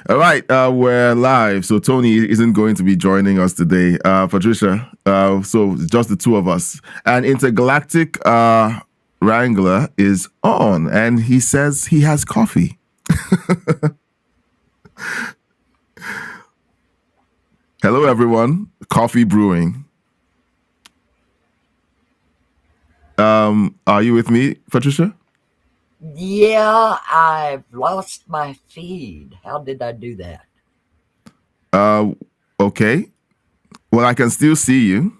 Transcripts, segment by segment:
All right, we're live. So Tony isn't going to be joining us today. Patricia, so just the two of us. And Intergalactic Wrangler is on, and he says he has coffee. Hello, everyone. Coffee brewing. Are you with me, Patricia? Yeah, I've lost my feed. How did I do that? Uh, okay. Well, I can still see you.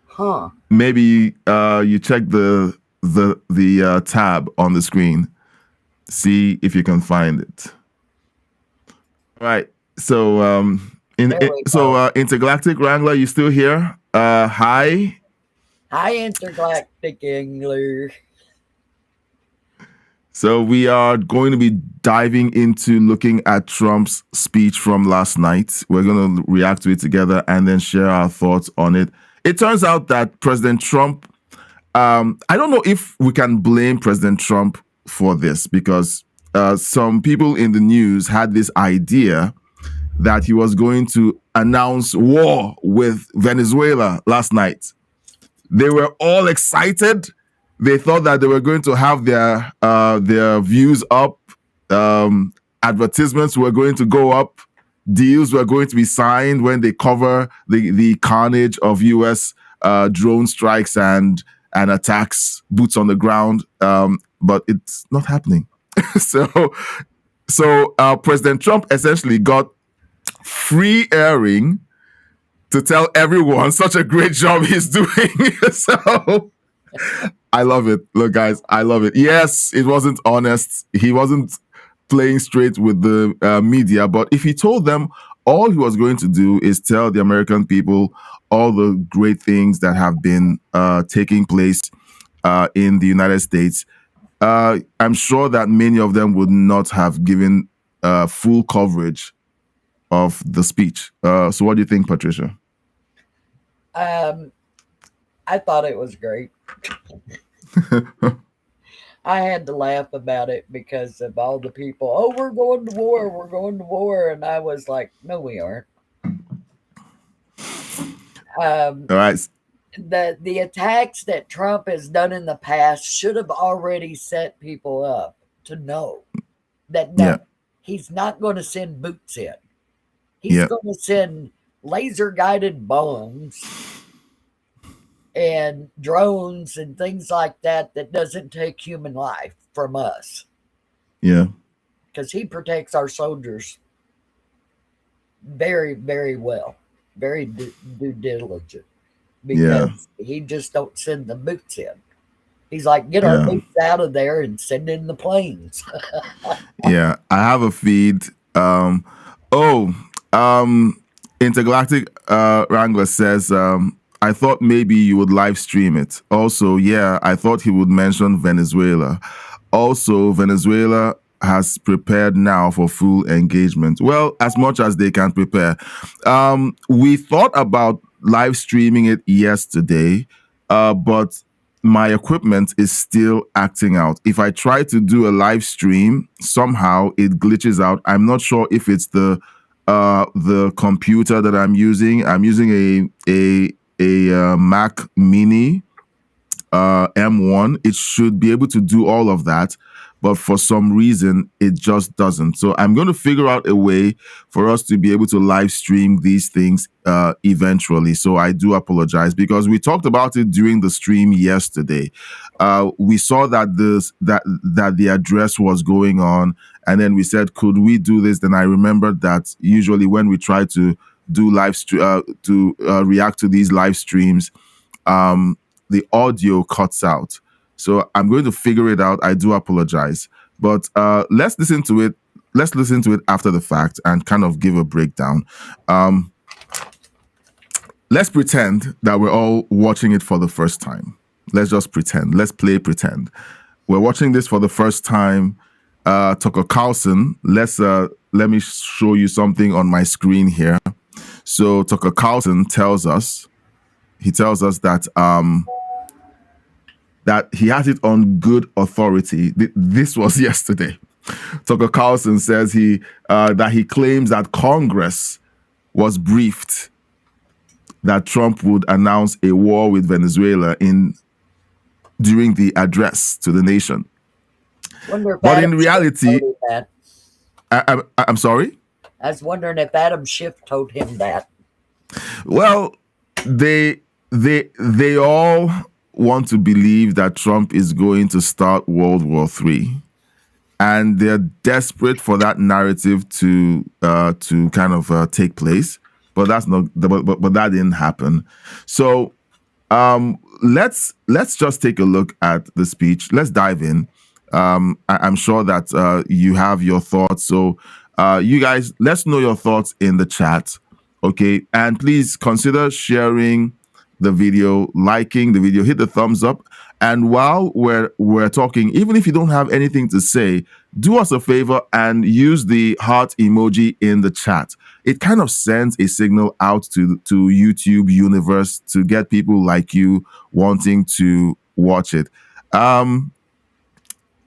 Huh. Maybe you check the tab on the screen. See if you can find it. All right. So There we go. Intergalactic Wrangler, you still here? Hi. Hi, Intergalactic Angler. So we are going to be diving into looking at Trump's speech from last night. We're going to react to it together and then share our thoughts on it. It turns out that President Trump, I don't know if we can blame President Trump for this because some people in the news had this idea that he was going to announce war with Venezuela last night. They were all excited. They thought that they were going to have their views up. Advertisements were going to go up. Deals were going to be signed when they cover the carnage of U.S. Drone strikes and attacks, boots on the ground. But it's not happening. so President Trump essentially got free airing to tell everyone such a great job he's doing. So I love it. Look, guys, I love it. Yes, it wasn't honest. He wasn't playing straight with the media, but if he told them all he was going to do is tell the American people all the great things that have been taking place in the United States, I'm sure that many of them would not have given full coverage of the speech. So what do you think, Patricia? Um, I thought it was great. I had to laugh about it because of all the people. Oh, we're going to war. We're going to war, and I was like, no, we aren't. Um, All right. the attacks that Trump has done in the past should have already set people up to know that Yeah. no, he's not going to send boots in. He's Yeah. going to send laser guided bombs and drones and things like that that doesn't take human life from us Yeah. because he protects our soldiers very, very well, very due diligent Yeah. because he just don't send the boots in. He's like, get our Yeah. boots out of there and send in the planes. Yeah. I have a feed. Oh, Intergalactic Wrangler says, I thought maybe you would live stream it. Also, yeah, I thought he would mention Venezuela. Also, Venezuela has prepared now for full engagement. Well, as much as they can prepare. We thought about live streaming it yesterday, but my equipment is still acting out. If I try to do a live stream, somehow it glitches out. I'm not sure if it's the computer that I'm using. I'm using a Mac Mini M1. It should be able to do all of that, but for some reason it just doesn't. So I'm going to figure out a way for us to be able to live stream these things eventually. So I do apologize because we talked about it during the stream yesterday. We saw that the address was going on, and then we said, could we do this? Then I remembered that usually when we try to do react to these live streams, the audio cuts out. So I'm going to figure it out. I do apologize, but let's listen to it. Let's listen to it after the fact and kind of give a breakdown. Let's pretend that we're all watching it for the first time. Let's just pretend. Let's play pretend. We're watching this for the first time. Tucker Carlson. Let me show you something on my screen here. So Tucker Carlson tells us that that he has it on good authority. This was yesterday. Tucker Carlson says that he claims that Congress was briefed that Trump would announce a war with Venezuela during the address to the nation. Wonder if But Adam in reality, Schiff told him that. I'm sorry? I was wondering if Adam Schiff told him that. Well, they all want to believe that Trump is going to start World War III, and they're desperate for that narrative to kind of take place. But that's not. But that didn't happen. So let's just take a look at the speech. Let's dive in. I'm sure that you have your thoughts. So you guys, let's know your thoughts in the chat. Okay, and please consider sharing the video, liking the video, hit the thumbs up. And while we're talking, even if you don't have anything to say, do us a favor and use the heart emoji in the chat. It kind of sends a signal out to YouTube universe to get people like you wanting to watch it.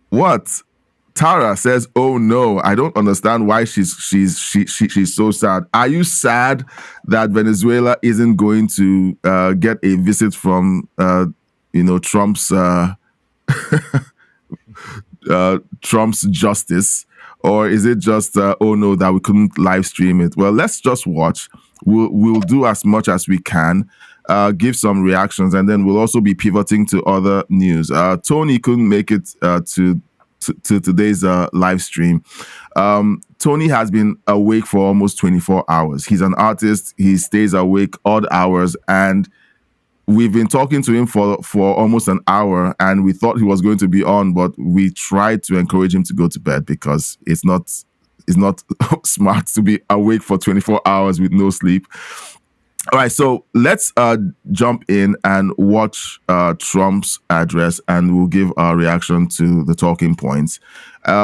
What? Tara says, "Oh no, I don't understand why she's so sad. Are you sad that Venezuela isn't going to get a visit from Trump's Trump's justice, or is it just oh no that we couldn't live stream it? Well, let's just watch. We'll do as much as we can." Give some reactions, and then we'll also be pivoting to other news. Tony couldn't make it to today's live stream. Tony has been awake for almost 24 hours. He's an artist. He stays awake odd hours, and we've been talking to him for almost an hour, and we thought he was going to be on, but we tried to encourage him to go to bed because it's not smart to be awake for 24 hours with no sleep. All right, so let's jump in and watch Trump's address, and we'll give our reaction to the talking points.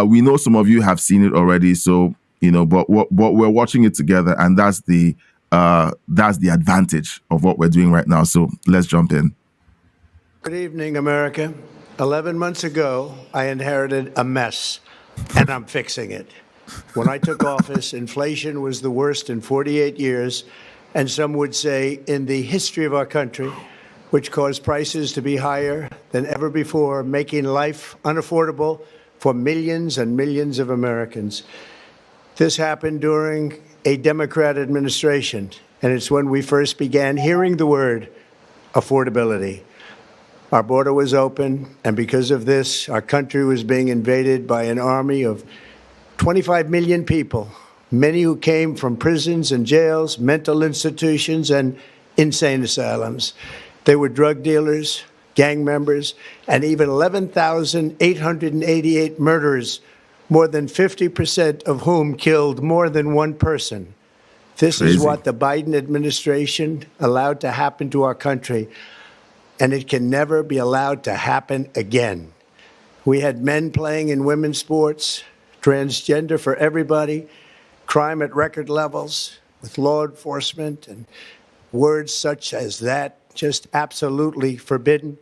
We know some of you have seen it already, so but we're watching it together, and that's the advantage of what we're doing right now. So let's jump in. Good evening, America. 11 months ago, I inherited a mess, and I'm fixing it. When I took office, inflation was the worst in 48 years. And some would say in the history of our country, which caused prices to be higher than ever before, making life unaffordable for millions and millions of Americans. This happened during a Democrat administration, and it's when we first began hearing the word affordability. Our border was open, and because of this, our country was being invaded by an army of 25 million people, many who came from prisons and jails, mental institutions, and insane asylums. They were drug dealers, gang members, and even 11,888 murderers, more than 50% of whom killed more than one person. This Crazy. is what the Biden administration allowed to happen to our country, and it can never be allowed to happen again. We had men playing in women's sports, transgender for everybody, crime at record levels with law enforcement, and words such as that just absolutely forbidden.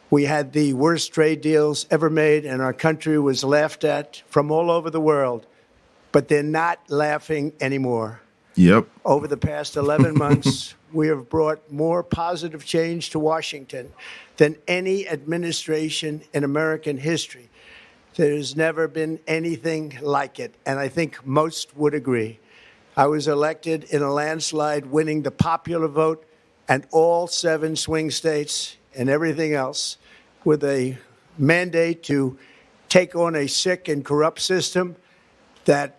We had the worst trade deals ever made, and our country was laughed at from all over the world. But they're not laughing anymore. Yep. Over the past 11 months, we have brought more positive change to Washington than any administration in American history. There's never been anything like it, and I think most would agree. I was elected in a landslide, winning the popular vote and all 7 swing states and everything else, with a mandate to take on a sick and corrupt system that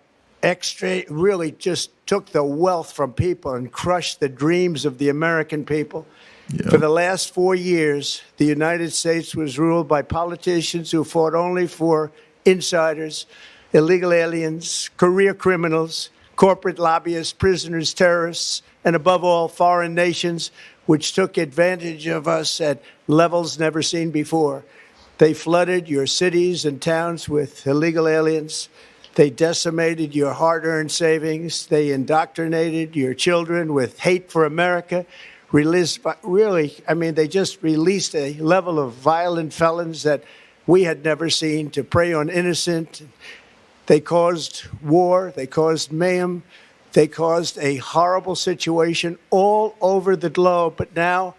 really just took the wealth from people and crushed the dreams of the American people. Yep. For the last 4 years, the United States was ruled by politicians who fought only for insiders, illegal aliens, career criminals, corporate lobbyists, prisoners, terrorists, and above all, foreign nations, which took advantage of us at levels never seen before. They flooded your cities and towns with illegal aliens. They decimated your hard-earned savings. They indoctrinated your children with hate for America. They just released a level of violent felons that we had never seen to prey on innocent They caused war. They caused mayhem. They caused a horrible situation all over the globe. But now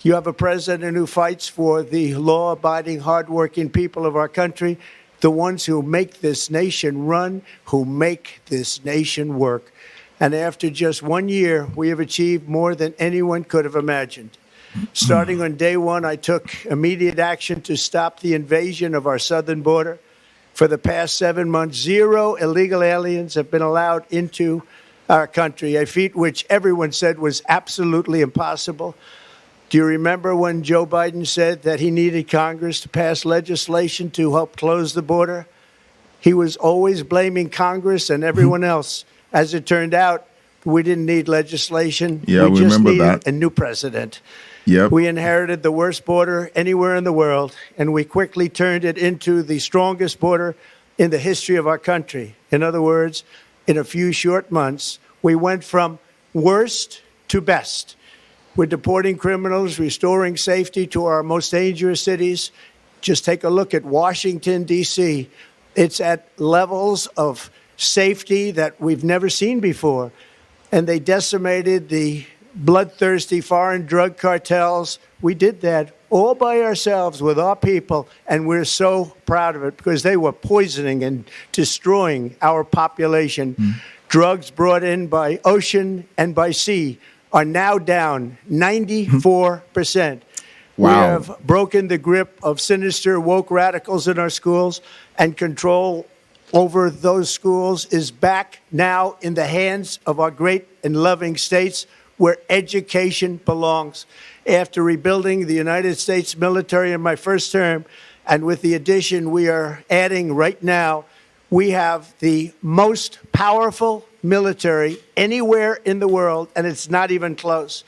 you have a president who fights for the law-abiding, hardworking people of our country, the ones who make this nation run, who make this nation work. And after just 1 year, we have achieved more than anyone could have imagined. Starting on day one, I took immediate action to stop the invasion of our southern border. For the past 7 months, 0 illegal aliens have been allowed into our country, a feat which everyone said was absolutely impossible. Do you remember when Joe Biden said that he needed Congress to pass legislation to help close the border? He was always blaming Congress and everyone else. As it turned out, we didn't need legislation. Yeah, we just remember needed that. a new president. Yep. We inherited the worst border anywhere in the world, and we quickly turned it into the strongest border in the history of our country. In other words, in a few short months, we went from worst to best. We're deporting criminals, restoring safety to our most dangerous cities. Just take a look at Washington, D.C. It's at levels of safety that we've never seen before. And they decimated the bloodthirsty foreign drug cartels. We did that all by ourselves with our people, and we're so proud of it because they were poisoning and destroying our population. Drugs brought in by ocean and by sea are now down 94%. Wow. We have broken the grip of sinister woke radicals in our schools, and control over those schools is back now in the hands of our great and loving states where education belongs. After rebuilding the United States military in my first term, and with the addition we are adding right now, we have the most powerful military anywhere in the world, and it's not even close.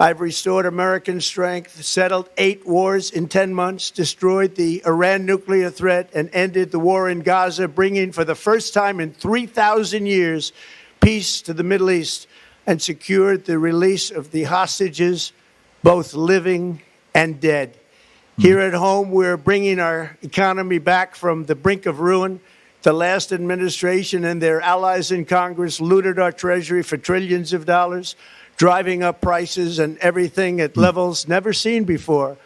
I've restored American strength, settled 8 wars in 10 months, destroyed the Iran nuclear threat, and ended the war in Gaza, bringing for the first time in 3,000 years peace to the Middle East, and secured the release of the hostages, both living and dead. Here at home, we're bringing our economy back from the brink of ruin. The last administration and their allies in Congress looted our treasury for trillions of dollars, driving up prices and everything at levels never seen before.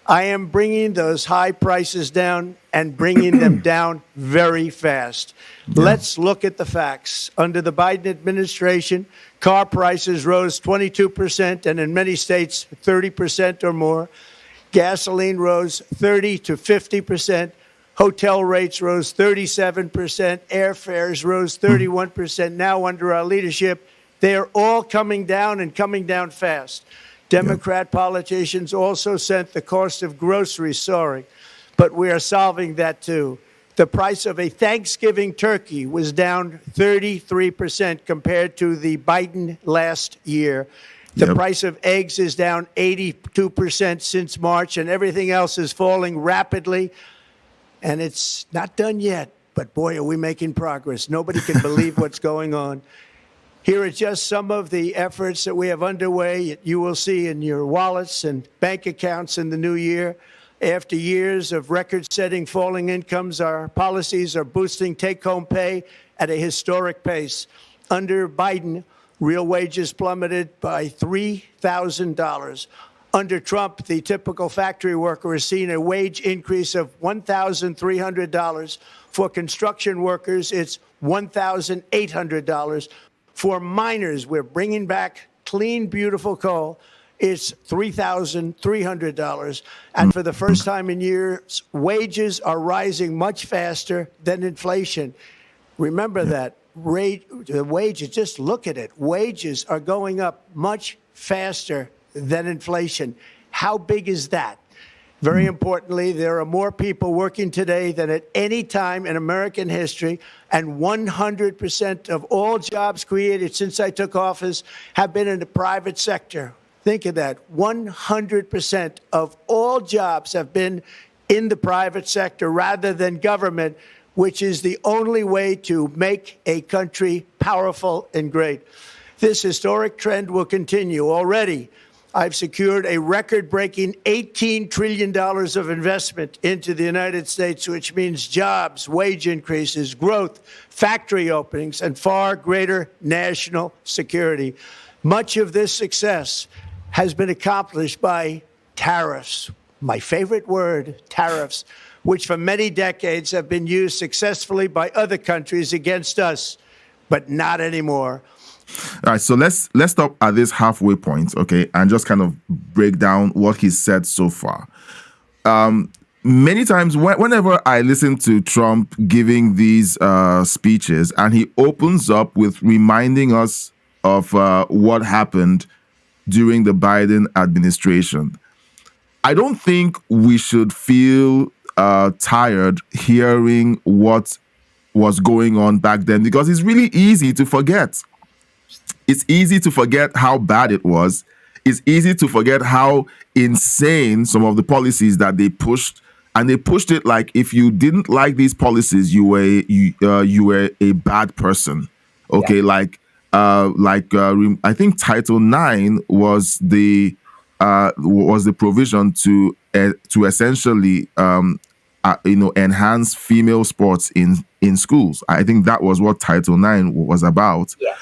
I am bringing those high prices down and bringing them down very fast. Let's look at the facts. Under the Biden administration, car prices rose 22%, and in many states, 30% or more. Gasoline rose 30 to 50%. Hotel rates rose 37%. Airfares rose 31%. Now, under our leadership, they are all coming down and coming down fast. Democrat politicians also sent the cost of groceries soaring, but we are solving that too. The price of a Thanksgiving turkey was down 33% compared to the Biden last year. The price of eggs is down 82% since March, and everything else is falling rapidly. And it's not done yet, but boy, are we making progress. Nobody can believe what's going on. Here are just some of the efforts that we have underway. You will see in your wallets and bank accounts in the new year. After years of record-setting falling incomes, our policies are boosting take-home pay at a historic pace. Under Biden, real wages plummeted by $3,000. Under Trump, the typical factory worker has seen a wage increase of $1,300. For construction workers, it's $1,800. For miners, we're bringing back clean, beautiful coal. It's $3,300. And for the first time in years, wages are rising much faster than inflation. Remember that. The wages, just look at it. Wages are going up much faster than inflation. How big is that? Very importantly, there are more people working today than at any time in American history, and 100% of all jobs created since I took office have been in the private sector. Think of that. 100% of all jobs have been in the private sector rather than government, which is the only way to make a country powerful and great. This historic trend will continue. Already, I've secured a record-breaking $18 trillion of investment into the United States, which means jobs, wage increases, growth, factory openings, and far greater national security. Much of this success has been accomplished by tariffs. My favorite word, tariffs, which for many decades have been used successfully by other countries against us, but not anymore. All right, so let's stop at this halfway point, okay, and just kind of break down what he said so far. Many times, whenever I listen to Trump giving these speeches, and he opens up with reminding us of what happened during the Biden administration, I don't think we should feel tired hearing what was going on back then, because it's really easy to forget. It's easy to forget how bad it was. It's easy to forget how insane some of the policies that they pushed, and they pushed it like if you didn't like these policies, you were a bad person. Okay, yeah. I think Title IX was the provision to essentially enhance female sports in schools. I think that was what Title IX was about. Yes.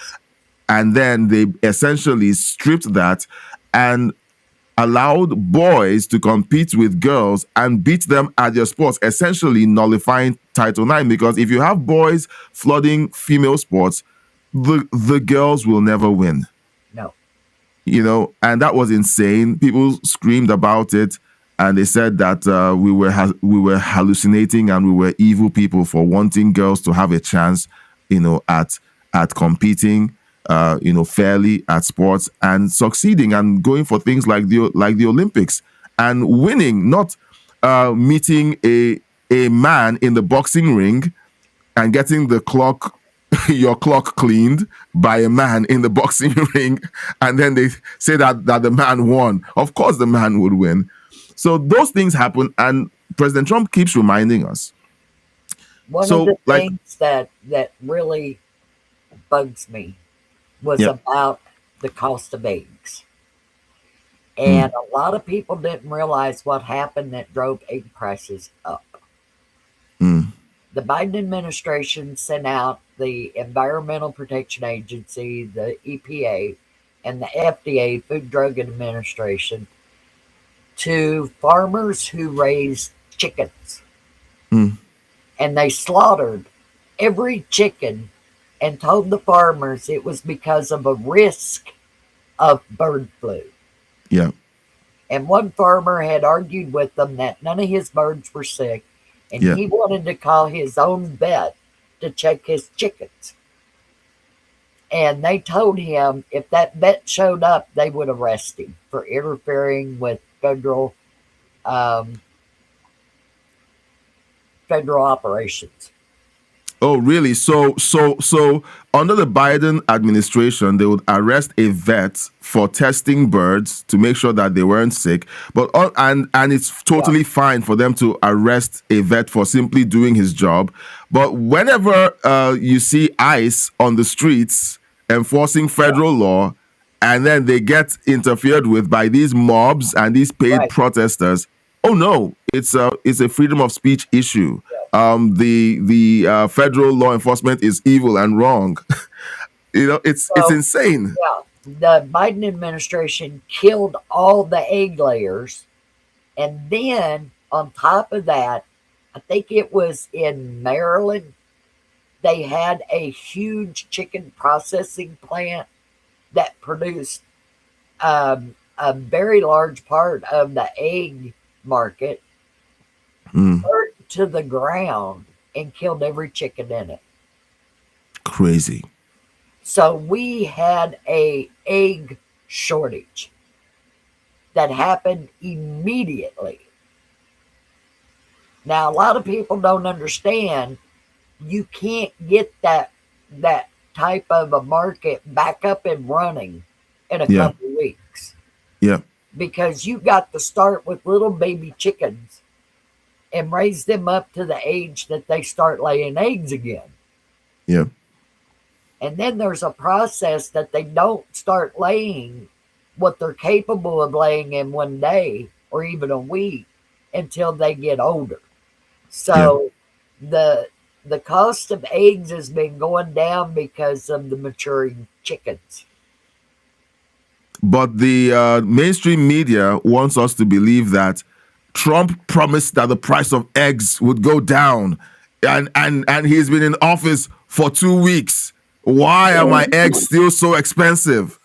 And then they essentially stripped that and allowed boys to compete with girls and beat them at their sports, essentially nullifying Title IX. Because if you have boys flooding female sports, the girls will never win. No. And that was insane. People screamed about it, and they said that we were hallucinating and we were evil people for wanting girls to have a chance, at competing. Fairly at sports and succeeding and going for things like the Olympics and winning, not meeting a man in the boxing ring and getting your clock cleaned by a man in the boxing ring, and then they say that the man won. Of course the man would win. So those things happen, and President Trump keeps reminding us. One of the things that really bugs me was about the cost of eggs. And a lot of people didn't realize what happened that drove egg prices up. The Biden administration sent out the Environmental Protection Agency, the EPA, and the FDA, Food Drug Administration, to farmers who raise chickens. And they slaughtered every chicken and told the farmers it was because of a risk of bird flu. Yeah. And one farmer had argued with them that none of his birds were sick, and he wanted to call his own vet to check his chickens. And they told him if that vet showed up, they would arrest him for interfering with federal operations. Oh, really? So under the Biden administration, they would arrest a vet for testing birds to make sure that they weren't sick. But and it's totally fine for them to arrest a vet for simply doing his job. But whenever you see ICE on the streets enforcing federal law, and then they get interfered with by these mobs and these paid protesters, oh no, it's a freedom of speech issue. The federal law enforcement is evil and wrong. It's insane. Yeah, the Biden administration killed all the egg layers, and then on top of that, I think it was in Maryland, they had a huge chicken processing plant that produced a very large part of the egg market. Burnt to the ground and killed every chicken in it. Crazy. So we had a egg shortage that happened immediately. Now, a lot of people don't understand you can't get that type of a market back up and running in a couple of weeks. Yeah. Because you got to start with little baby chickens and raise them up to the age that they start laying eggs again. Yeah. And then there's a process that they don't start laying what they're capable of laying in one day or even a week until they get older. Yeah. So the cost of eggs has been going down because of the maturing chickens. But the mainstream media wants us to believe that Trump promised that the price of eggs would go down, and he's been in office for 2 weeks. Why are my eggs still so expensive?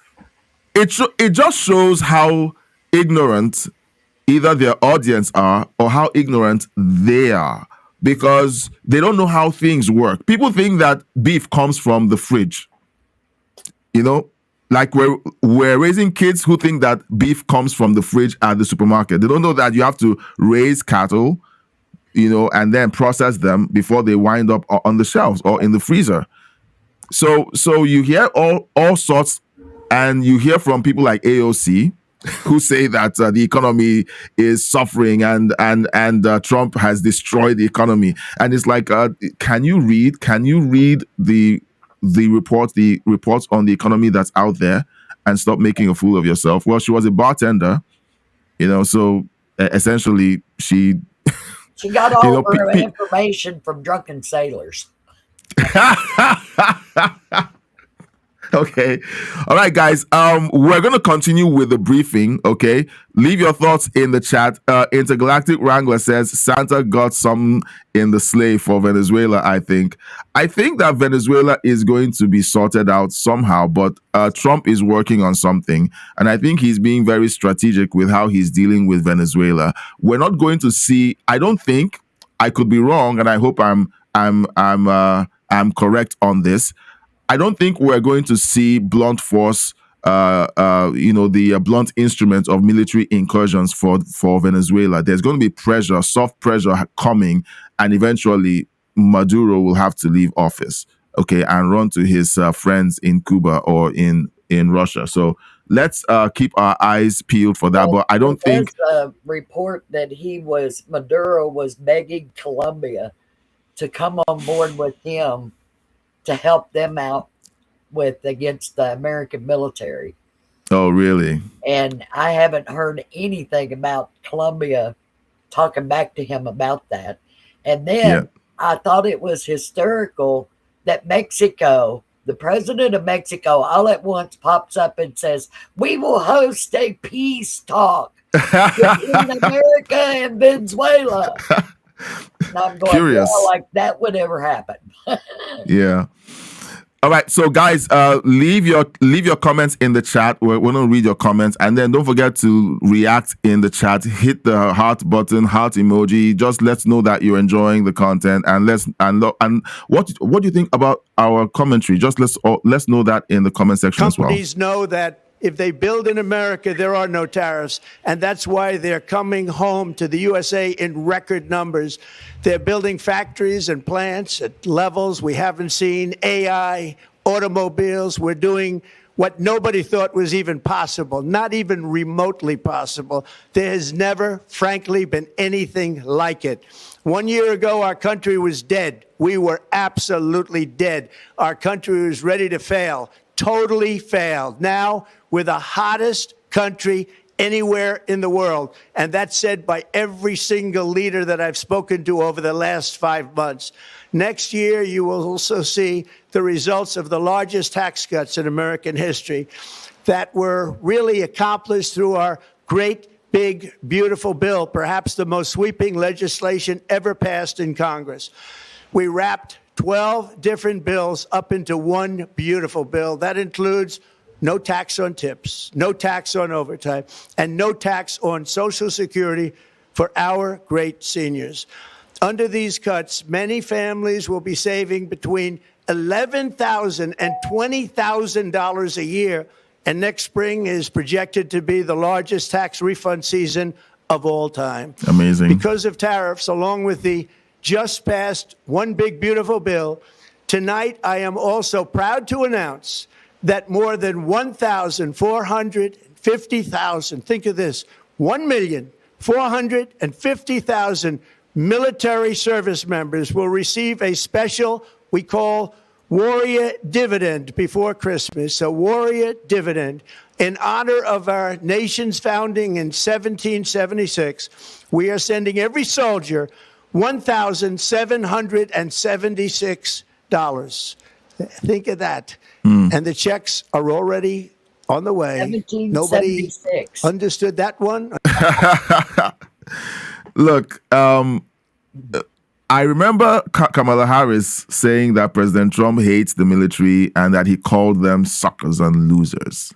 It just shows how ignorant either their audience are or how ignorant they are, because they don't know how things work. People think that beef comes from the fridge. You know, like we're raising kids who think that beef comes from the fridge at the supermarket. They don't know that you have to raise cattle, and then process them before they wind up on the shelves or in the freezer. So you hear all sorts, and you hear from people like AOC who say that the economy is suffering and Trump has destroyed the economy. And it's like, can you read the reports on the economy that's out there and stop making a fool of yourself? Well, she was a bartender, so essentially she got all her information from drunken sailors. Okay. All right, guys. We're going to continue with the briefing. Okay. Leave your thoughts in the chat. Intergalactic Wrangler says Santa got some in the sleigh for Venezuela, I think. I think that Venezuela is going to be sorted out somehow, but Trump is working on something. And I think he's being very strategic with how he's dealing with Venezuela. We're not going to see, I don't think, I could be wrong, and I hope I'm correct on this. I don't think we're going to see blunt force, the blunt instrument of military incursions for Venezuela. There's going to be pressure, soft pressure coming, and eventually Maduro will have to leave office, okay, and run to his friends in Cuba or in Russia. So let's keep our eyes peeled for that. But I don't think a report that Maduro was begging Colombia to come on board with him to help them out against the American military. Oh, really? And I haven't heard anything about Colombia talking back to him about that. And then I thought it was hysterical that Mexico, the president of Mexico, all at once pops up and says, "We will host a peace talk between America and Venezuela." And I'm going, curious. Well, like that would ever happen. Yeah. All right, so guys, leave your comments in the chat. We're going to read your comments, and then don't forget to react in the chat. Hit the heart button, heart emoji. Just let's know that you're enjoying the content, and what do you think about our commentary? Just let's know that in the comment section as well. Companies know that if they build in America, there are no tariffs. And that's why they're coming home to the USA in record numbers. They're building factories and plants at levels we haven't seen. AI, automobiles. We're doing what nobody thought was even possible, not even remotely possible. There has never, frankly, been anything like it. 1 year ago, our country was dead. We were absolutely dead. Our country was ready to fail. Totally failed. Now we're the hottest country anywhere in the world. And that's said by every single leader that I've spoken to over the last 5 months. Next year, you will also see the results of the largest tax cuts in American history that were really accomplished through our great, big, beautiful bill, perhaps the most sweeping legislation ever passed in Congress. We wrapped 12 different bills up into one beautiful bill. That includes no tax on tips, no tax on overtime, and no tax on Social Security for our great seniors. Under these cuts, many families will be saving between $11,000 and $20,000 a year, and next spring is projected to be the largest tax refund season of all time. Amazing. Because of tariffs, along with the just passed One Big Beautiful Bill, tonight I am also proud to announce that more than 1,450,000, think of this, 1,450,000 military service members will receive a special, we call Warrior Dividend before Christmas, a Warrior Dividend in honor of our nation's founding in 1776. We are sending every soldier $1,776. Think of that. And the checks are already on the way. Nobody 1776. understood that one. Look, I remember Kamala Harris saying that President Trump hates the military and that he called them suckers and losers.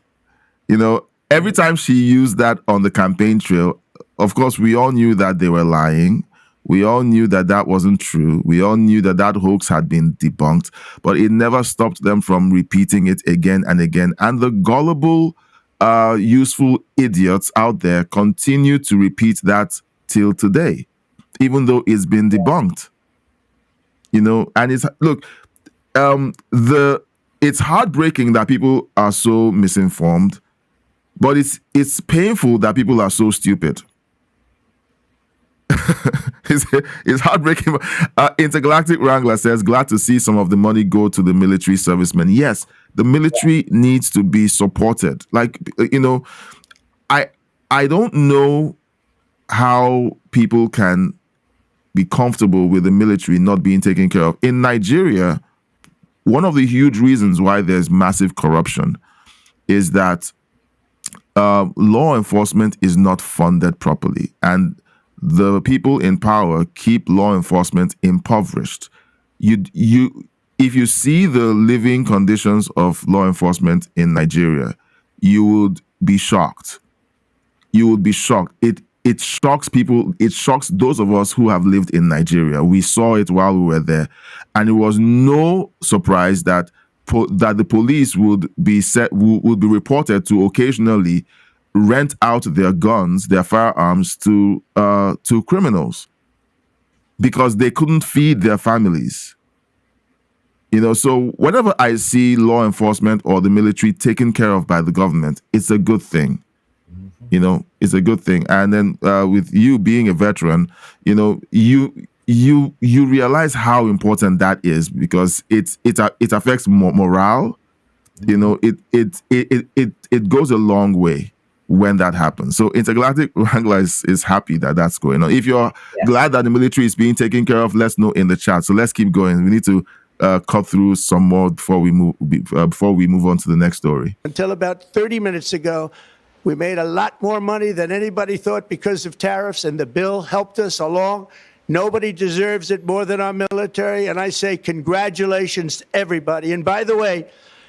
You know, every time she used that on the campaign trail, of course, we all knew that they were lying. We all knew that that wasn't true. We all knew that that hoax had been debunked, but it never stopped them from repeating it again and again. And the gullible, useful idiots out there continue to repeat that till today, even though it's been debunked. You know, and it's it's heartbreaking that people are so misinformed, but it's painful that people are so stupid. It's heartbreaking. Intergalactic Wrangler says, glad to see some of the money go to the military servicemen. Yes, the military needs to be supported. Like, you know, I don't know how people can be comfortable with the military not being taken care of. In Nigeria, one of the huge reasons why there's massive corruption is that law enforcement is not funded properly. And the people in power keep law enforcement impoverished. If you see the living conditions of law enforcement in Nigeria, you would be shocked. You would be shocked. It shocks people. It shocks those of us who have lived in Nigeria. We saw it while we were there, and it was no surprise that the police would be reported to occasionally rent out their guns, their firearms to criminals because they couldn't feed their families. You know, so whenever I see law enforcement or the military taken care of by the government, it's a good thing. You know, it's a good thing. And then with you being a veteran, you know, you realize how important that is because it affects morale. You know, it goes a long way when that happens. So Intergalactic Wrangler is happy that that's going on. If you're glad that the military is being taken care of, let's know in the chat. So let's keep going. We need to cut through some more before we move on to the next story. Until about 30 minutes ago, we made a lot more money than anybody thought because of tariffs, and the bill helped us along. Nobody deserves it more than our military, and I say congratulations to everybody. And by the way,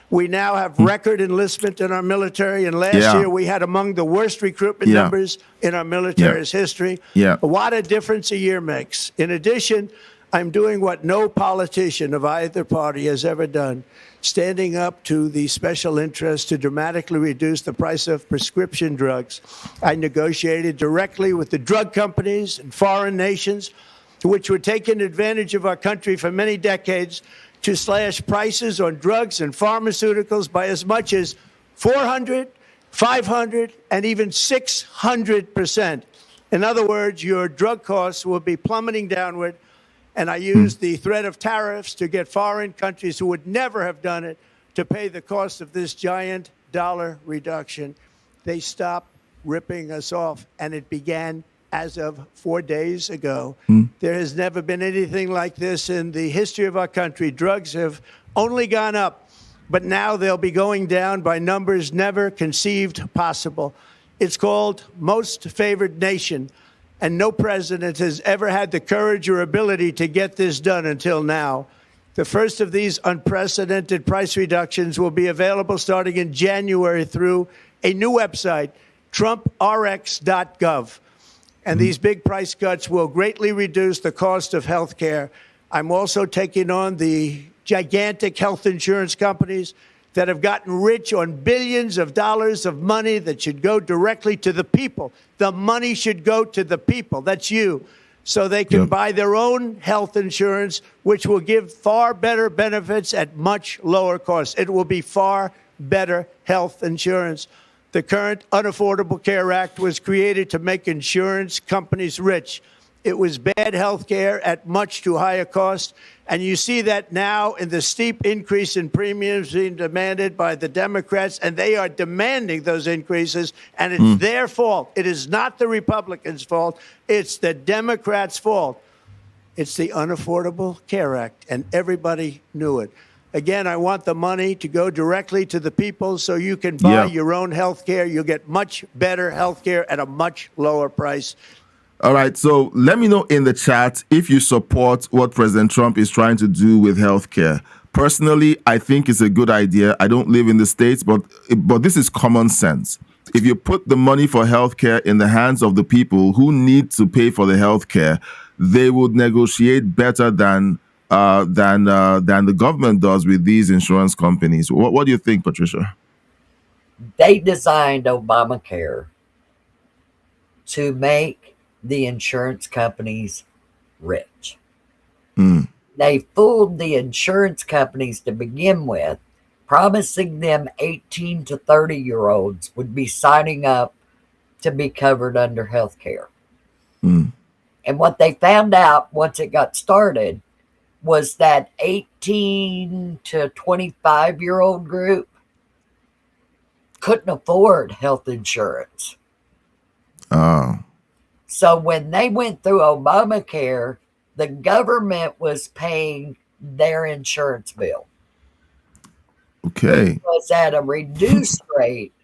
we now have record enlistment in our military, and last year we had among the worst recruitment numbers in our military's history. What a difference a year makes. In addition, I'm doing what no politician of either party has ever done, standing up to the special interests to dramatically reduce the price of prescription drugs. I negotiated directly with the drug companies and foreign nations, which were taking advantage of our country for many decades, to slash prices on drugs and pharmaceuticals by as much as 400, 500, and even 600%. In other words, your drug costs will be plummeting downward. And I used the threat of tariffs to get foreign countries who would never have done it to pay the cost of this giant dollar reduction. They stopped ripping us off, and it began as of 4 days ago. There has never been anything like this in the history of our country. Drugs have only gone up, but now they'll be going down by numbers never conceived possible. It's called Most Favored Nation. And no president has ever had the courage or ability to get this done until now. The first of these unprecedented price reductions will be available starting in January through a new website, TrumpRx.gov. And these big price cuts will greatly reduce the cost of health care. I'm also taking on the gigantic health insurance companies that have gotten rich on billions of dollars of money that should go directly to the people. The money should go to the people. That's you. So they can buy their own health insurance, which will give far better benefits at much lower costs. It will be far better health insurance. The current Unaffordable Care Act was created to make insurance companies rich. It was bad health care at much too high a cost. And you see that now in the steep increase in premiums being demanded by the Democrats, and they are demanding those increases, and it's their fault. It is not the Republicans' fault. It's the Democrats' fault. It's the Unaffordable Care Act, and everybody knew it. Again, I want the money to go directly to the people so you can buy your own health care. You'll get much better health care at a much lower price. All right, so let me know in the chat if you support what President Trump is trying to do with healthcare. Personally, I think it's a good idea. I don't live in the States, but this is common sense. If you put the money for healthcare in the hands of the people who need to pay for the healthcare, they would negotiate better than the government does with these insurance companies. What do you think, Patricia? They designed Obamacare to make the insurance companies rich. They fooled the insurance companies to begin with, promising them 18 to 30-year-olds would be signing up to be covered under health care. And what they found out once it got started was that 18 to 25-year-old group couldn't afford health insurance. Oh. So when they went through Obamacare, the government was paying their insurance bill. Okay. It was at a reduced rate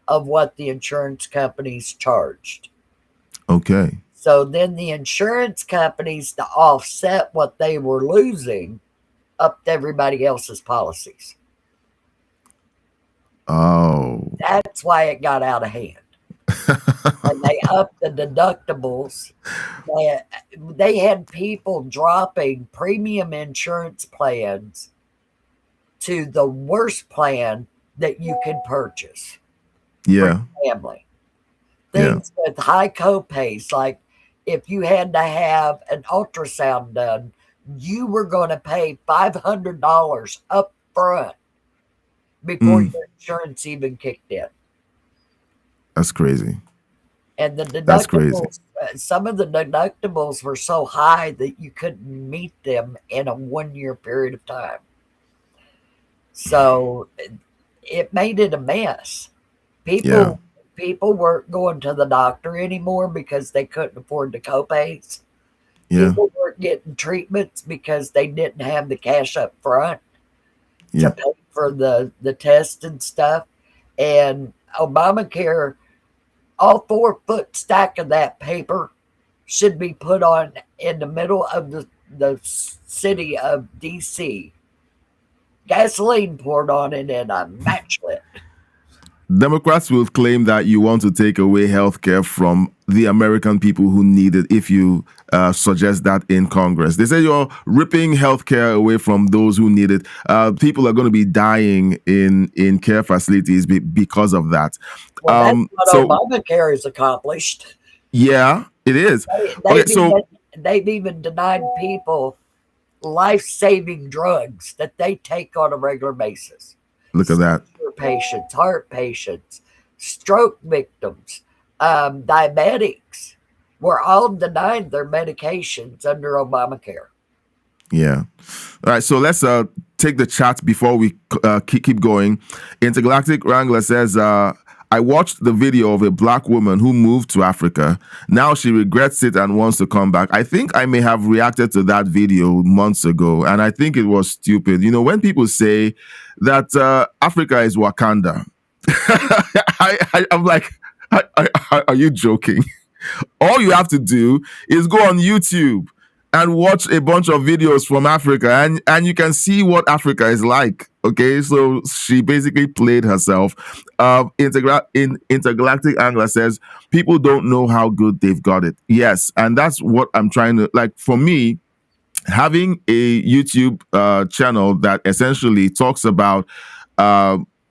of what the insurance companies charged. Okay. So then the insurance companies, to offset what they were losing, upped everybody else's policies. Oh. That's why it got out of hand. And they upped the deductibles. They had people dropping premium insurance plans to the worst plan that you could purchase. Yeah. For family. Things with high copays, like if you had to have an ultrasound done, you were going to pay $500 up front before your insurance even kicked in. That's crazy. And the deductibles, That's crazy. Some of the deductibles were so high that you couldn't meet them in a 1-year period of time. So it made it a mess. People weren't going to the doctor anymore because they couldn't afford the copays. People weren't getting treatments because they didn't have the cash up front to pay for the test and stuff. And Obamacare, all 4-foot stack of that paper should be put on in the middle of the city of DC. Gasoline poured on it and a match lit. Democrats will claim that you want to take away health care from the American people who need it if you suggest that in Congress. They say you're ripping health care away from those who need it. People are going to be dying in care facilities because of that. Well, that's what Obamacare has accomplished. Yeah, it is. They've even denied people life-saving drugs that they take on a regular basis. Look at that. Patients, heart patients, stroke victims, diabetics were all denied their medications under Obamacare. Yeah. All right. So let's take the chat before we keep going. Intergalactic Wrangler says, I watched the video of a black woman who moved to Africa. Now she regrets it and wants to come back. I think I may have reacted to that video months ago, and I think it was stupid. You know, when people say that Africa is Wakanda, I'm like, are you joking? All you have to do is go on YouTube and watch a bunch of videos from Africa, and you can see what Africa is like. Okay, so she basically played herself. Intergalactic Angler says people don't know how good they've got it. Yes, and that's what I'm trying to, like, for me, having a YouTube channel that essentially talks about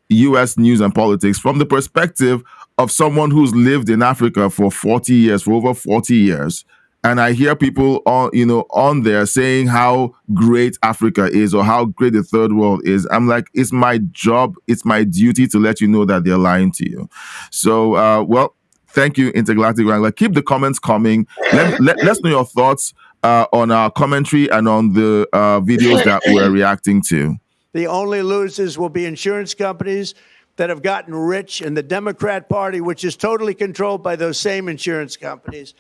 U.S. news and politics from the perspective of someone who's lived in Africa for over 40 years. And I hear people on there saying how great Africa is or how great the third world is. I'm like, it's my job, it's my duty to let you know that they're lying to you. So, well, Thank you, Intergalactic Wrangler. Keep the comments coming. Let's know your thoughts on our commentary and on the videos that we're reacting to. The only losers will be insurance companies that have gotten rich, and the Democrat Party, which is totally controlled by those same insurance companies.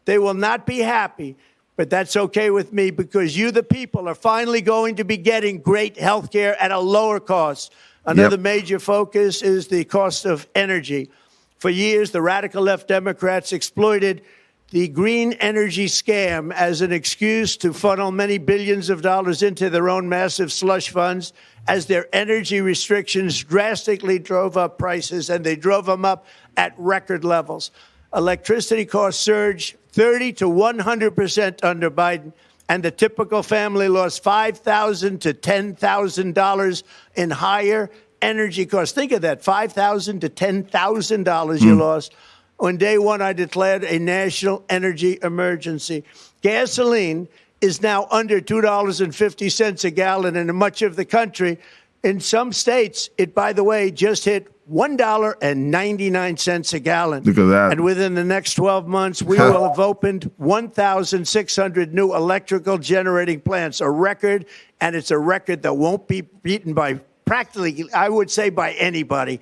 They will not be happy, but that's okay with me, because you, the people, are finally going to be getting great health care at a lower cost. Another major focus is the cost of energy. For years, the radical left Democrats exploited the green energy scam as an excuse to funnel many billions of dollars into their own massive slush funds, as their energy restrictions drastically drove up prices, and they drove them up at record levels. Electricity costs surged 30 to 100% under Biden, and the typical family lost $5,000 to $10,000 in higher energy costs. Think of that, $5,000 to $10,000 you lost. On day one, I declared a national energy emergency. Gasoline is now under $2.50 a gallon in much of the country. In some states, it, by the way, just hit $1.99 a gallon. Look at that. And within the next 12 months, we will have opened 1,600 new electrical generating plants, a record, and it's a record that won't be beaten by practically, I would say, by anybody,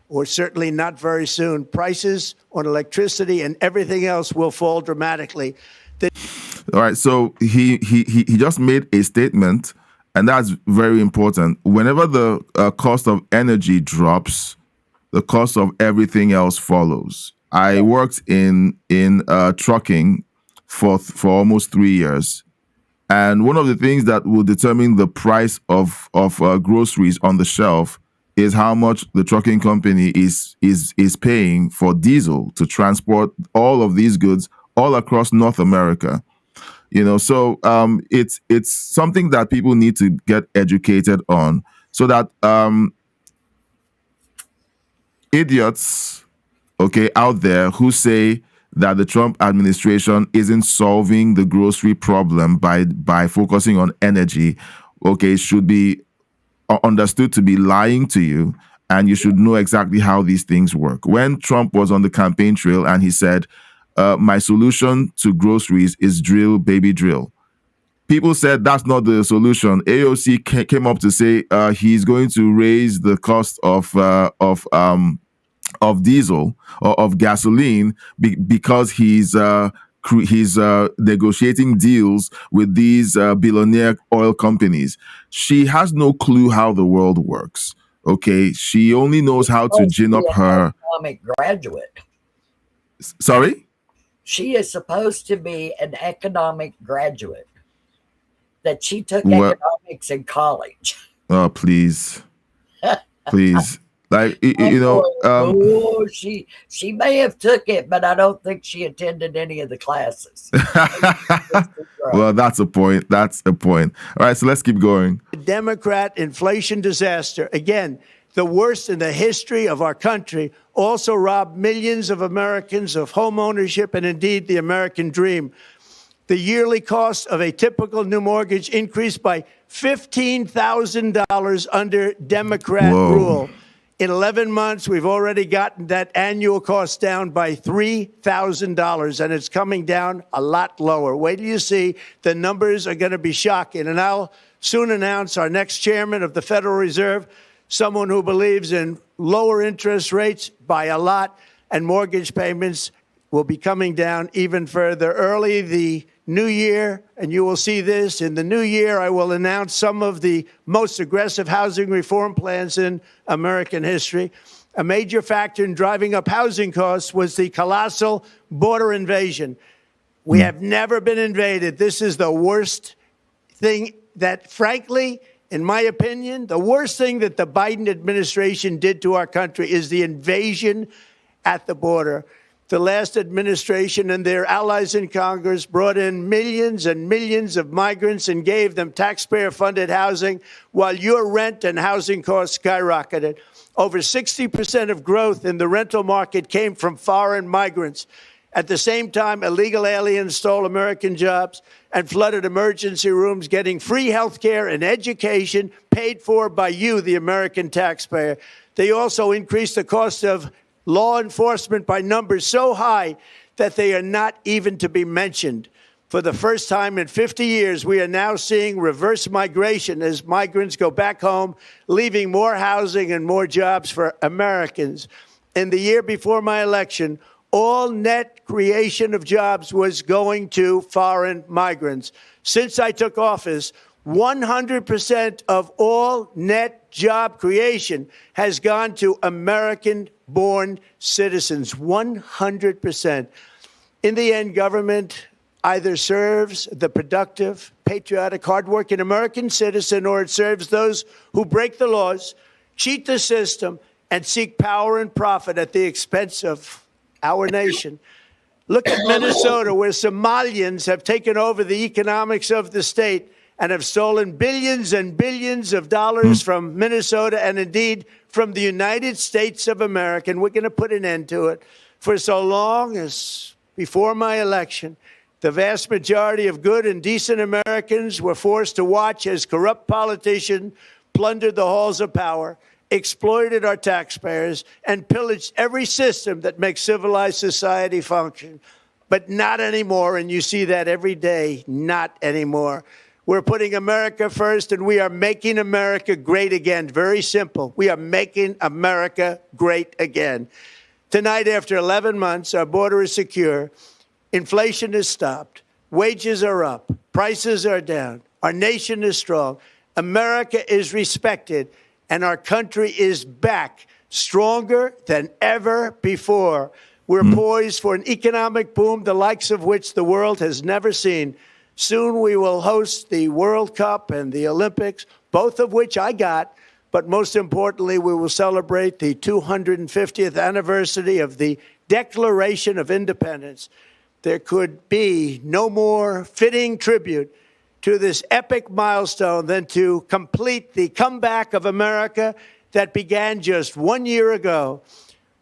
or certainly not very soon. Prices on electricity and everything else will fall dramatically. All right, so he just made a statement, and that's very important. Whenever the cost of energy drops, the cost of everything else follows. I worked in trucking for almost 3 years, and one of the things that will determine the price of groceries on the shelf is how much the trucking company is paying for diesel to transport all of these goods all across North America. So it's something that people need to get educated on, so that idiots, out there who say that the Trump administration isn't solving the grocery problem by focusing on energy, should be understood to be lying to you, and you should know exactly how these things work. When Trump was on the campaign trail and he said, my solution to groceries is drill, baby, drill, people said that's not the solution. AOC came up to say he's going to raise the cost of diesel or of gasoline because he's negotiating deals with these billionaire oil companies. She has no clue how the world works. She only knows how to gin up her economic graduate. Sorry? She is supposed to be an economic graduate. That she took economics in college. Oh, please. Please. She may have took it, but I don't think she attended any of the classes. Well, that's a point. That's a point. All right, so let's keep going. Democrat inflation disaster, again, the worst in the history of our country, also robbed millions of Americans of home ownership and indeed the American dream. The yearly cost of a typical new mortgage increased by $15,000 under Democrat rule. In 11 months, we've already gotten that annual cost down by $3,000, and it's coming down a lot lower. Wait till you see. The numbers are going to be shocking. And I'll soon announce our next chairman of the Federal Reserve, someone who believes in lower interest rates by a lot, and mortgage payments will be coming down even further. Early the new year, and you will see this, in the new year, I will announce some of the most aggressive housing reform plans in American history. A major factor in driving up housing costs was the colossal border invasion. We have never been invaded. This is the worst thing that, frankly, in my opinion, the worst thing that the Biden administration did to our country is the invasion at the border. The last administration and their allies in Congress brought in millions and millions of migrants and gave them taxpayer-funded housing while your rent and housing costs skyrocketed. Over 60% of growth in the rental market came from foreign migrants. At the same time, illegal aliens stole American jobs and flooded emergency rooms, getting free health care and education paid for by you, the American taxpayer. They also increased the cost of law enforcement by numbers so high that they are not even to be mentioned. For the first time in 50 years, we are now seeing reverse migration as migrants go back home, leaving more housing and more jobs for Americans. In the year before my election, all net creation of jobs was going to foreign migrants. Since I took office, 100% of all net job creation has gone to American-born citizens, 100%. In the end, government either serves the productive, patriotic, hardworking American citizen, or it serves those who break the laws, cheat the system, and seek power and profit at the expense of our nation. Look at Minnesota, where Somalians have taken over the economics of the state and have stolen billions and billions of dollars from Minnesota and indeed from the United States of America. And we're going to put an end to it. For so long as before my election, the vast majority of good and decent Americans were forced to watch as corrupt politicians plundered the halls of power, exploited our taxpayers, and pillaged every system that makes civilized society function. But not anymore, and you see that every day, not anymore. We're putting America first, and we are making America great again. Very simple. We are making America great again. Tonight, after 11 months, our border is secure. Inflation is stopped. Wages are up. Prices are down. Our nation is strong. America is respected. And our country is back, stronger than ever before. We're poised for an economic boom, the likes of which the world has never seen. Soon we will host the World Cup and the Olympics, both of which I got. But most importantly, we will celebrate the 250th anniversary of the Declaration of Independence. There could be no more fitting tribute to this epic milestone than to complete the comeback of America that began just 1 year ago.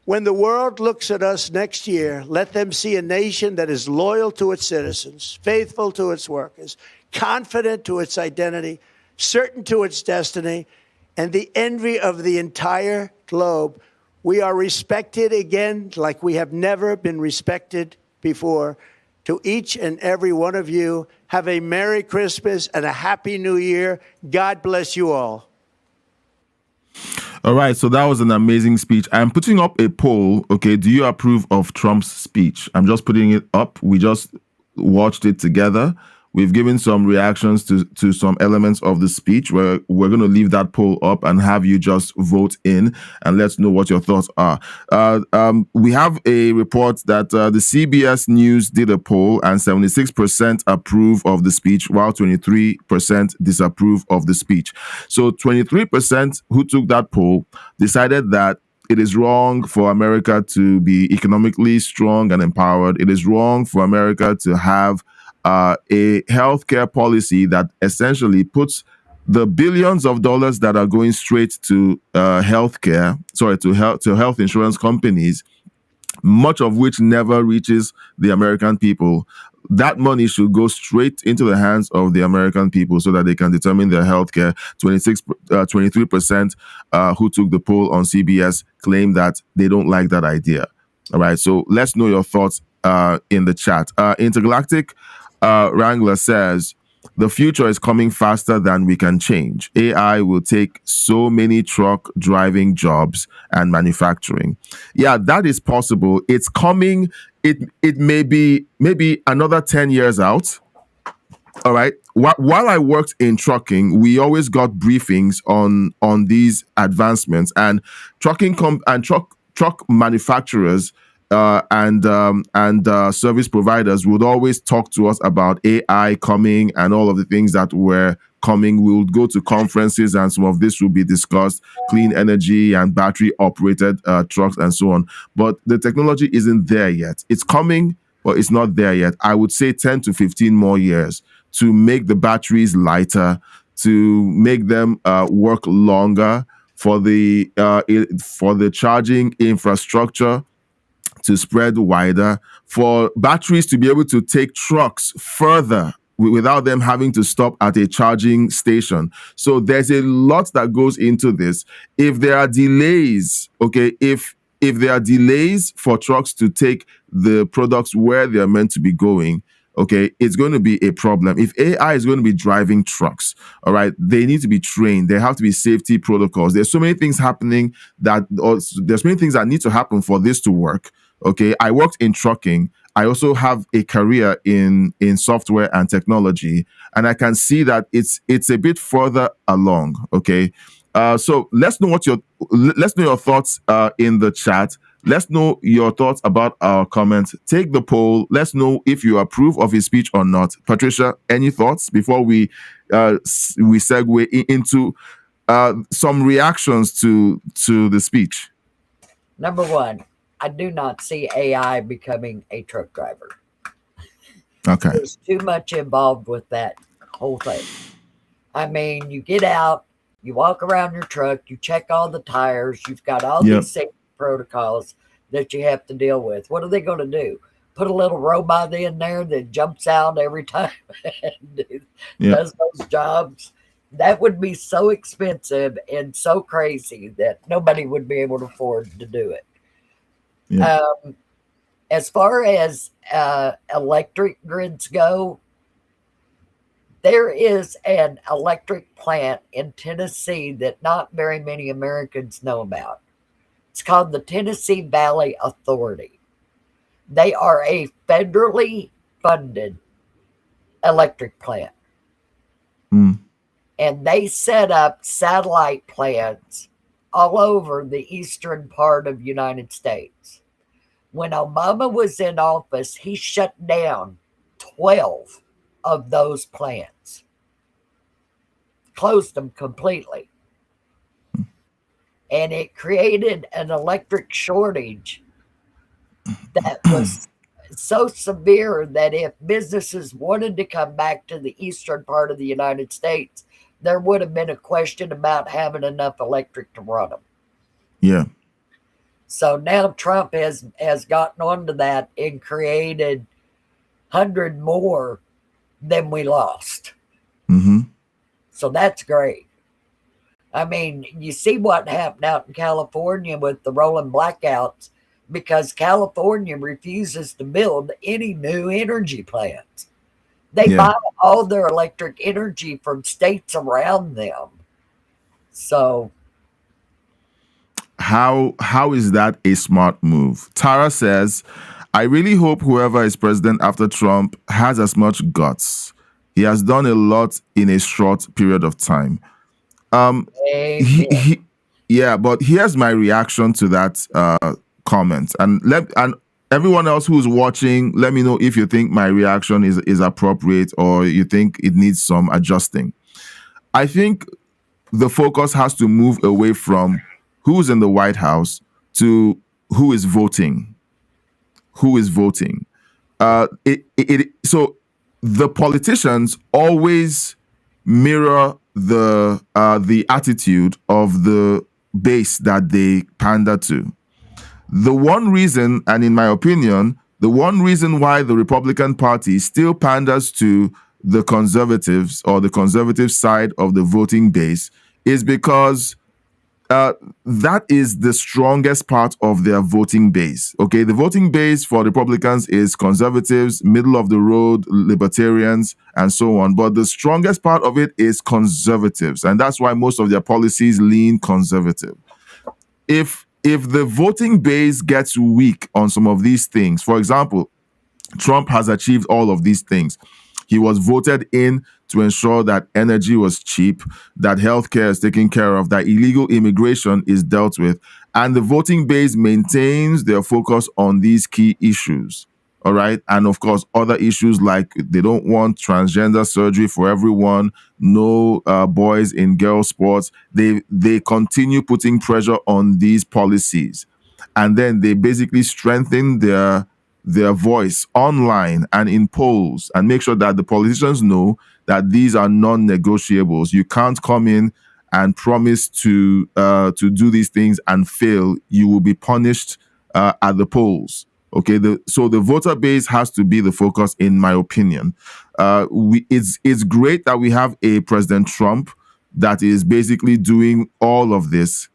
When the world looks at us next year, let them see a nation that is loyal to its citizens, faithful to its workers, confident to its identity, certain to its destiny, and the envy of the entire globe. We are respected again like we have never been respected before. To each and every one of you, have a Merry Christmas and a Happy New Year. God bless you all. All right, so that was an amazing speech. I'm putting up a poll. Okay, do you approve of Trump's speech? I'm just putting it up. We just watched it together. We've given some reactions to some elements of the speech. We're going to leave that poll up and have you just vote in and let us know what your thoughts are. We have a report that the CBS News did a poll and 76% approve of the speech, while 23% disapprove of the speech. So 23% who took that poll decided that it is wrong for America to be economically strong and empowered. It is wrong for America to have a healthcare policy that essentially puts the billions of dollars that are going straight to health insurance companies, much of which never reaches the American people. That money should go straight into the hands of the American people so that they can determine their healthcare. 23% who took the poll on CBS claim that they don't like that idea. All right, so let's know your thoughts in the chat. Intergalactic Wrangler says, the future is coming faster than we can change. AI will take so many truck driving jobs and manufacturing. Yeah, that is possible. It's coming. It may be maybe another 10 years out. All right. While I worked in trucking, we always got briefings on these advancements, and truck manufacturers and service providers would always talk to us about AI coming and all of the things that were coming. We would go to conferences and some of this will be discussed, clean energy and battery operated trucks and so on. But the technology isn't there yet. It's coming, but it's not there yet. I would say 10 to 15 more years to make the batteries lighter, to make them work longer, for the charging infrastructure to spread wider, for batteries to be able to take trucks further without them having to stop at a charging station. So there's a lot that goes into this. If there are delays, okay, if if there are delays for trucks to take the products where they're meant to be going, okay, it's going to be a problem. If AI is going to be driving trucks, all right, they need to be trained. There have to be safety protocols. There's so many things happening there's many things that need to happen for this to work. Okay, I worked in trucking. I also have a career in software and technology, and I can see that it's a bit further along. Okay, so let's know your thoughts in the chat. Let's know your thoughts about our comments. Take the poll. Let's know if you approve of his speech or not. Patricia, any thoughts before we segue into some reactions to the speech? Number one, I do not see AI becoming a truck driver. Okay. There's too much involved with that whole thing. I mean, you get out, you walk around your truck, you check all the tires, you've got all these safety protocols that you have to deal with. What are they going to do? Put a little robot in there that jumps out every time and does those jobs? That would be so expensive and so crazy that nobody would be able to afford to do it. Yeah. As far as electric grids go, there is an electric plant in Tennessee that not very many Americans know about. It's called the Tennessee Valley Authority. They are a federally funded electric plant. And they set up satellite plants all over the eastern part of the United States. When Obama was in office, he shut down 12 of those plants, closed them completely. And it created an electric shortage that was so severe that if businesses wanted to come back to the eastern part of the United States, there would have been a question about having enough electric to run them. Yeah. So now Trump has gotten onto that and created 100 more than we lost. Mm-hmm. So that's great. I mean, you see what happened out in California with the rolling blackouts because California refuses to build any new energy plants. They buy all their electric energy from states around them. So how is that a smart move? Tara says, I really hope whoever is president after Trump has as much guts. He has done a lot in a short period of time. But here's my reaction to that comment. And everyone else who's watching, let me know if you think my reaction is appropriate or you think it needs some adjusting. I think the focus has to move away from who's in the White House to who is voting. Who is voting? So the politicians always mirror the attitude of the base that they pander to. The one reason, and in my opinion, the one reason why the Republican Party still panders to the conservatives or the conservative side of the voting base is because that is the strongest part of their voting base. Okay, the voting base for Republicans is conservatives, middle of the road, libertarians, and so on. But the strongest part of it is conservatives, and that's why most of their policies lean conservative. If the voting base gets weak on some of these things, for example, Trump has achieved all of these things. He was voted in to ensure that energy was cheap, that healthcare is taken care of, that illegal immigration is dealt with, and the voting base maintains their focus on these key issues. All right. And of course, other issues like they don't want transgender surgery for everyone, no boys in girl sports. They continue putting pressure on these policies. And then they basically strengthen their voice online and in polls and make sure that the politicians know that these are non-negotiables. You can't come in and promise to do these things and fail. You will be punished at the polls. Okay, so the voter base has to be the focus, in my opinion. It's great that we have a President Trump that is basically doing all of this.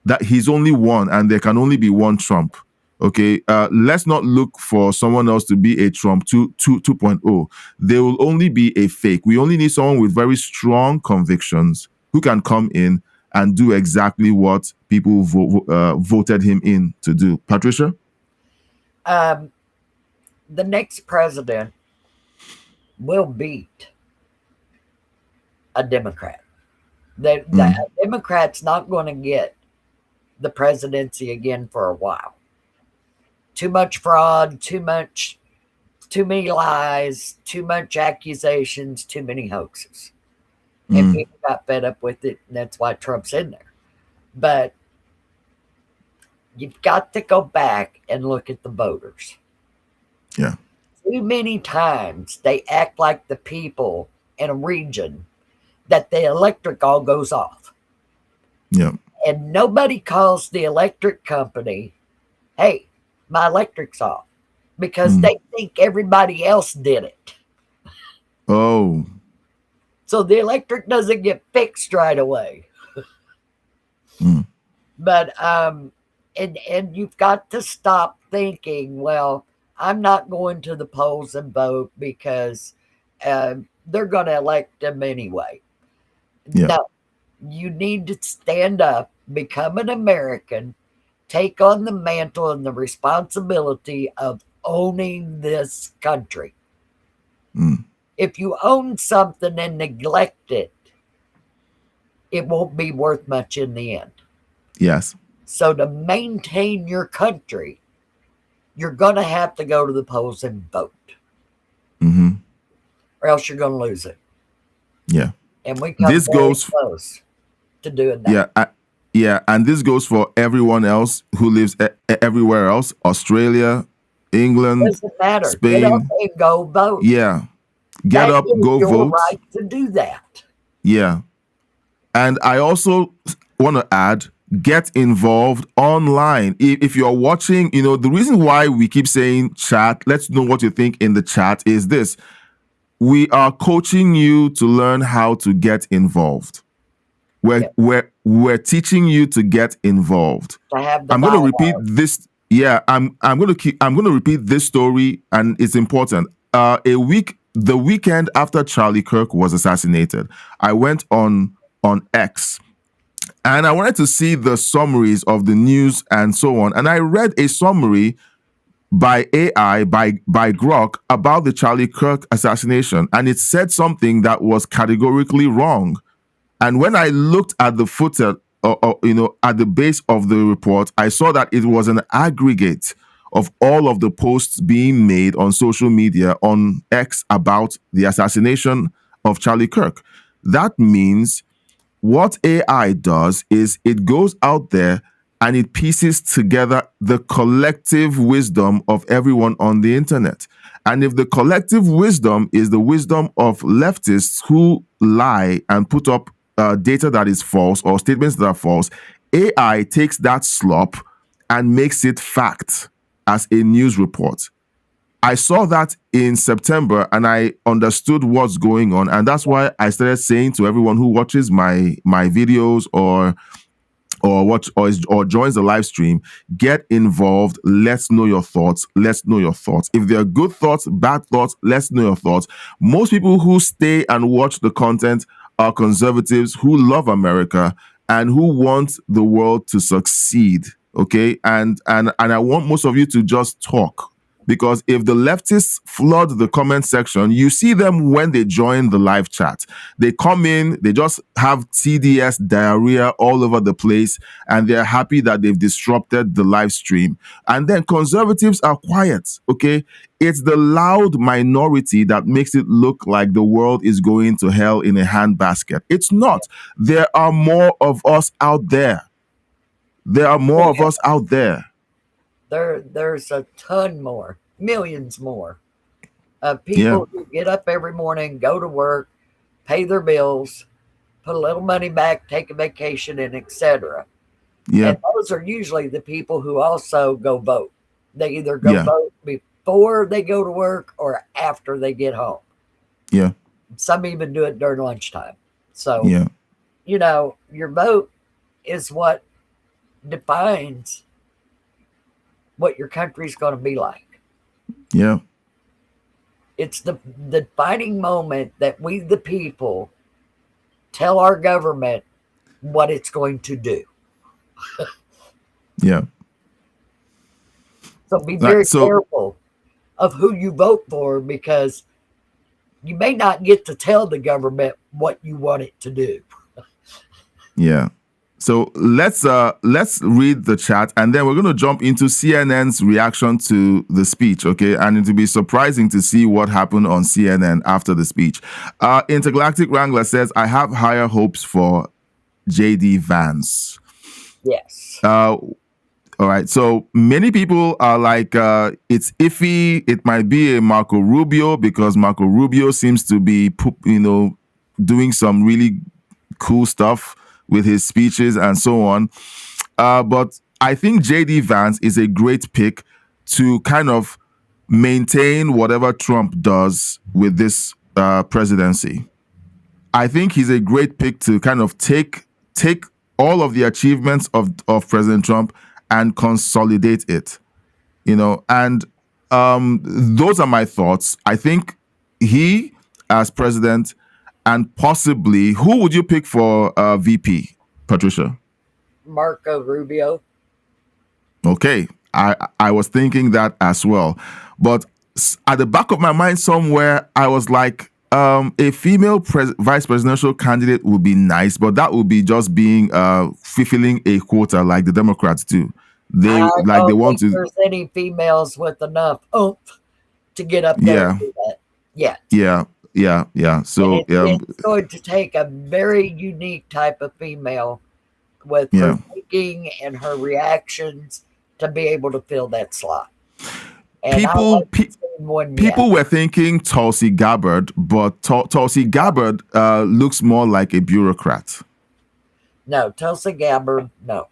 that he's only one and there can only be one Trump. Okay, let's not look for someone else to be a Trump 2.0. There will only be a fake. We only need someone with very strong convictions who can come in and do exactly what people voted him in to do. Patricia? The next president will beat a Democrat. The Democrat's not going to get the presidency again for a while. Too much fraud, too many lies, too much accusations, too many hoaxes. And people got fed up with it, and that's why Trump's in there. But you've got to go back and look at the voters. Yeah. Too many times they act like the people in a region that the electric all goes off. Yeah. And nobody calls the electric company, hey, my electric's off, because they think everybody else did it. Oh. So the electric doesn't get fixed right away. But and you've got to stop thinking, well, I'm not going to the polls and vote because they're going to elect them anyway. Yeah. No, you need to stand up, become an American, take on the mantle and the responsibility of owning this country. If you own something and neglect it, it won't be worth much in the end. Yes. So to maintain your country, you're going to have to go to the polls and vote. Or else you're going to lose it. Yeah. And we come very close to doing that. Yeah. And this goes for everyone else who lives everywhere else. Australia, England, Doesn't matter. Spain. Get up and go vote. Yeah. Get up, go your vote. Right to do that. Yeah. And I also want to add, get involved online. If you're watching, the reason why we keep saying chat, let's know what you think in the chat, is this. We are coaching you to learn how to get involved. We're teaching you to get involved. I'm going to repeat this. Yeah, I'm going to repeat this story, and it's important. The weekend after Charlie Kirk was assassinated, I went on X, and I wanted to see the summaries of the news and so on. And I read a summary by AI, by Grok, about the Charlie Kirk assassination, and it said something that was categorically wrong. And when I looked at the footer, at the base of the report, I saw that it was an aggregate of all of the posts being made on social media, on X, about the assassination of Charlie Kirk. That means what AI does is it goes out there and it pieces together the collective wisdom of everyone on the internet. And if the collective wisdom is the wisdom of leftists who lie and put up data that is false or statements that are false, AI takes that slop and makes it fact as a news report. I saw that in September and I understood what's going on. And that's why I started saying to everyone who watches my videos or joins the live stream, get involved. Let's know your thoughts. Let's know your thoughts. If they're good thoughts, bad thoughts, let's know your thoughts. Most people who stay and watch the content are conservatives who love America and who want the world to succeed. Okay. And I want most of you to just talk. Because if the leftists flood the comment section, you see them when they join the live chat. They come in, they just have TDS diarrhea all over the place, and they're happy that they've disrupted the live stream. And then conservatives are quiet, okay? It's the loud minority that makes it look like the world is going to hell in a handbasket. It's not. There are more of us out there. There are more of us out there. There's a ton more, millions more of people who get up every morning, go to work, pay their bills, put a little money back, take a vacation, and etc. And those are usually the people who also go vote. They either go vote before they go to work or after they get home. Yeah. Some even do it during lunchtime. So, your vote is what defines what your country's going to be like. Yeah. It's the defining moment that we, the people, tell our government what it's going to do. Yeah. So be very careful of who you vote for, because you may not get to tell the government what you want it to do. Yeah. So let's read the chat, and then we're going to jump into CNN's reaction to the speech, okay? And it'll be surprising to see what happened on CNN after the speech. Intergalactic Wrangler says, I have higher hopes for J.D. Vance. Yes. All right. So many people are like, it's iffy. It might be a Marco Rubio, because Marco Rubio seems to be, doing some really cool stuff with his speeches and so on. But I think J.D. Vance is a great pick to kind of maintain whatever Trump does with this presidency. I think he's a great pick to kind of take all of the achievements of President Trump and consolidate it, and those are my thoughts. I think he, as president, and possibly, who would you pick for VP, Patricia? Marco Rubio. Okay, I was thinking that as well, but at the back of my mind somewhere, I was like, a female vice presidential candidate would be nice, but that would be just being fulfilling a quota like the Democrats do. They want to. There's any females with enough oomph to get up there and do that. Yeah. So it's going to take a very unique type of female with her thinking and her reactions to be able to fill that slot. And people were thinking Tulsi Gabbard, but Tulsi Gabbard looks more like a bureaucrat. No, Tulsi Gabbard, no.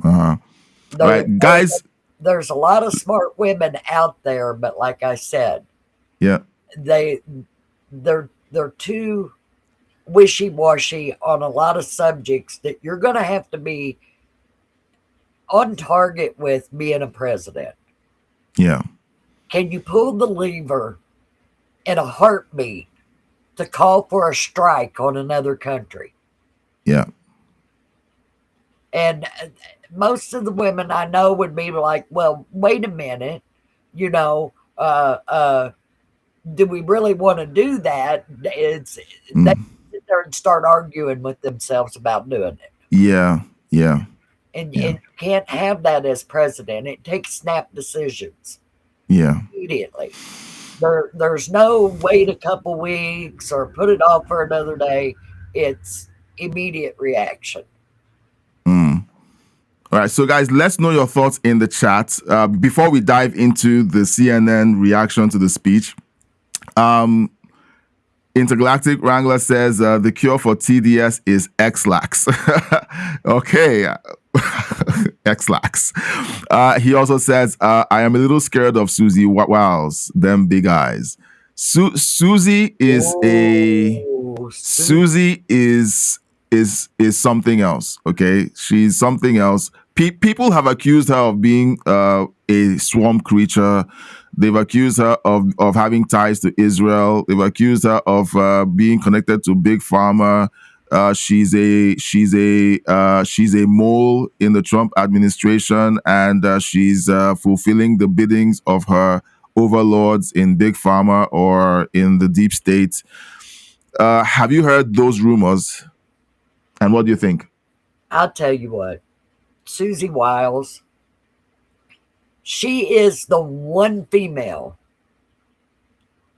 Right, guys. There's a lot of smart women out there, but like I said, they're too wishy-washy on a lot of subjects that you're going to have to be on target with being a president. Yeah. Can you pull the lever in a heartbeat to call for a strike on another country? Yeah. And most of the women I know would be like, well, wait a minute, do we really want to do that? They sit there and start arguing with themselves about doing it. Yeah. And you can't have that as president. It takes snap decisions. Yeah. Immediately. There's no wait a couple weeks or put it off for another day. It's immediate reaction. All right, so guys, let's know your thoughts in the chat before we dive into the CNN reaction to the speech. Intergalactic Wrangler says the cure for TDS is X-Lax. Okay, X-Lax. He also says, I am a little scared of Susie Wiles, them big eyes. Susie is Susie is something else. Okay, she's something else. People have accused her of being a swamp creature. They've accused her of having ties to Israel. They've accused her of being connected to Big Pharma. She's a mole in the Trump administration, and she's fulfilling the biddings of her overlords in Big Pharma or in the deep state. Have you heard those rumors? And what do you think? I'll tell you what, Susie Wiles, she is the one female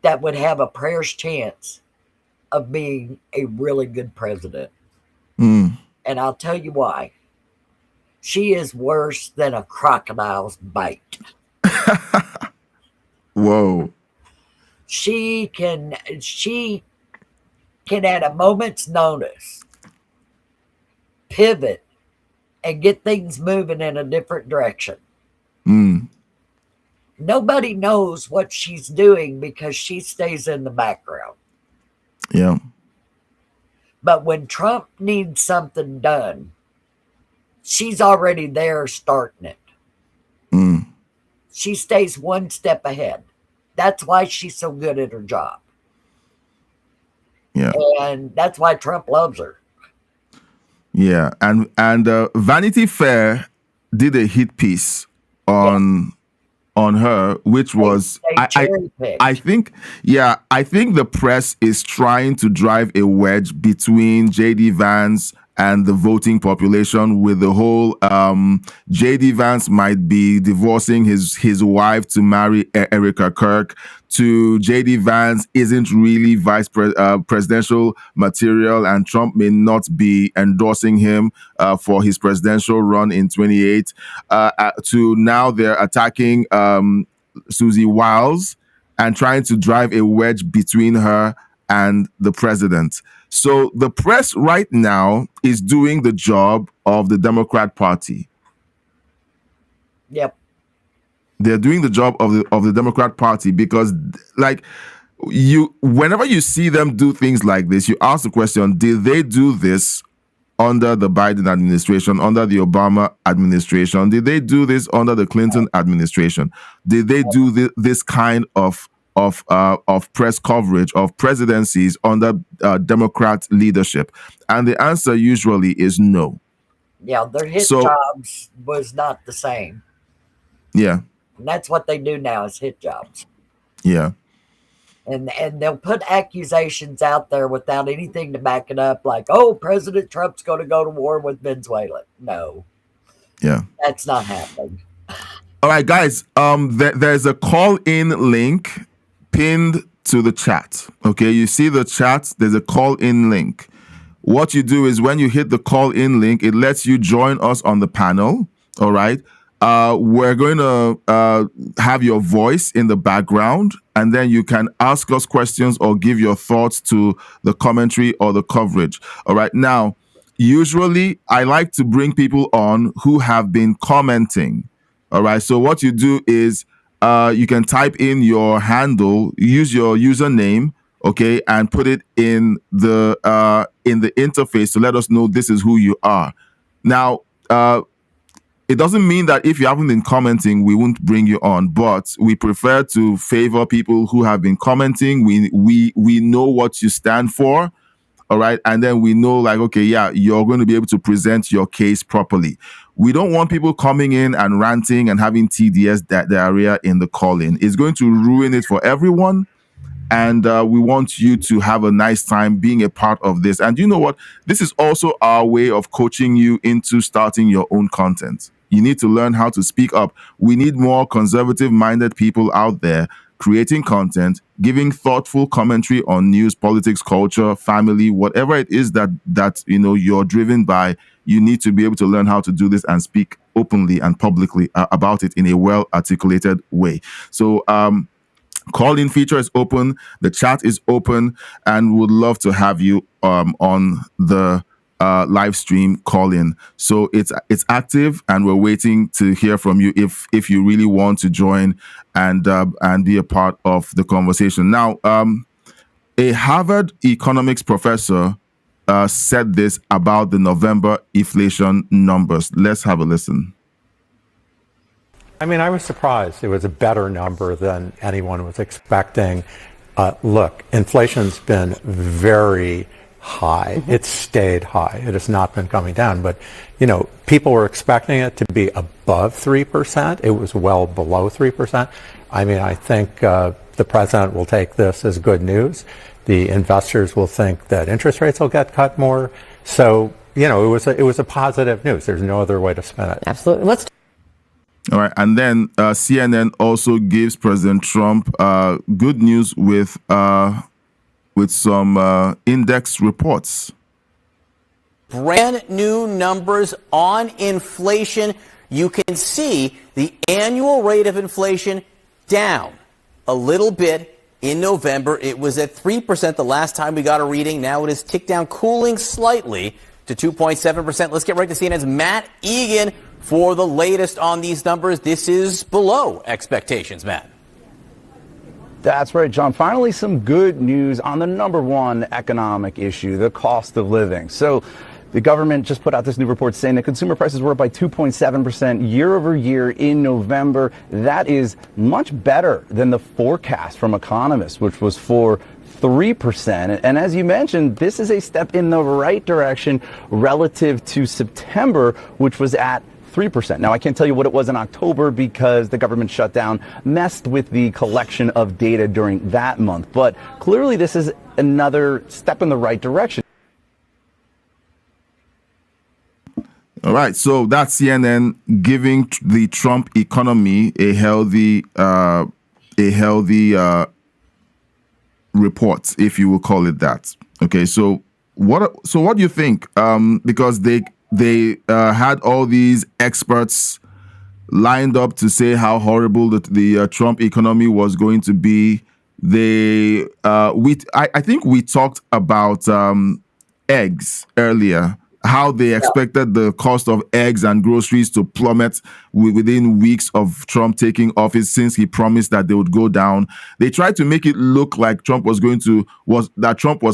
that would have a prayer's chance of being a really good president. And I'll tell you why. She is worse than a crocodile's bite. Whoa. She can at a moment's notice pivot and get things moving in a different direction. Nobody knows what she's doing because she stays in the background. Yeah. But when Trump needs something done, she's already there starting it. Mm. She stays one step ahead. That's why she's so good at her job. Yeah. And that's why Trump loves her. Yeah. And Vanity Fair did a hit piece on her, which was I think the press is trying to drive a wedge between JD Vance and the voting population with the whole JD Vance might be divorcing his wife to marry Erica Kirk, to JD Vance isn't really presidential material and Trump may not be endorsing him for his presidential run in 28, to now they're attacking Susie Wiles and trying to drive a wedge between her and the president. So the press right now is doing the job of the Democrat Party. Yep. They're doing the job of the Democrat Party because, like, whenever you see them do things like this, you ask the question, did they do this under the Biden administration, under the Obama administration? Did they do this under the Clinton administration? Did they do this kind of press coverage of presidencies under Democrat leadership? And the answer usually is no. Yeah, their hit jobs was not the same. Yeah. And that's what they do now is hit jobs. Yeah. And they'll put accusations out there without anything to back it up, like, oh, President Trump's going to go to war with Venezuela. No. Yeah. That's not happening. All right, guys, there's a call-in link pinned to the chat. Okay, you see the chat, there's a call-in link. What you do is when you hit the call-in link, it lets you join us on the panel. All right. We're going to have your voice in the background, and then you can ask us questions or give your thoughts to the commentary or the coverage. All right. Now, usually I like to bring people on who have been commenting. All right. So what you do is you can type in your handle, use your username, okay, and put it in the interface to let us know this is who you are. Now, it doesn't mean that if you haven't been commenting, we won't bring you on, but we prefer to favor people who have been commenting. We know what you stand for, all right? And then we know, like, okay, yeah, you're going to be able to present your case properly. We don't want people coming in and ranting and having TDS diarrhea in the call-in. It's going to ruin it for everyone. And we want you to have a nice time being a part of this. And you know what? This is also our way of coaching you into starting your own content. You need to learn how to speak up. We need more conservative-minded people out there creating content, giving thoughtful commentary on news, politics, culture, family, whatever it is that you know you're driven by. You need to be able to learn how to do this and speak openly and publicly about it in a well-articulated way. So, call-in feature is open, the chat is open, and would love to have you on the live stream call-in. So it's active, and we're waiting to hear from you if you really want to join and be a part of the conversation. Now, a Harvard economics professor said this about the November inflation numbers. Let's have a listen. I mean, I was surprised. It was a better number than anyone was expecting. Look, inflation's been very high. Mm-hmm. It's stayed high. It has not been coming down. But, you know, people were expecting it to be above 3%. It was well below 3%. I mean, I think the president will take this as good news. The investors will think that interest rates will get cut more. So, you know, it was a positive news. There's no other way to spin it. Absolutely. All right. And then CNN also gives President Trump good news with some index reports. Brand new numbers on inflation. You can see the annual rate of inflation down a little bit in November. It was at 3% the last time we got a reading. Now it has ticked down, cooling slightly to 2.7%. Let's get right to CNN's Matt Egan for the latest on these numbers. This is below expectations, Matt. That's right, John. Finally, some good news on the number one economic issue, the cost of living. So The government just put out this new report saying that consumer prices were up by 2.7% year over year in November. That is much better than the forecast from economists, which was for 3%. And as you mentioned, this is a step in the right direction relative to September, which was at 3%. Now, I can't tell you what it was in October because the government shutdown messed with the collection of data during that month. But clearly, this is another step in the right direction. All right, so that's CNN giving the Trump economy a healthy report, if you will call it that. Okay, so what do you think? Because they had all these experts lined up to say how horrible the Trump economy was going to be. I think we talked about eggs earlier, how they expected the cost of eggs and groceries to plummet within weeks of Trump taking office, since he promised that they would go down. They tried to make it look like Trump was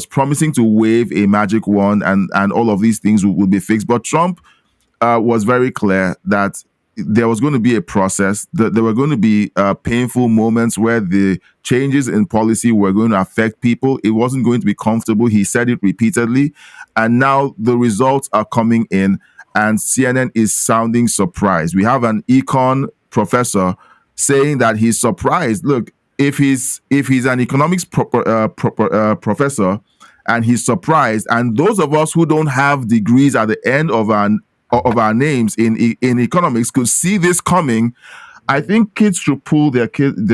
promising to wave a magic wand and all of these things would be fixed. But Trump was very clear that there was going to be a process, that there were going to be painful moments where the changes in policy were going to affect people. It wasn't going to be comfortable. He said it repeatedly. And now the results are coming in, and CNN is sounding surprised. We have an econ professor saying that he's surprised. Look, if he's an economics professor and he's surprised, and those of us who don't have degrees at the end of our names in economics could see this coming, I think parents should pull their kids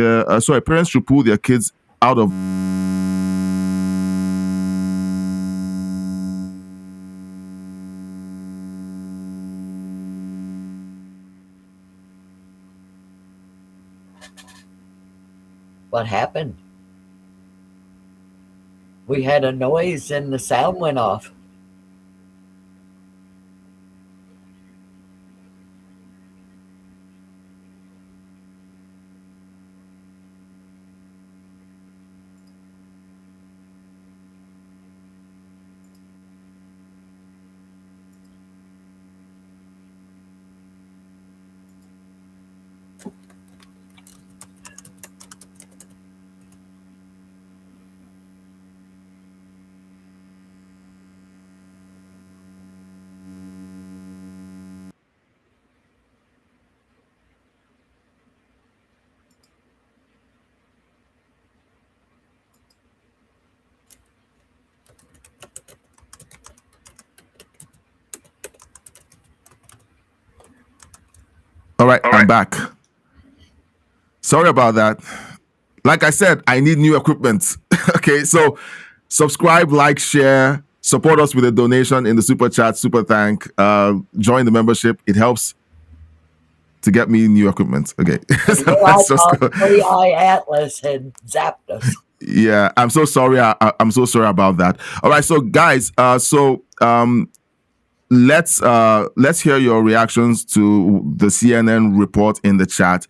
out of. What happened? We had a noise and the sound went off. All right, I'm back. Sorry about that. Like I said, I need new equipment. Okay, so subscribe, like, share, support us with a donation in the super chat, super thank. Join the membership. It helps to get me new equipment. Okay. So I thought 3i Atlas had zapped us. Yeah, I'm so sorry. I'm so sorry about that. All right, so guys, let's hear your reactions to the CNN report in the chat.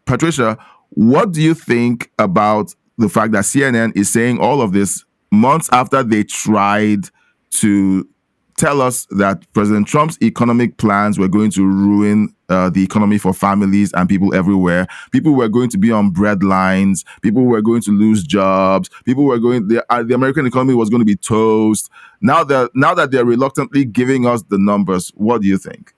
Patricia, what do you think about the fact that CNN is saying all of this months after they tried to tell us that President Trump's economic plans were going to ruin the economy for families and people everywhere? People were going to be on bread lines. People were going to lose jobs. The American economy was going to be toast. Now that they're reluctantly giving us the numbers, what do you think?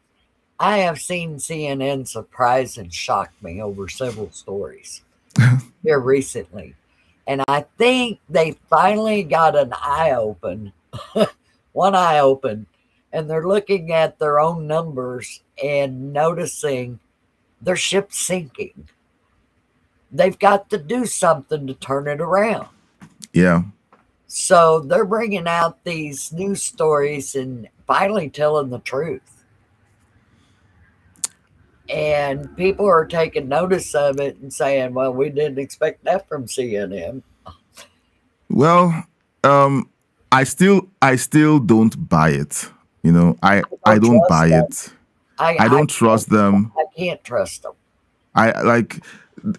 I have seen CNN surprise and shock me over several stories here recently. And I think they finally got an eye open, one eye open, and they're looking at their own numbers and noticing their ship's sinking. They've got to do something to turn it around. Yeah. So they're bringing out these news stories and finally telling the truth. And people are taking notice of it and saying, well, we didn't expect that from CNN. Well, I still don't buy it. You know, I don't buy it. I don't trust them. I can't trust them.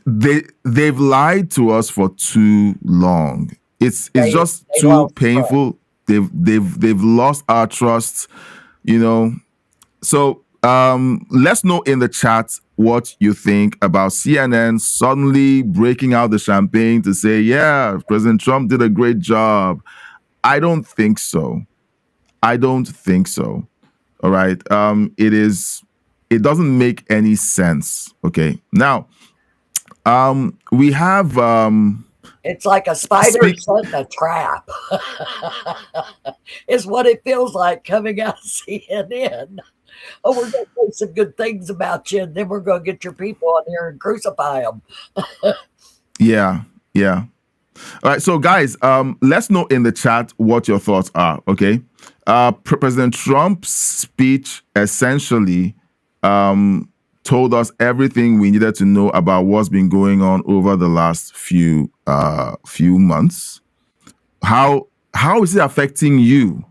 They've lied to us for too long. It's just too painful. They've lost our trust, you know. So let's know in the chat what you think about CNN suddenly breaking out the champagne to say, yeah, President Trump did a great job. I don't think so. All right. It doesn't make any sense. Okay. Now, we have it's like a spider setting a trap. Is what it feels like coming out of CNN. Oh, we're going to say some good things about you, and then we're going to get your people on here and crucify them. Yeah. All right, so guys, let's know in the chat what your thoughts are. Okay, President Trump's speech essentially told us everything we needed to know about what's been going on over the last few months. How is it affecting you?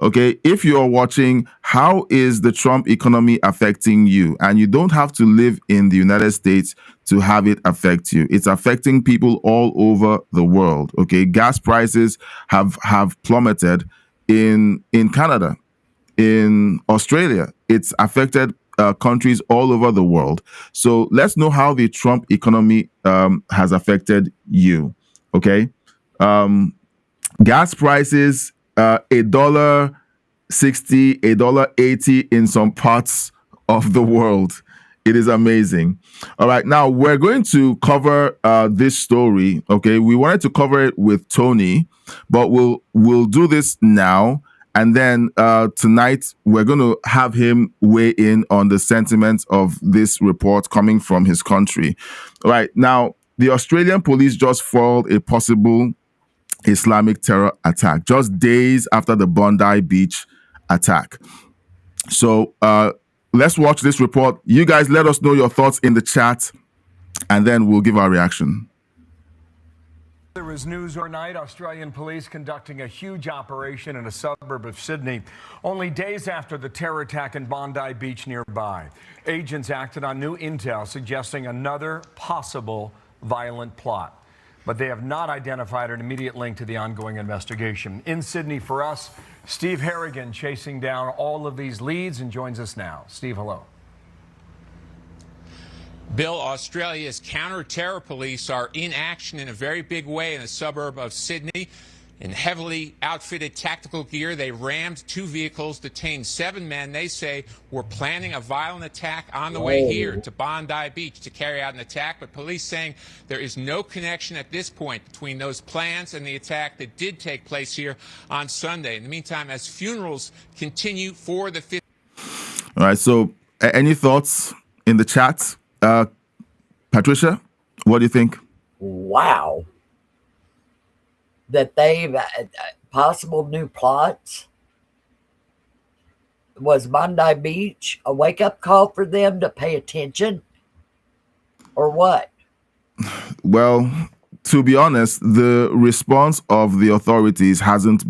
Okay, if you're watching, how is the Trump economy affecting you? And you don't have to live in the United States to have it affect you. It's affecting people all over the world. Okay, gas prices have plummeted in Canada, in Australia. It's affected countries all over the world. So let's know how the Trump economy has affected you. Okay, gas prices. $1.60, $1.80 in some parts of the world. It is amazing. All right, now we're going to cover this story. Okay, we wanted to cover it with Tony, but we'll do this now, and then tonight we're going to have him weigh in on the sentiments of this report coming from his country. All right, now the Australian police just foiled a possible Islamic terror attack just days after the Bondi Beach attack. So let's watch this report. You guys let us know your thoughts in the chat, and then we'll give our reaction. There was news overnight, Australian police conducting a huge operation in a suburb of Sydney, only days after the terror attack in Bondi Beach nearby. Agents acted on new intel suggesting another possible violent plot, but they have not identified an immediate link to the ongoing investigation. In Sydney for us, Steve Harrigan chasing down all of these leads and joins us now. Steve, hello. Bill, Australia's counter-terror police are in action in a very big way in the suburb of Sydney. In heavily outfitted tactical gear, they rammed 2 vehicles, detained 7 men they say were planning a violent attack on the way here to Bondi Beach to carry out an attack. But police saying there is no connection at this point between those plans and the attack that did take place here on Sunday. In the meantime, as funerals continue for the 5th. All right, so any thoughts in the chat? Patricia, what do you think? Wow. That they've possible new plots. Was Bondi Beach a wake-up call for them to pay attention, or what? Well, to be honest, the response of the authorities hasn't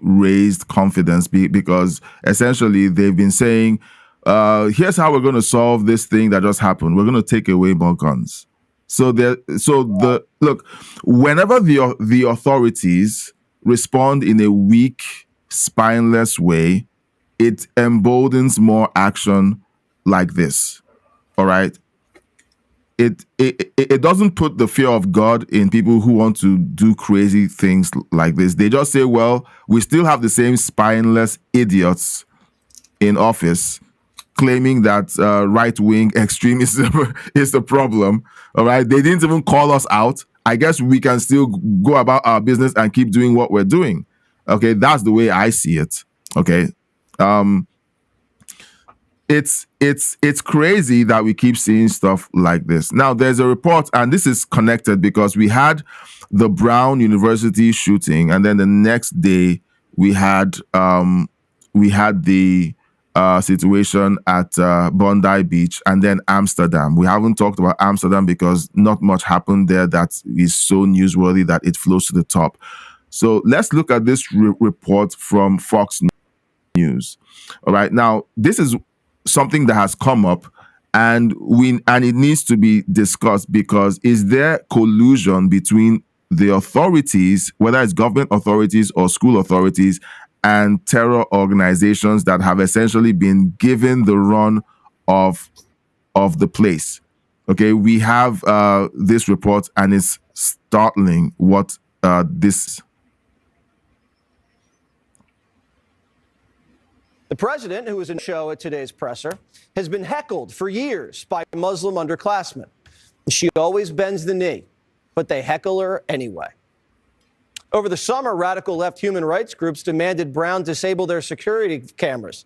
raised confidence because essentially they've been saying, here's how we're going to solve this thing that just happened. We're going to take away more guns. Look, whenever the authorities respond in a weak, spineless way, it emboldens more action like this. All right. It doesn't put the fear of God in people who want to do crazy things like this. They just say, well, we still have the same spineless idiots in office claiming that right-wing extremism is the problem. All right. They didn't even call us out. I guess we can still go about our business and keep doing what we're doing. Okay. That's the way I see it. Okay. It's crazy that we keep seeing stuff like this. Now, there's a report, and this is connected because we had the Brown University shooting, and then the next day we had the situation at Bondi Beach, and then Amsterdam. We haven't talked about Amsterdam because not much happened there that is so newsworthy that it flows to the top. So let's look at this report from Fox News. All right, now this is something that has come up, and it needs to be discussed because is there collusion between the authorities, whether it's government authorities or school authorities, and terror organizations that have essentially been given the run of the place. Okay, we have this report, and it's startling what this. The president, who was in show at today's presser, has been heckled for years by Muslim underclassmen. She always bends the knee, but they heckle her anyway. Over the summer, radical left human rights groups demanded Brown disable their security cameras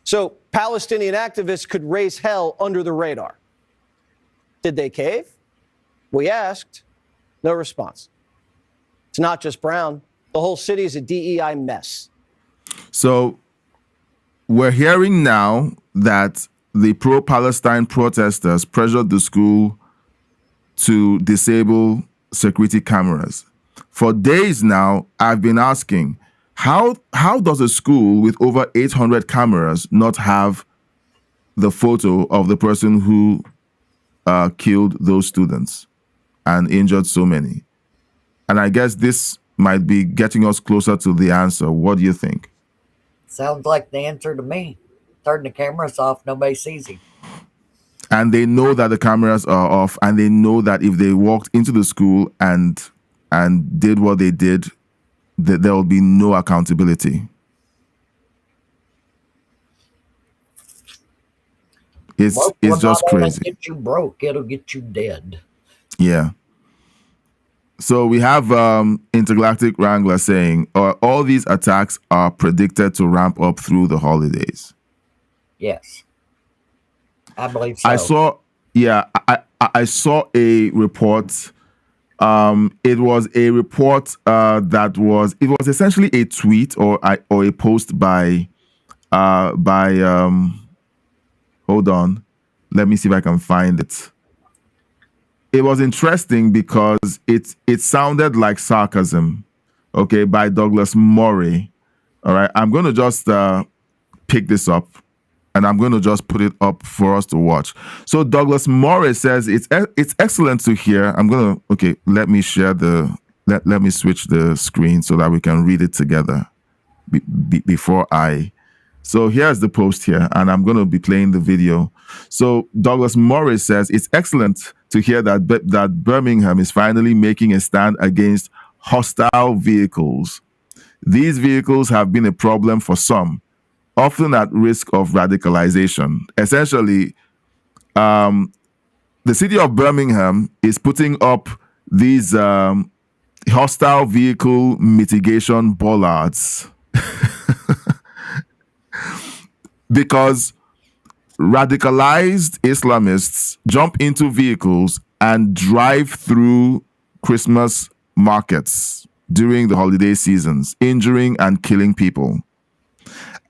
so Palestinian activists could raise hell under the radar. Did they cave? We asked. No response. It's not just Brown. The whole city is a DEI mess. So we're hearing now that the pro-Palestine protesters pressured the school to disable security cameras. For days now, I've been asking, how does a school with over 800 cameras not have the photo of the person who killed those students and injured so many? And I guess this might be getting us closer to the answer. What do you think? Sounds like the answer to me. Turn the cameras off, nobody sees him. And they know that the cameras are off, and they know that if they walked into the school and did what they did, that there will be no accountability. It's just crazy. It'll get you broke, it'll get you dead. Yeah. So we have Intergalactic Wrangler saying, all these attacks are predicted to ramp up through the holidays. Yes. I believe so. I saw a report. It was a report it was essentially a tweet or a post by hold on, let me see if I can find it. It was interesting because it sounded like sarcasm, okay, by Douglas Murray. All right, I'm going to just pick this up, and I'm going to just put it up for us to watch. So Douglas Murray says it's excellent to hear. Let me share let me switch the screen so that we can read it together before I. So here's the post here, and I'm going to be playing the video. So Douglas Murray says it's excellent to hear that Birmingham is finally making a stand against hostile vehicles. These vehicles have been a problem for some, often at risk of radicalization. Essentially, the city of Birmingham is putting up these hostile vehicle mitigation bollards because radicalized Islamists jump into vehicles and drive through Christmas markets during the holiday seasons, injuring and killing people.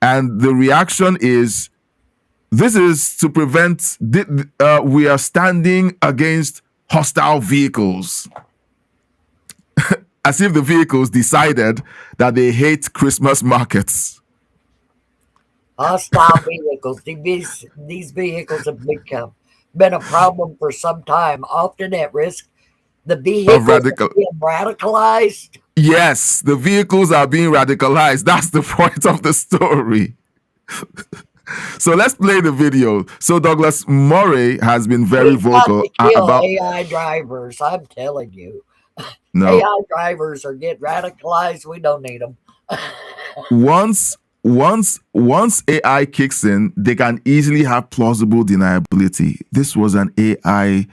And the reaction is, this is to prevent, we are standing against hostile vehicles. As if the vehicles decided that they hate Christmas markets. Hostile vehicles. These vehicles have been a problem for some time, often at risk. The vehicles are being radicalized. Yes, the vehicles are being radicalized. That's the point of the story. So let's play the video. So Douglas Murray has been very vocal about AI drivers. I'm telling you, no. AI drivers are getting radicalized. We don't need them. Once AI kicks in, they can easily have plausible deniability. This was an AI,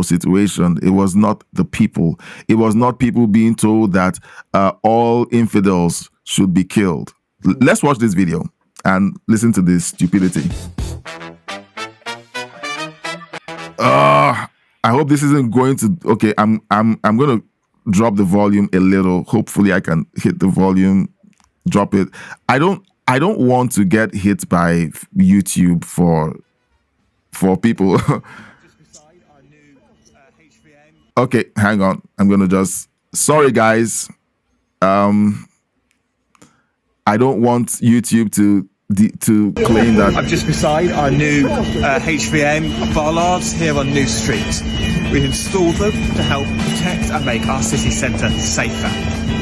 situation. It was not the people. It was not people being told that all infidels should be killed. Let's watch this video and listen to this stupidity. I hope this isn't going to. Okay, I'm going to drop the volume a little. Hopefully, I can hit the volume. Drop it. I don't want to get hit by YouTube for people. Okay, hang on. I'm gonna just. Sorry, guys. I don't want YouTube to claim that. I'm just beside our new HVM bollards here on New Street. We install them to help protect and make our city centre safer,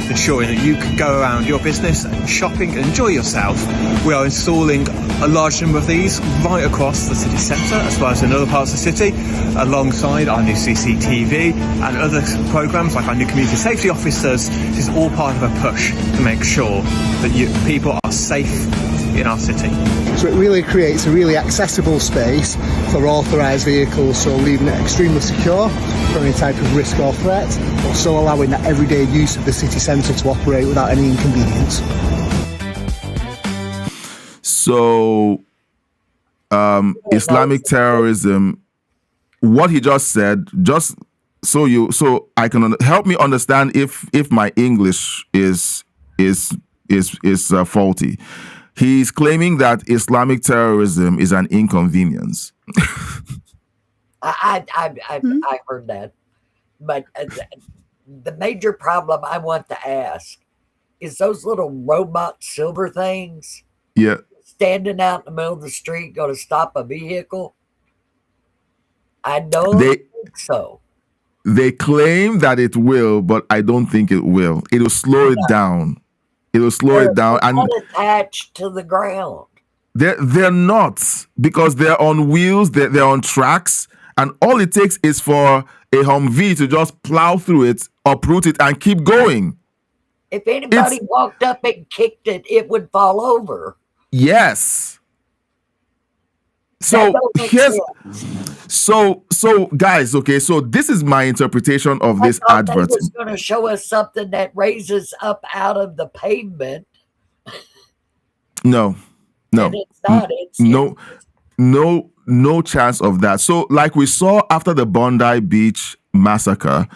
ensuring that you can go around your business and shopping and enjoy yourself. We are installing a large number of these right across the city centre, as well as in other parts of the city, alongside our new CCTV and other programmes like our new community safety officers. This is all part of a push to make sure that people are safe in our city. So it really creates a really accessible space for authorised vehicles, so leaving it extremely secure for any type of risk or threat, but still allowing that everyday use of the city centre to operate without any inconvenience. So, Islamic terrorism, what he just said, just so I can help me understand if my English is faulty. He's claiming that Islamic terrorism is an inconvenience. I heard that, but the major problem I want to ask is those little robot silver things. Yeah. Standing out in the middle of the street, going to stop a vehicle. I don't think so. They claim that it will, but I don't think it will. It'll slow it down. It'll slow it down. And not attached to the ground. They're not, because they're on wheels, they're on tracks, and all it takes is for a Humvee to just plow through it, uproot it, and keep going. If anybody walked up and kicked it, it would fall over. Yes. So guys, okay, so this is my interpretation of this advert. They was going to show us something that raises up out of the pavement. No. And it's not. No chance of that. So, like we saw after the Bondi Beach massacre,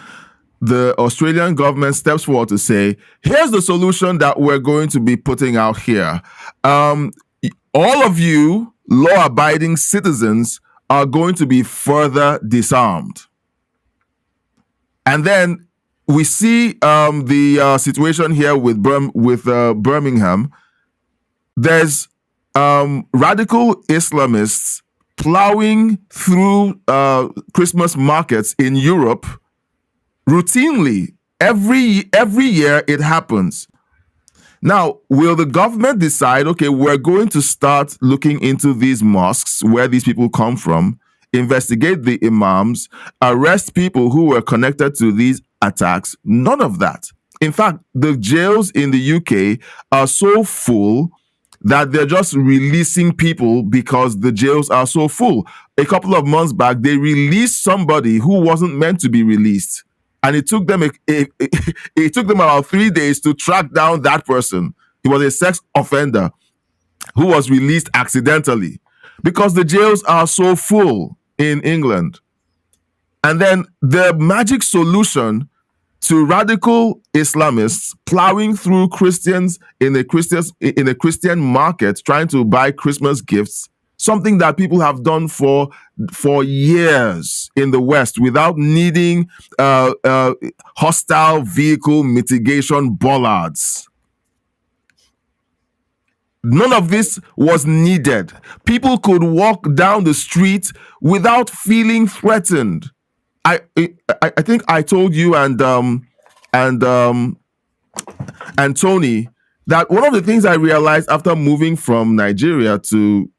the Australian government steps forward to say, here's the solution that we're going to be putting out here. All of you law-abiding citizens are going to be further disarmed. And then we see the situation here with Birmingham. There's radical Islamists plowing through Christmas markets in Europe routinely. Every year it happens. Now, will the government decide, okay, we're going to start looking into these mosques, where these people come from, investigate the imams, arrest people who were connected to these attacks? None of that. In fact, the jails in the UK are so full that they're just releasing people because the jails are so full. A couple of months back, they released somebody who wasn't meant to be released. And it took them it took them about 3 days to track down that person. He was a sex offender who was released accidentally because the jails are so full in England. And then the magic solution to radical Islamists plowing through Christians in a Christian market trying to buy Christmas gifts, something that people have done for years in the West without needing hostile vehicle mitigation bollards. None of this was needed. People could walk down the street without feeling threatened. I think I told you and Tony that one of the things I realized after moving from Nigeria to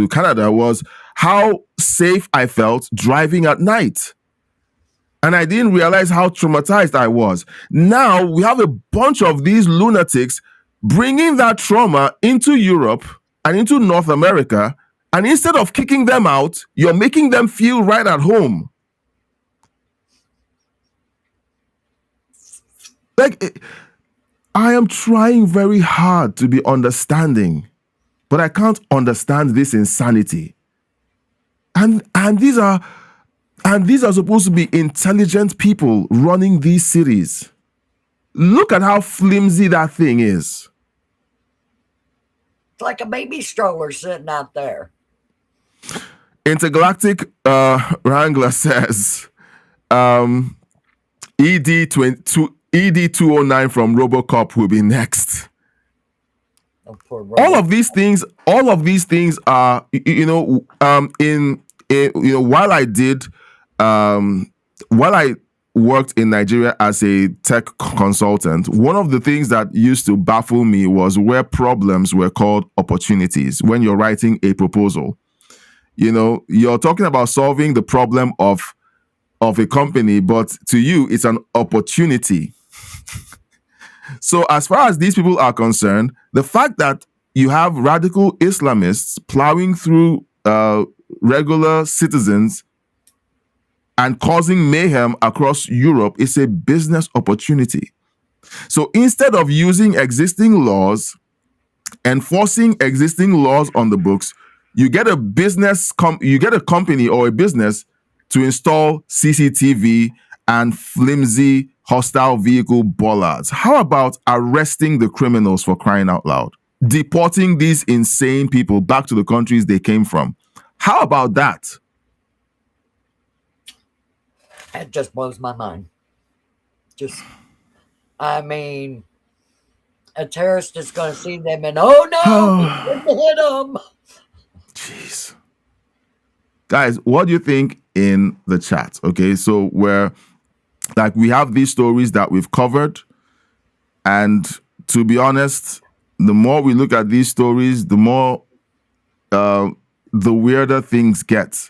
Canada was how safe I felt driving at night. And I didn't realize how traumatized I was. Now we have a bunch of these lunatics bringing that trauma into Europe and into North America. And instead of kicking them out, you're making them feel right at home. Like, I am trying very hard to be understanding, but I can't understand this insanity. And these are supposed to be intelligent people running these cities. Look at how flimsy that thing is. It's like a baby stroller sitting out there. Intergalactic Wrangler says ED209 from RoboCop will be next. All of these things are, while I did while I worked in Nigeria as a tech consultant, one of the things that used to baffle me was where problems were called opportunities when you're writing a proposal. You know, you're talking about solving the problem of a company, but to you, it's an opportunity. So as far as these people are concerned, the fact that you have radical Islamists plowing through regular citizens and causing mayhem across Europe is a business opportunity. So instead of using existing laws, enforcing existing laws on the books, you get a company or a business to install CCTV and flimsy hostile vehicle bollards. How about arresting the criminals, for crying out loud? Deporting these insane people back to the countries they came from. How about that? That just blows my mind. I mean, a terrorist is going to see them and, oh no, hit them. Jeez. Guys, what do you think in the chat? Okay, so we have these stories that we've covered, and to be honest, the more we look at these stories, the more the weirder things get.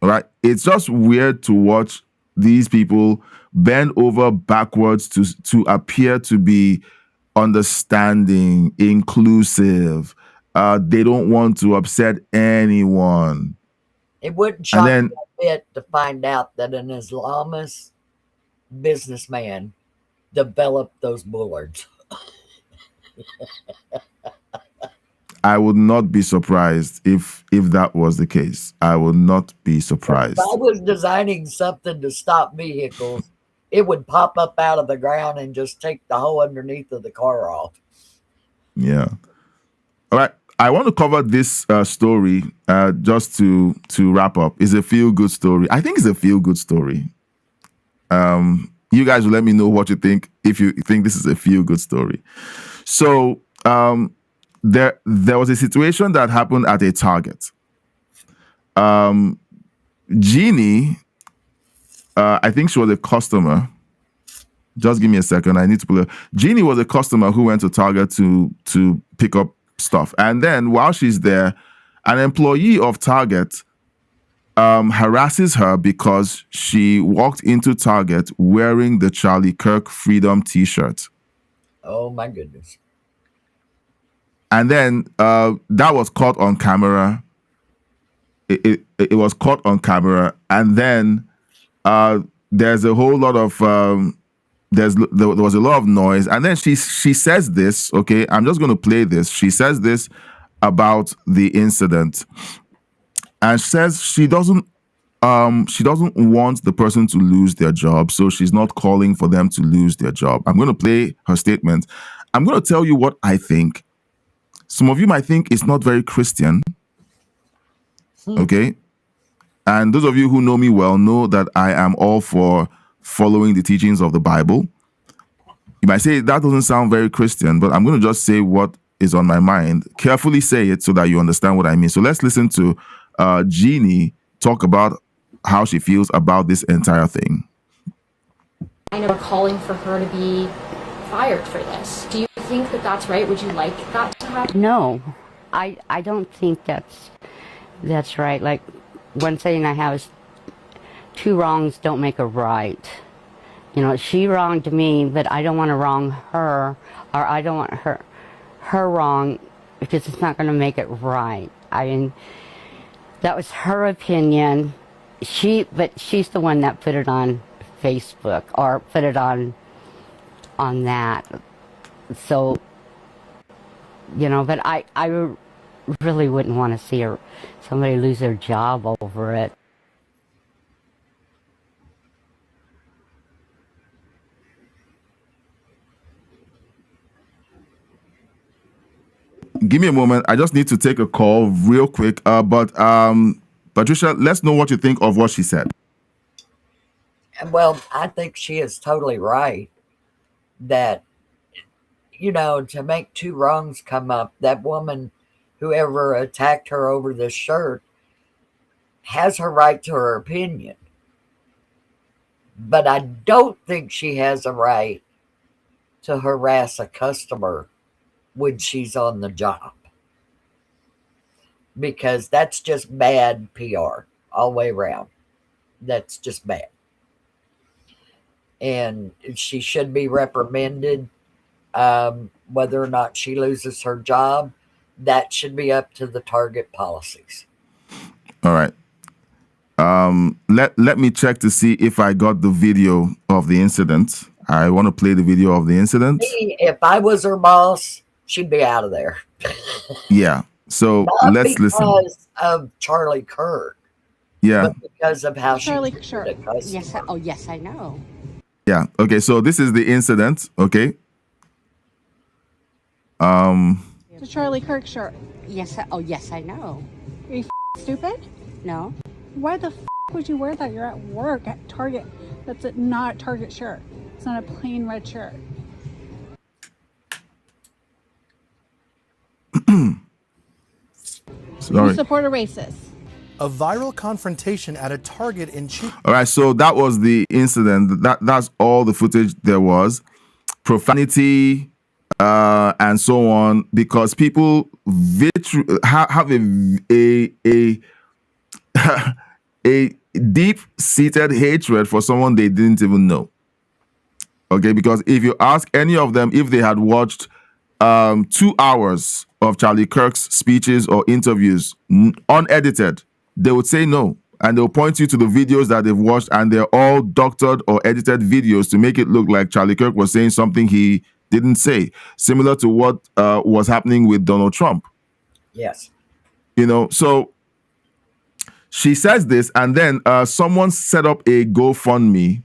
All right, it's just weird to watch these people bend over backwards to appear to be understanding, inclusive. They don't want to upset anyone. It wouldn't shock me a bit to find out that an Islamist businessman developed those bullards. I would not be surprised if that was the case. I would not be surprised. If I was designing something to stop vehicles, it would pop up out of the ground and just take the whole underneath of the car off. Yeah. All right. I want to cover this story just to wrap up. It's a feel-good story. I think it's a feel-good story. You guys will let me know what you think, if you think this is a feel-good story. So there was a situation that happened at a Target. Jeannie, I think she was a customer. Just give me a second. I need to pull it. Jeannie was a customer who went to Target to pick up stuff. And then while she's there, an employee of Target harasses her because she walked into Target wearing the Charlie Kirk Freedom t-shirt. Oh, my goodness. And then that was caught on camera. It was caught on camera. And then there's a whole lot of... there was a lot of noise. And then she says this, okay? I'm just going to play this. She says this about the incident. And she says she doesn't want the person to lose their job, so she's not calling for them to lose their job. I'm going to play her statement. I'm going to tell you what I think. Some of you might think it's not very Christian, okay? And those of you who know me well know that I am all for following the teachings of the Bible. You might say that doesn't sound very Christian, but I'm going to just say what is on my mind. Carefully say it so that you understand what I mean. So let's listen to Jeannie talk about how she feels about this entire thing. I know we're calling for her to be fired for this. Do you think that that's right? Would you like that to happen? No, I don't think that's right. Like, one saying I have is, two wrongs don't make a right. You know, she wronged me, but I don't want to wrong her, or I don't want her wrong, because it's not going to make it right. I mean, that was her opinion. But she's the one that put it on Facebook, or put it on that. So, you know, but I really wouldn't want to see somebody lose their job over it. Give me a moment. I just need to take a call real quick. But Patricia, let's know what you think of what she said. Well, I think she is totally right that, you know, to make two wrongs come up, that woman, whoever attacked her over this shirt, has her right to her opinion. But I don't think she has a right to harass a customer when she's on the job, because that's just bad PR all the way around. That's just bad. And she should be reprimanded. Whether or not she loses her job, that should be up to the Target policies. All right. Let me check to see if I got the video of the incident. I want to play the video of the incident. Me, if I was her boss, she'd be out of there. Yeah. So Not let's listen. because of Charlie Kirk, Yeah. but because of how Charlie she Kirk. Yes. Oh, yes, I know. Yeah. Okay. So this is the incident. Okay. The Charlie Kirk shirt. Yes. Oh, yes, I know. Are you stupid? No. Why the would you wear that? You're at work at Target. That's not a Target shirt. It's not a plain red shirt. Sorry. You support a racist. A viral confrontation at a Target in Chico. All right, so that was the incident. That's all the footage there was. Profanity and so on, because people have a deep-seated hatred for someone they didn't even know. Okay, because if you ask any of them if they had watched 2 hours of Charlie Kirk's speeches or interviews unedited, they would say no. And they'll point you to the videos that they've watched, and they're all doctored or edited videos to make it look like Charlie Kirk was saying something he didn't say, similar to what was happening with Donald Trump. Yes. You know, so she says this, and then someone set up a GoFundMe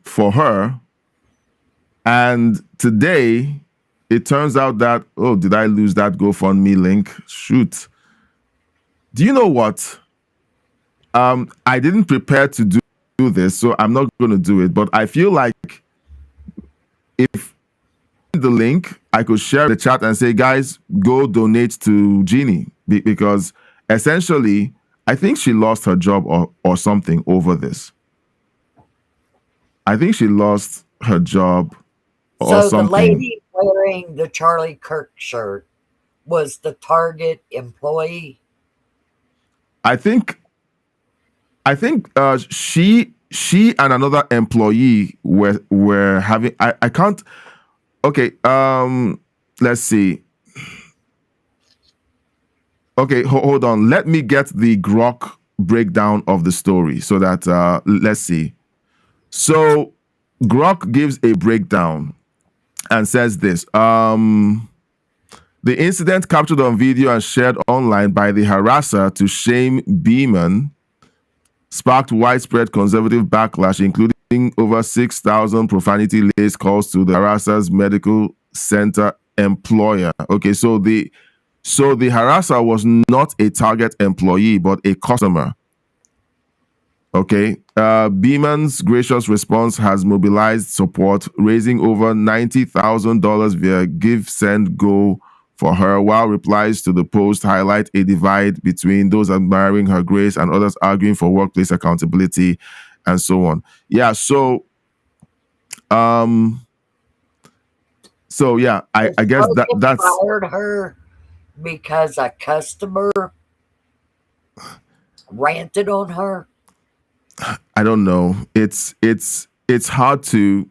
for her. And today, it turns out that, oh, did I lose that GoFundMe link? Shoot. Do you know what? I didn't prepare to do this, so I'm not going to do it. But I feel like if the link, I could share the chat and say, guys, go donate to Jeannie. Because essentially, I think she lost her job or something over this. I think she lost her job or So something. the lady wearing the Charlie Kirk shirt was the Target employee? I think she and another employee were having. I can't. Okay. Let's see. Okay, hold on. Let me get the Grok breakdown of the story so that let's see. So Grok gives a breakdown and says this. The incident captured on video and shared online by the harasser to shame Beeman sparked widespread conservative backlash, including over 6,000 profanity-laced calls to the harasser's medical center employer. Okay, so the harasser was not a Target employee, but a customer. Okay, Beeman's gracious response has mobilized support, raising over $90,000 via GiveSendGo for her, while replies to the post highlight a divide between those admiring her grace and others arguing for workplace accountability and so on. Yeah, so yeah, I guess that's fired her because a customer ranted on her. I don't know. It's hard to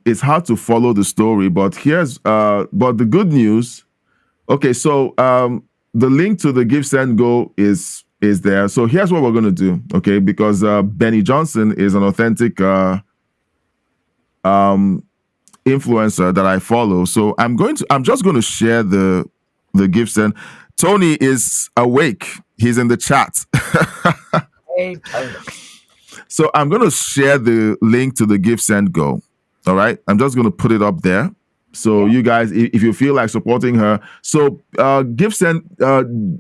follow the story, but here's but the good news. Okay, so the link to the GiveSendGo is there. So here's what we're gonna do, okay? Because Benny Johnson is an authentic influencer that I follow. So I'm just gonna share the GiveSend. Tony is awake. He's in the chat. Hey, Tony. So I'm gonna share the link to the GiveSendGo. All right, I'm just gonna put it up there. So you guys, if you feel like supporting her, so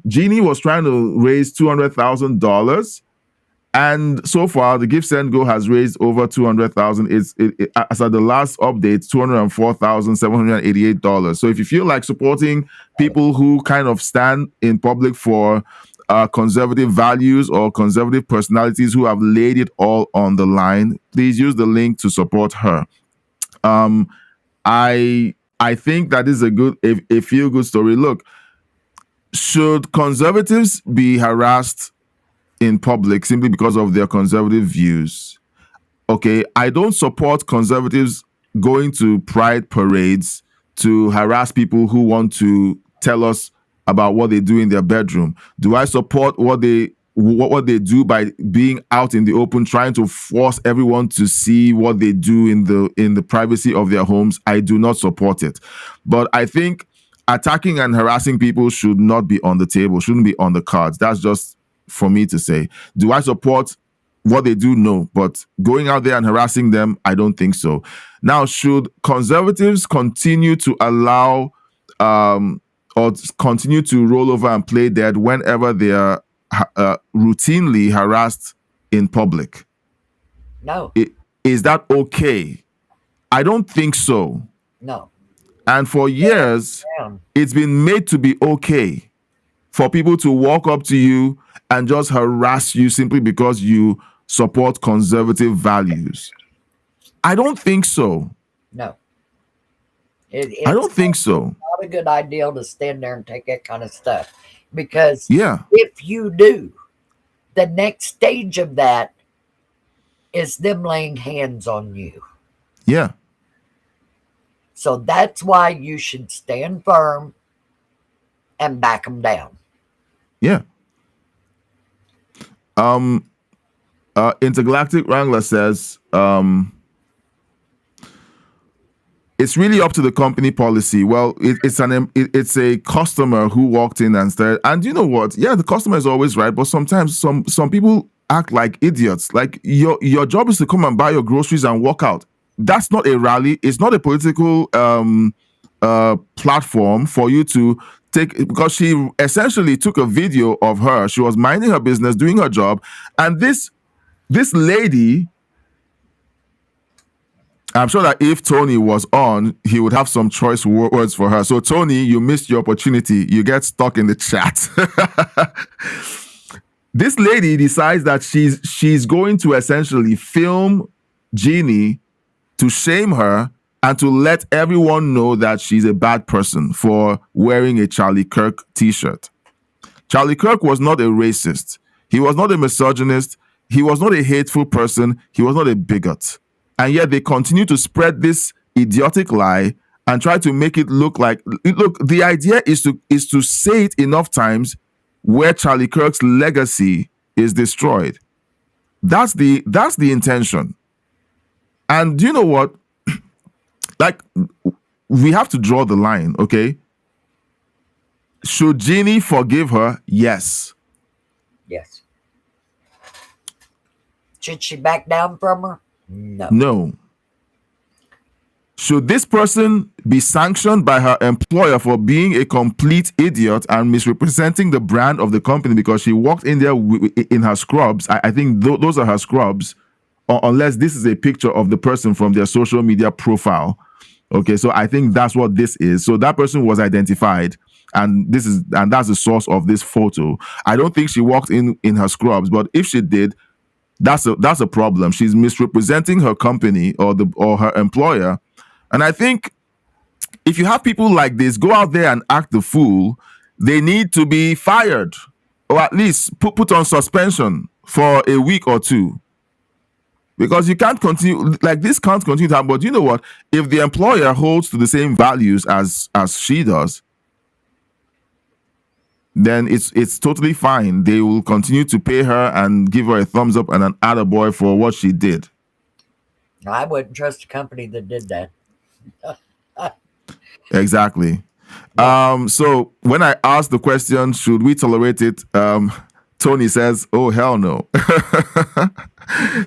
Jeannie was trying to raise $200,000, and so far the GiveSendGo has raised over $200,000. It's as at the last update, $204,788. So if you feel like supporting people who kind of stand in public for conservative values or conservative personalities who have laid it all on the line, please use the link to support her. I think that is a feel good story. Look, should conservatives be harassed in public simply because of their conservative views? Okay, I don't support conservatives going to pride parades to harass people who want to tell us about what they do in their bedroom. Do I support what they do by being out in the open, trying to force everyone to see what they do in the privacy of their homes? I do not support it. But I think attacking and harassing people should not be on the table, shouldn't be on the cards. That's just for me to say. Do I support what they do? No. But going out there and harassing them, I don't think so. Now, should conservatives continue to allow or continue to roll over and play dead whenever they are routinely harassed in public? No. Is that okay? I don't think so. No. And for years, it's been made to be okay for people to walk up to you and just harass you simply because you support conservative values. I don't think so. No. I don't think so. Not a good idea to stand there and take that kind of stuff, because yeah, if you do, the next stage of that is them laying hands on you. Yeah. So that's why you should stand firm and back them down. Yeah. Intergalactic Wrangler says, it's really up to the company policy. Well, it's a customer who walked in and said, and you know what? Yeah, the customer is always right, but sometimes some people act like idiots. Like your job is to come and buy your groceries and walk out. That's not a rally. It's not a political platform for you to take, because she essentially took a video of her. She was minding her business, doing her job, and this lady, I'm sure that if Tony was on, he would have some choice words for her. So, Tony, you missed your opportunity. You get stuck in the chat. This lady decides that she's going to essentially film Jeannie to shame her and to let everyone know that she's a bad person for wearing a Charlie Kirk t-shirt. Charlie Kirk was not a racist. He was not a misogynist. He was not a hateful person. He was not a bigot. And yet they continue to spread this idiotic lie and try to make it look like, look, the idea is to say it enough times where Charlie Kirk's legacy is destroyed. That's the intention. And do you know what? Like, we have to draw the line, okay? Should Jeannie forgive her? Yes. Yes. Should she back down from her? No. No. Should this person be sanctioned by her employer for being a complete idiot and misrepresenting the brand of the company because she walked in there in her scrubs? I think those are her scrubs, unless this is a picture of the person from their social media profile. Okay, so I think that's what this is. So that person was identified, and that's the source of this photo. I don't think she walked in her scrubs, but if she did, that's a problem. She's misrepresenting her company or her employer. And I think if you have people like this go out there and act the fool, they need to be fired, or at least put on suspension for a week or two. Because you can't continue, like, this can't continue to happen. But you know what? If the employer holds to the same values as she does, then it's totally fine. They will continue to pay her and give her a thumbs up and an attaboy for what she did. I wouldn't trust a company that did that. Exactly. So when I asked the question, should we tolerate it? Tony says, oh, hell no.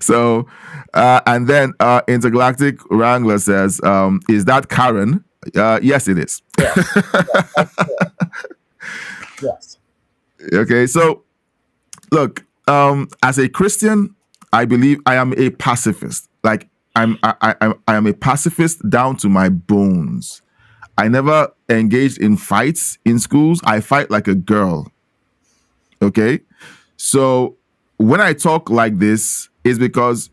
So, and then Intergalactic Wrangler says, is that Karen? Yes, it is. Yes. Okay, so look, as a Christian, I believe I am a pacifist. Like, I am a pacifist down to my bones. I never engaged in fights in schools. I fight like a girl. Okay? So when I talk like this, is because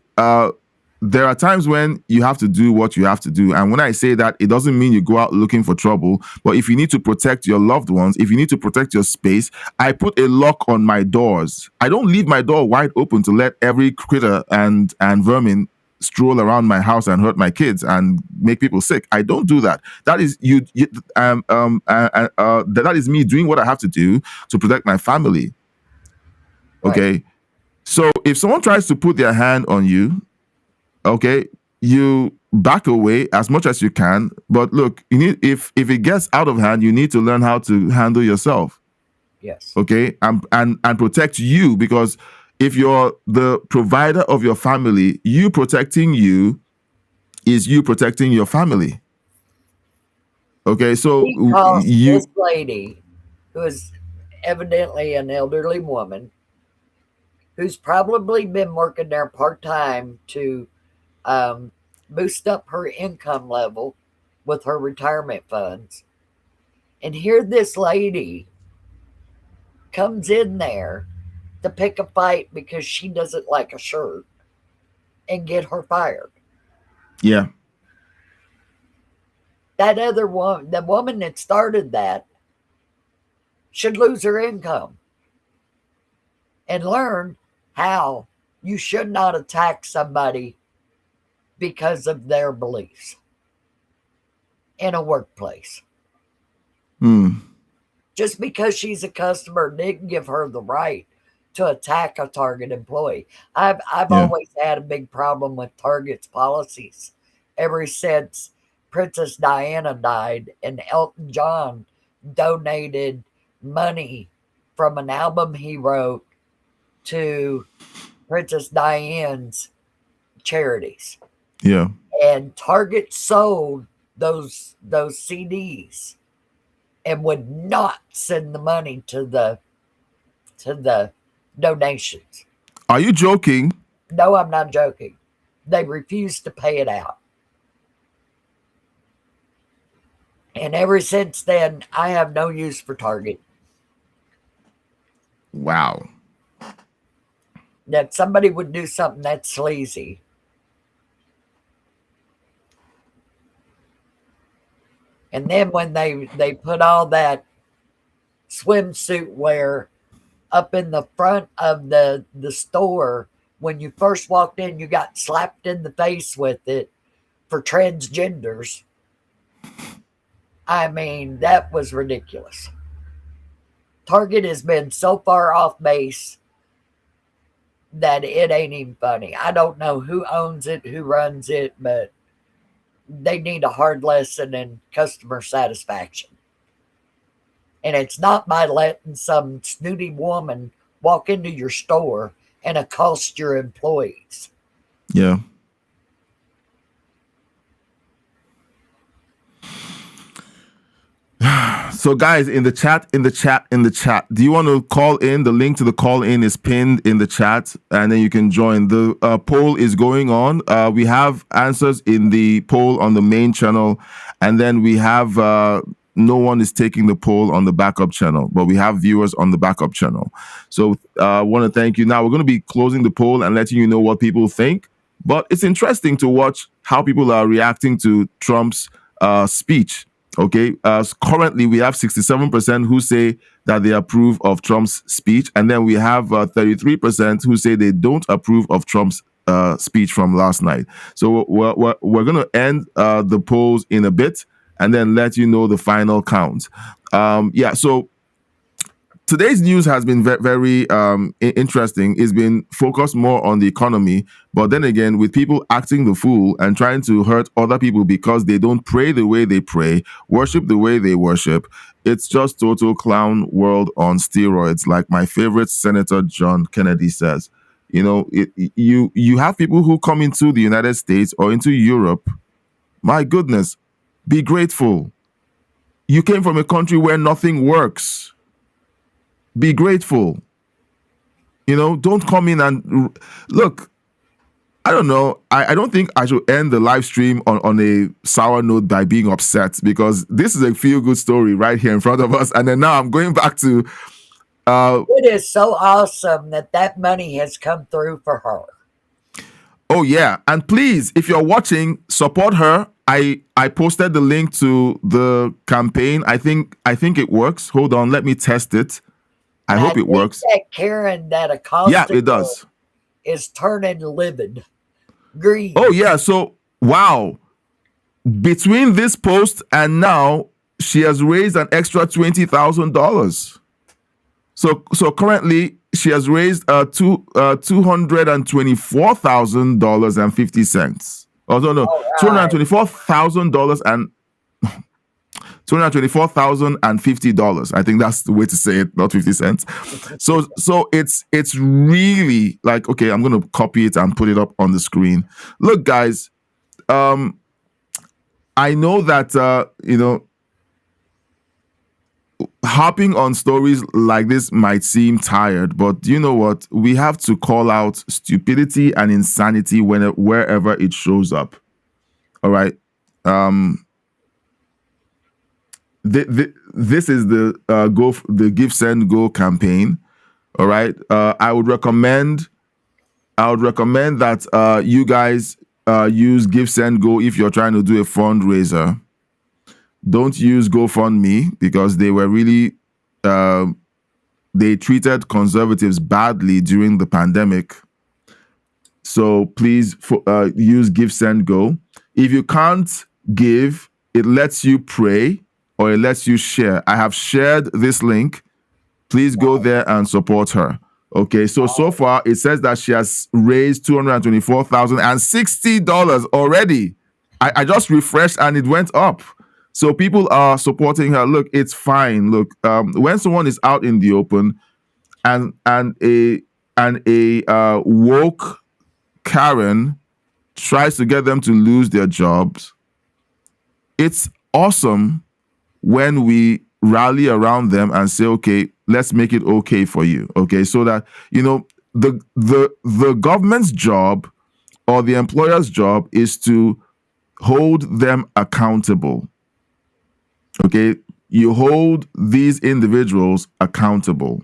there are times when you have to do what you have to do. And when I say that, it doesn't mean you go out looking for trouble. But if you need to protect your loved ones, if you need to protect your space, I put a lock on my doors. I don't leave my door wide open to let every critter and vermin stroll around my house and hurt my kids and make people sick. I don't do that. That is that is me doing what I have to do to protect my family. Okay. Right. So if someone tries to put their hand on you, okay, you back away as much as you can. But look, you need if it gets out of hand, you need to learn how to handle yourself. Yes. Okay, and protect you, because if you're the provider of your family, you protecting you is you protecting your family. Okay, so this lady, who is evidently an elderly woman, who's probably been working there part-time to boost up her income level with her retirement funds. And here this lady comes in there to pick a fight because she doesn't like a shirt and get her fired. Yeah. That other woman, the woman that started that, should lose her income and learn how you should not attack somebody because of their beliefs in a workplace. Just because she's a customer didn't give her the right to attack a Target employee. I've always had a big problem with Target's policies ever since Princess Diana died and Elton John donated money from an album he wrote to Princess Diane's charities. Yeah. And Target sold those CDs and would not send the money to the donations. Are you joking? No, I'm not joking. They refused to pay it out. And ever since then, I have no use for Target. Wow. That somebody would do something that's sleazy. And then when they put all that swimsuit wear up in the front of the store, when you first walked in, you got slapped in the face with it for transgenders. I mean, that was ridiculous. Target has been so far off base that it ain't even funny. I don't know who owns it, who runs it, but they need a hard lesson in customer satisfaction. And it's not by letting some snooty woman walk into your store and accost your employees. Yeah. So guys, in the chat, do you want to call in? The link to the call in is pinned in the chat, and then you can join. The poll is going on. We have answers in the poll on the main channel, and then we have no one is taking the poll on the backup channel, but we have viewers on the backup channel. So I want to thank you. Now we're going to be closing the poll and letting you know what people think, but it's interesting to watch how people are reacting to Trump's speech. Okay, currently we have 67% who say that they approve of Trump's speech, and then we have 33% who say they don't approve of Trump's speech from last night. So we're going to end the polls in a bit and then let you know the final count. So today's news has been very interesting. It's been focused more on the economy, but then again, with people acting the fool and trying to hurt other people because they don't pray the way they pray, worship the way they worship, it's just total clown world on steroids, like my favorite Senator John Kennedy says. You know, you have people who come into the United States or into Europe. My goodness, be grateful. You came from a country where nothing works. Be grateful. You know, don't come in and look. I don't know. I don't think I should end the live stream on a sour note by being upset, because this is a feel-good story right here in front of us. And then now I'm going back to It is so awesome that money has come through for her. Oh yeah, and please, if you're watching, support her. I posted the link to the campaign. I think it works. Hold on, let me test it. I hope it works. That Karen that accosted Yeah, it does. is turning livid green. Oh yeah, so wow. Between this post and now, she has raised an extra $20,000. So currently she has raised $224,050. Oh no, $224,000 and $224,050. I think that's the way to say it, not 50 cents. So it's really like, okay, I'm gonna copy it and put it up on the screen. Look, guys, I know that hopping on stories like this might seem tired, but you know what? We have to call out stupidity and insanity wherever it shows up. All right. This is the the Give Send Go campaign. All right. I would recommend that you guys use Give Send Go if you're trying to do a fundraiser. Don't use GoFundMe because they were really they treated conservatives badly during the pandemic. So please use Give Send Go. If you can't give, it lets you pray or it lets you share. I have shared this link. Please go there and support her. Okay, so far it says that she has raised $224,060 already. I just refreshed and it went up. So people are supporting her. Look, it's fine. Look, when someone is out in the open and a woke Karen tries to get them to lose their jobs, it's awesome when we rally around them and say, okay, let's make it okay for you. Okay, so that the government's job or the employer's job is to hold them accountable. Okay, you hold these individuals accountable.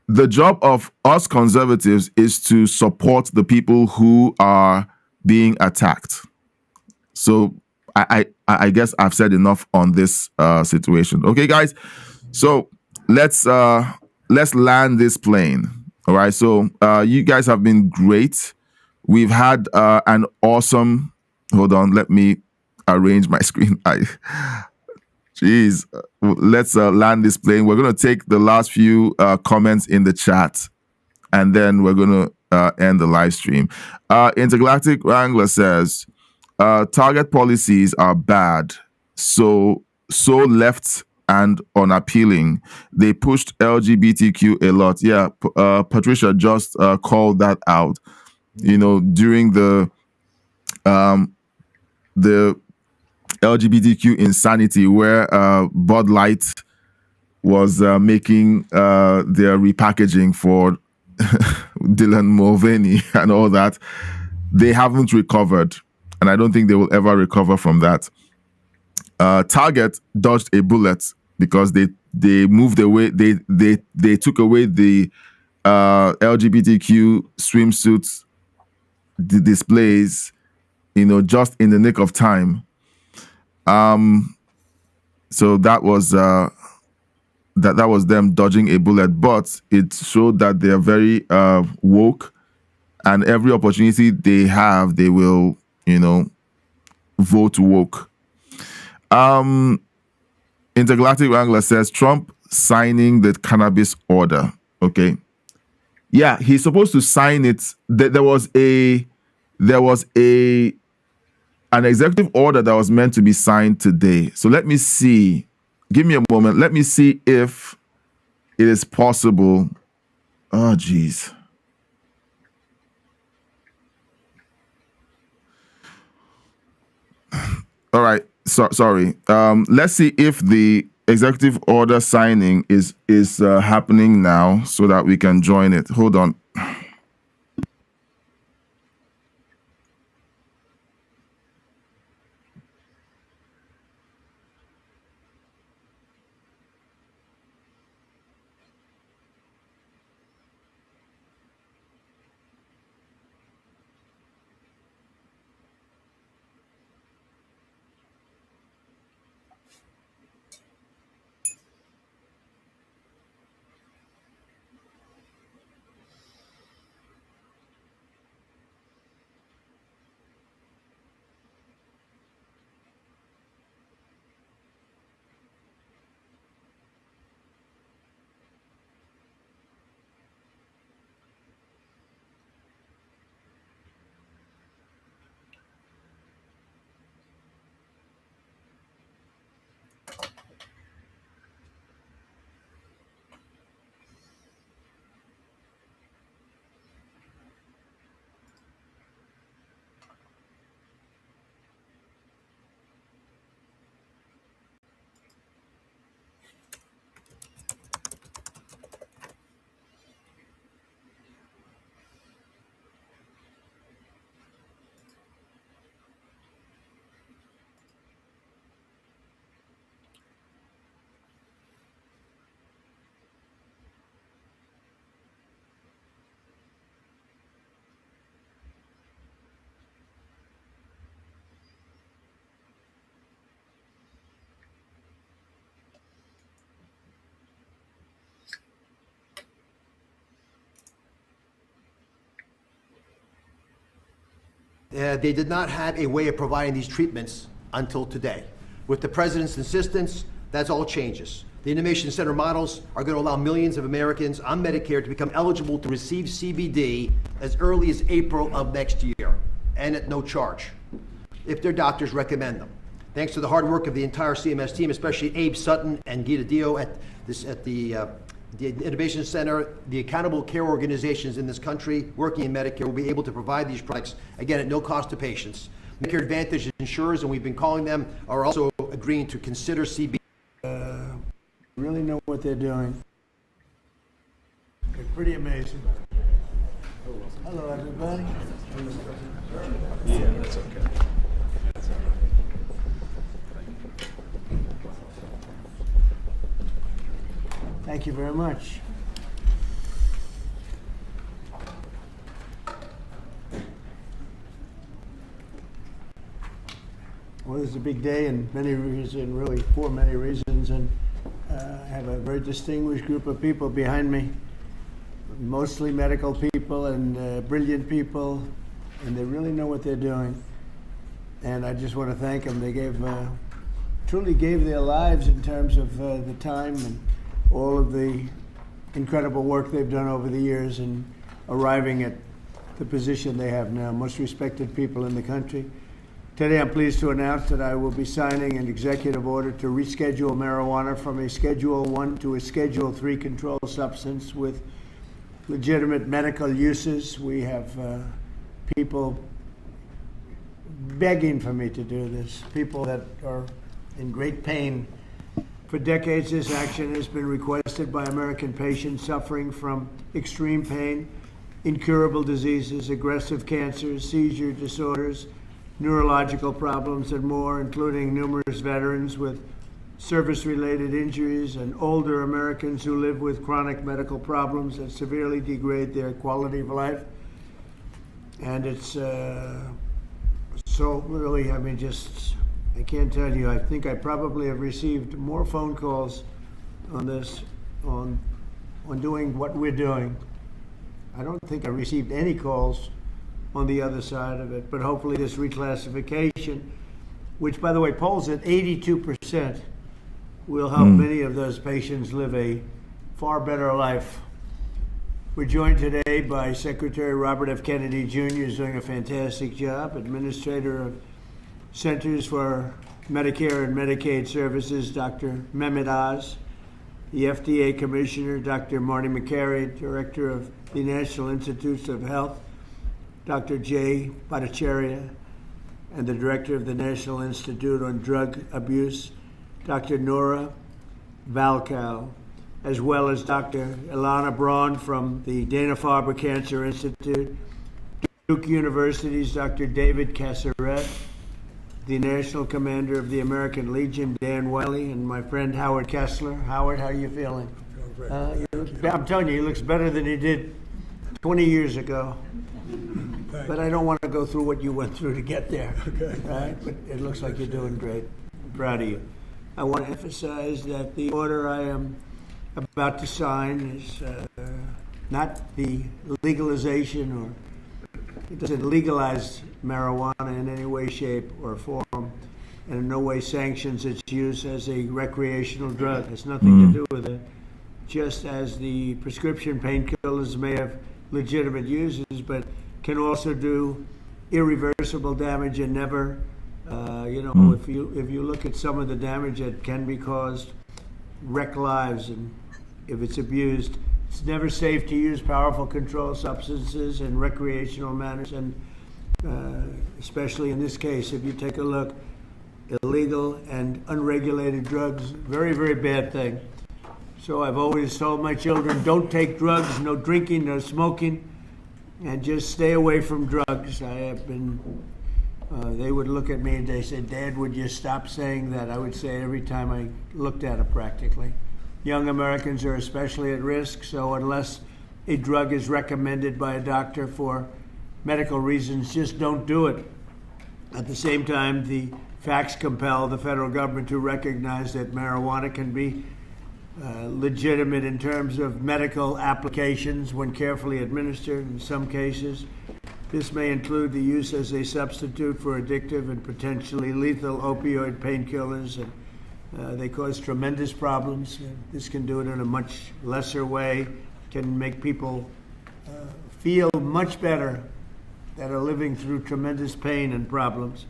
The job of us conservatives is to support the people who are being attacked. So I guess I've said enough on this situation. Okay, guys. So let's land this plane. All right. So you guys have been great. We've had an awesome. Hold on. Let me arrange my screen. Jeez. Let's land this plane. We're gonna take the last few comments in the chat, and then we're gonna end the live stream. Intergalactic Wrangler says, target policies are bad, so left and unappealing. They pushed LGBTQ a lot. Yeah, Patricia just called that out. You know, during the LGBTQ insanity, where Bud Light was making their repackaging for Dylan Mulvaney and all that, they haven't recovered. And I don't think they will ever recover from that. Target dodged a bullet because they moved away. They took away the LGBTQ swimsuits displays, just in the nick of time. So that was that was them dodging a bullet, but it showed that they are very woke, and every opportunity they have, they will vote woke. Intergalactic Wrangler says Trump signing the cannabis order. Okay, yeah, he's supposed to sign it. There was an executive order that was meant to be signed today. So let me see. Give me a moment. Let me see if it is possible. Oh, geez. All right. Sorry. Let's see if the executive order signing is happening now so that we can join it. Hold on. They did not have a way of providing these treatments until today. With the president's insistence, that's all changes. The Innovation Center models are going to allow millions of Americans on Medicare to become eligible to receive CBD as early as April of next year, and at no charge, if their doctors recommend them. Thanks to the hard work of the entire CMS team, especially Abe Sutton and Gita Dio at the Innovation Center, the accountable care organizations in this country working in Medicare will be able to provide these products, again, at no cost to patients. Medicare Advantage insurers, and we've been calling them, are also agreeing to consider CBD. Really know what they're doing. They're pretty amazing. Hello, everybody. Yeah, that's okay. Thank you very much. Well, this is a big day in many reasons, really for many reasons, and I have a very distinguished group of people behind me, mostly medical people and brilliant people, and they really know what they're doing. And I just want to thank them. They truly gave their lives in terms of the time and all of the incredible work they've done over the years in arriving at the position they have now, most respected people in the country. Today I'm pleased to announce that I will be signing an executive order to reschedule marijuana from a Schedule I to a Schedule III controlled substance with legitimate medical uses. We have people begging for me to do this, people that are in great pain. For decades, this action has been requested by American patients suffering from extreme pain, incurable diseases, aggressive cancers, seizure disorders, neurological problems, and more, including numerous veterans with service-related injuries and older Americans who live with chronic medical problems that severely degrade their quality of life. And it's so really, I mean, just, I can't tell you, I think I probably have received more phone calls on this, on doing what we're doing. I don't think I received any calls on the other side of it, but hopefully this reclassification, which by the way polls at 82%, will help many of those patients live a far better life. We're joined today by Secretary Robert F. Kennedy Jr., who's doing a fantastic job, Administrator of Centers for Medicare and Medicaid Services, Dr. Mehmet Oz, the FDA Commissioner, Dr. Marty Makary, Director of the National Institutes of Health, Dr. Jay Bhattacharya, and the Director of the National Institute on Drug Abuse, Dr. Nora Valkow, as well as Dr. Ilana Braun from the Dana-Farber Cancer Institute, Duke University's Dr. David Casseret, the National Commander of the American Legion, Dan Wiley, and my friend Howard Kessler. Howard, how are you feeling? I'm telling you, he looks better than he did 20 years ago. But I don't want to go through what you went through to get there. Okay. Right? But it looks like you're doing great. I'm proud of you. I want to emphasize that the order I am about to sign is not the legalization, or it doesn't legalize marijuana in any way, shape, or form, and in no way sanctions its use as a recreational drug. It has nothing to do with it. Just as the prescription painkillers may have legitimate uses, but can also do irreversible damage and never, if you look at some of the damage that can be caused, wreck lives, and if it's abused, it's never safe to use powerful controlled substances in recreational manners, and especially in this case, if you take a look, illegal and unregulated drugs, very, very bad thing. So I've always told my children, don't take drugs, no drinking, no smoking, and just stay away from drugs. I have been, they would look at me and they said, Dad, would you stop saying that? I would say it every time I looked at it practically. Young Americans are especially at risk, so unless a drug is recommended by a doctor for medical reasons, just don't do it. At the same time, the facts compel the federal government to recognize that marijuana can be legitimate in terms of medical applications when carefully administered in some cases. This may include the use as a substitute for addictive and potentially lethal opioid painkillers. And they cause tremendous problems. This can do it in a much lesser way, can make people feel much better that are living through tremendous pain and problems.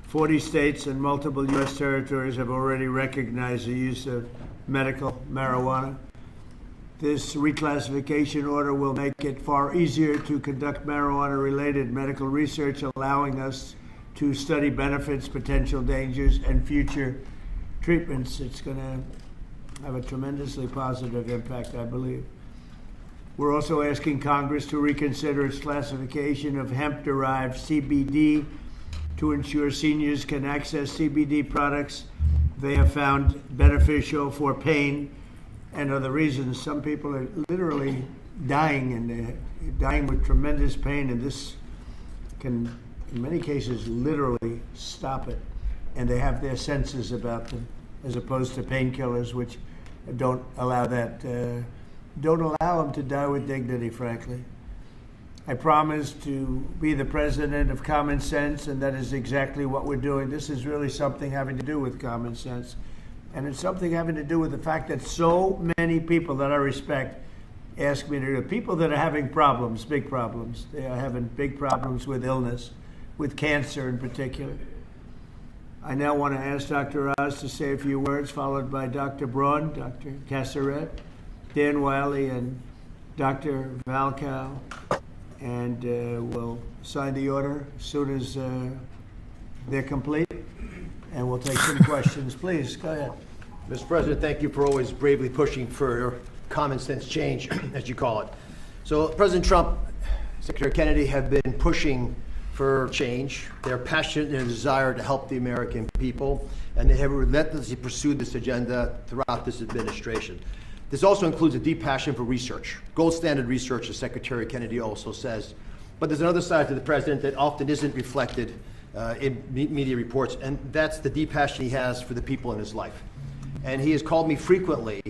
40 states and multiple U.S. territories have already recognized the use of medical marijuana. This reclassification order will make it far easier to conduct marijuana-related medical research, allowing us to study benefits, potential dangers, and future treatments. It's going to have a tremendously positive impact, I believe. We're also asking Congress to reconsider its classification of hemp-derived CBD to ensure seniors can access CBD products they have found beneficial for pain and other reasons. Some people are literally dying, and they're dying with tremendous pain, and this can, in many cases, literally stop it. And they have their senses about them, as opposed to painkillers, which don't allow that, don't allow them to die with dignity, frankly. I promise to be the president of common sense, and that is exactly what we're doing. This is really something having to do with common sense. And it's something having to do with the fact that so many people that I respect ask me to do it. People that are having problems, big problems. They are having big problems with illness, with cancer in particular. I now want to ask Dr. Oz to say a few words, followed by Dr. Braun, Dr. Casseret, Dan Wiley, and Dr. Valcow. And we'll sign the order as soon as they're complete. And we'll take some questions. Please, go ahead. Mr. President, thank you for always bravely pushing for common sense change, as you call it. So President Trump, Secretary Kennedy have been pushing for change. They're passionate in their desire to help the American people, and they have relentlessly pursued this agenda throughout this administration. This also includes a deep passion for research, gold standard research, as Secretary Kennedy also says. But there's another side to the president that often isn't reflected in media reports, and that's the deep passion he has for the people in his life. And he has called me frequently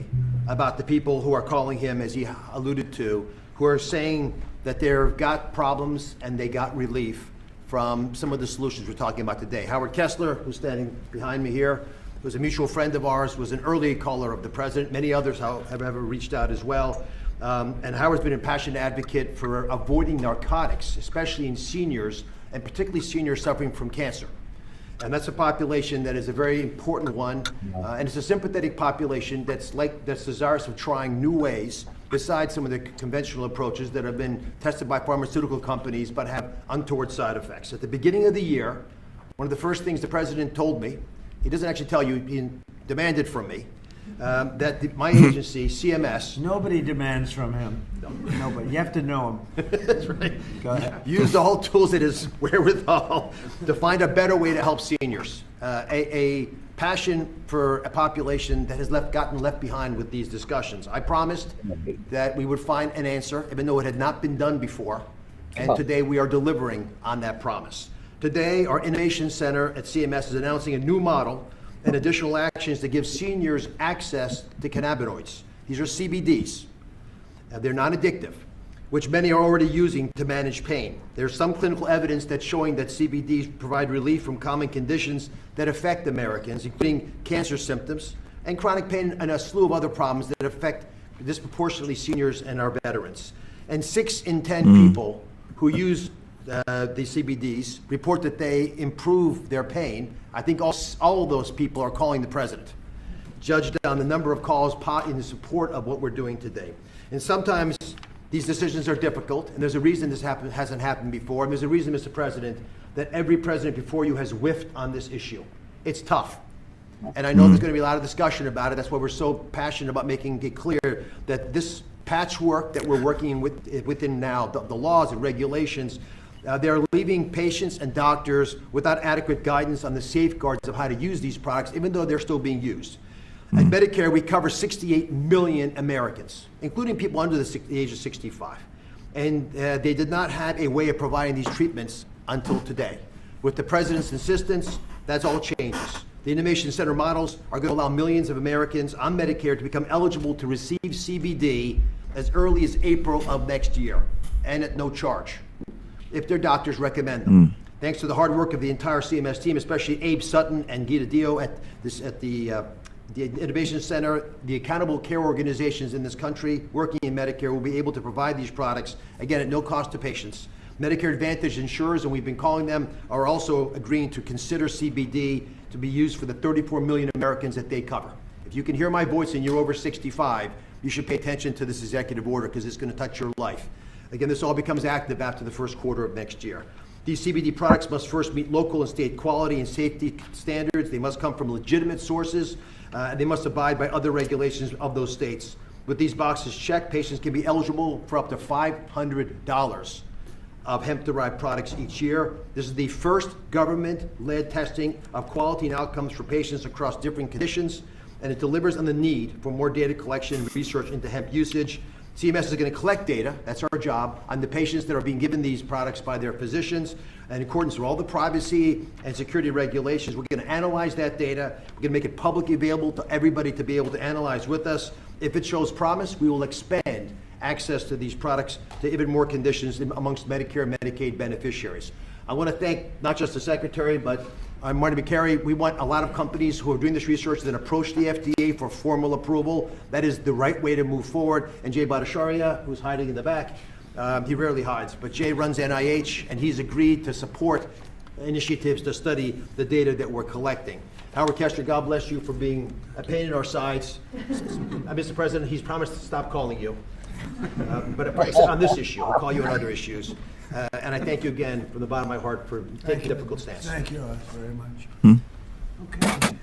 about the people who are calling him, as he alluded to, who are saying that they've got problems and they got relief from some of the solutions we're talking about today. Howard Kessler, who's standing behind me here, who's a mutual friend of ours, was an early caller of the president. Many others have ever reached out as well. And Howard's been a passionate advocate for avoiding narcotics, especially in seniors, and particularly seniors suffering from cancer. And that's a population that is a very important one, and it's a sympathetic population that's desirous of trying new ways besides some of the conventional approaches that have been tested by pharmaceutical companies but have untoward side effects. At the beginning of the year, one of the first things the president told me, he doesn't actually tell you, he demanded from me, that my agency, CMS... Nobody demands from him. Nobody. You have to know him. That's right. Go ahead. Use all tools at his wherewithal to find a better way to help seniors. A passion for a population that has gotten left behind with these discussions. I promised that we would find an answer, even though it had not been done before. And today we are delivering on that promise. Today, our Innovation Center at CMS is announcing a new model and additional actions to give seniors access to cannabinoids. These are CBDs. They're non-addictive, which many are already using to manage pain. There's some clinical evidence that's showing that CBDs provide relief from common conditions that affect Americans, including cancer symptoms and chronic pain and a slew of other problems that affect disproportionately seniors and our veterans. And 6 in 10 people who use the CBDs report that they improve their pain. I think all of those people are calling the president, judged on the number of calls in the support of what we're doing today. And sometimes these decisions are difficult, and there's a reason this hasn't happened before, and there's a reason, Mr. President, that every president before you has whiffed on this issue. It's tough. And I know there's going to be a lot of discussion about it. That's why we're so passionate about making it clear that this patchwork that we're working within now, the laws and regulations, they're leaving patients and doctors without adequate guidance on the safeguards of how to use these products, even though they're still being used. At Medicare, we cover 68 million Americans, including people under the age of 65. And they did not have a way of providing these treatments until today. With the president's insistence, that's all changes. The Innovation Center models are going to allow millions of Americans on Medicare to become eligible to receive CBD as early as April of next year, and at no charge. if their doctors recommend them. Thanks to the hard work of the entire CMS team, especially Abe Sutton and Gita Dio at the Innovation Center, the accountable care organizations in this country working in Medicare will be able to provide these products, again, at no cost to patients. Medicare Advantage insurers, and we've been calling them, are also agreeing to consider CBD to be used for the 34 million Americans that they cover. If you can hear my voice and you're over 65, you should pay attention to this executive order because it's going to touch your life. Again, this all becomes active after the first quarter of next year. These CBD products must first meet local and state quality and safety standards. They must come from legitimate sources. And they must abide by other regulations of those states. With these boxes checked, patients can be eligible for up to $500 of hemp-derived products each year. This is the first government-led testing of quality and outcomes for patients across different conditions, and it delivers on the need for more data collection and research into hemp usage. CMS is going to collect data, that's our job, on the patients that are being given these products by their physicians. And in accordance with all the privacy and security regulations, we're going to analyze that data. We're going to make it publicly available to everybody to be able to analyze with us. If it shows promise, we will expand access to these products to even more conditions amongst Medicare and Medicaid beneficiaries. I want to thank not just the Secretary, but Marty Makary. We want a lot of companies who are doing this research that approach the FDA for formal approval. That is the right way to move forward. And Jay Bhattacharya, who's hiding in the back, he rarely hides, but Jay runs NIH, and he's agreed to support initiatives to study the data that we're collecting. Howard Kester, God bless you for being a pain in our sides. Mr. President, he's promised to stop calling you. But on this issue, I'll call you on other issues. And I thank you again from the bottom of my heart for taking a difficult stance. Thank you very much. Okay.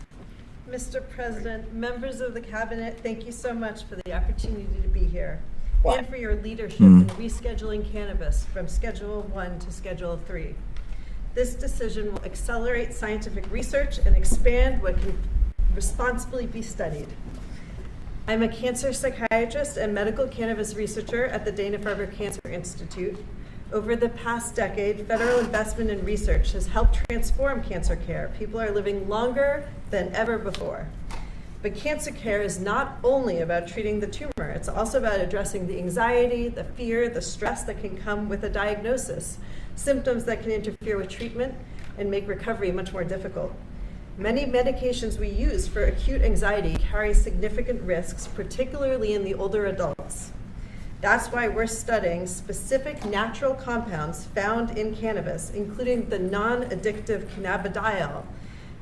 Mr. President, members of the Cabinet, thank you so much for the opportunity to be here and for your leadership in rescheduling cannabis from Schedule 1 to Schedule 3. This decision will accelerate scientific research and expand what can responsibly be studied. I'm a cancer psychiatrist and medical cannabis researcher at the Dana-Farber Cancer Institute. Over the past decade, federal investment in research has helped transform cancer care. People are living longer than ever before. But cancer care is not only about treating the tumor, it's also about addressing the anxiety, the fear, the stress that can come with a diagnosis, symptoms that can interfere with treatment and make recovery much more difficult. Many medications we use for acute anxiety carry significant risks, particularly in the older adults. That's why we're studying specific natural compounds found in cannabis, including the non-addictive cannabidiol,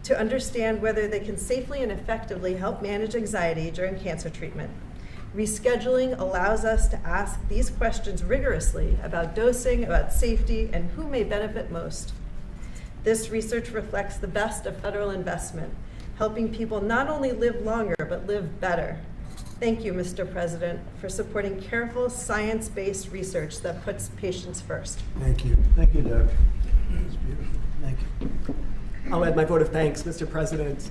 to understand whether they can safely and effectively help manage anxiety during cancer treatment. Rescheduling allows us to ask these questions rigorously about dosing, about safety, and who may benefit most. This research reflects the best of federal investment, helping people not only live longer, but live better. Thank you, Mr. President, for supporting careful, science-based research that puts patients first. Thank you. Thank you, Doug. That's beautiful. Thank you. I'll add my vote of thanks, Mr. President.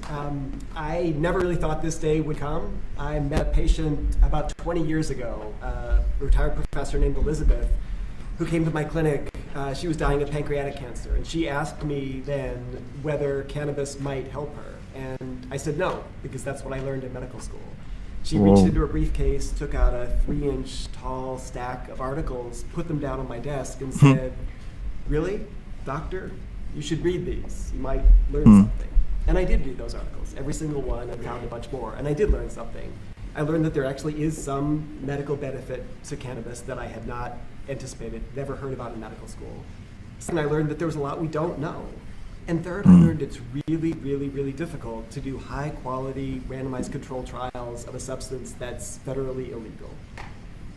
I never really thought this day would come. I met a patient about 20 years ago, a retired professor named Elizabeth, who came to my clinic. She was dying of pancreatic cancer, and she asked me then whether cannabis might help her. And I said no, because that's what I learned in medical school. She reached into her briefcase, took out a 3-inch tall stack of articles, put them down on my desk, and said, "Really, doctor? You should read these. You might learn something." And I did read those articles, every single one, and found a bunch more. And I did learn something. I learned that there actually is some medical benefit to cannabis that I had not anticipated, never heard about in medical school. And I learned that there was a lot we don't know. And third, I learned it's really, really, really difficult to do high-quality randomized control trials of a substance that's federally illegal.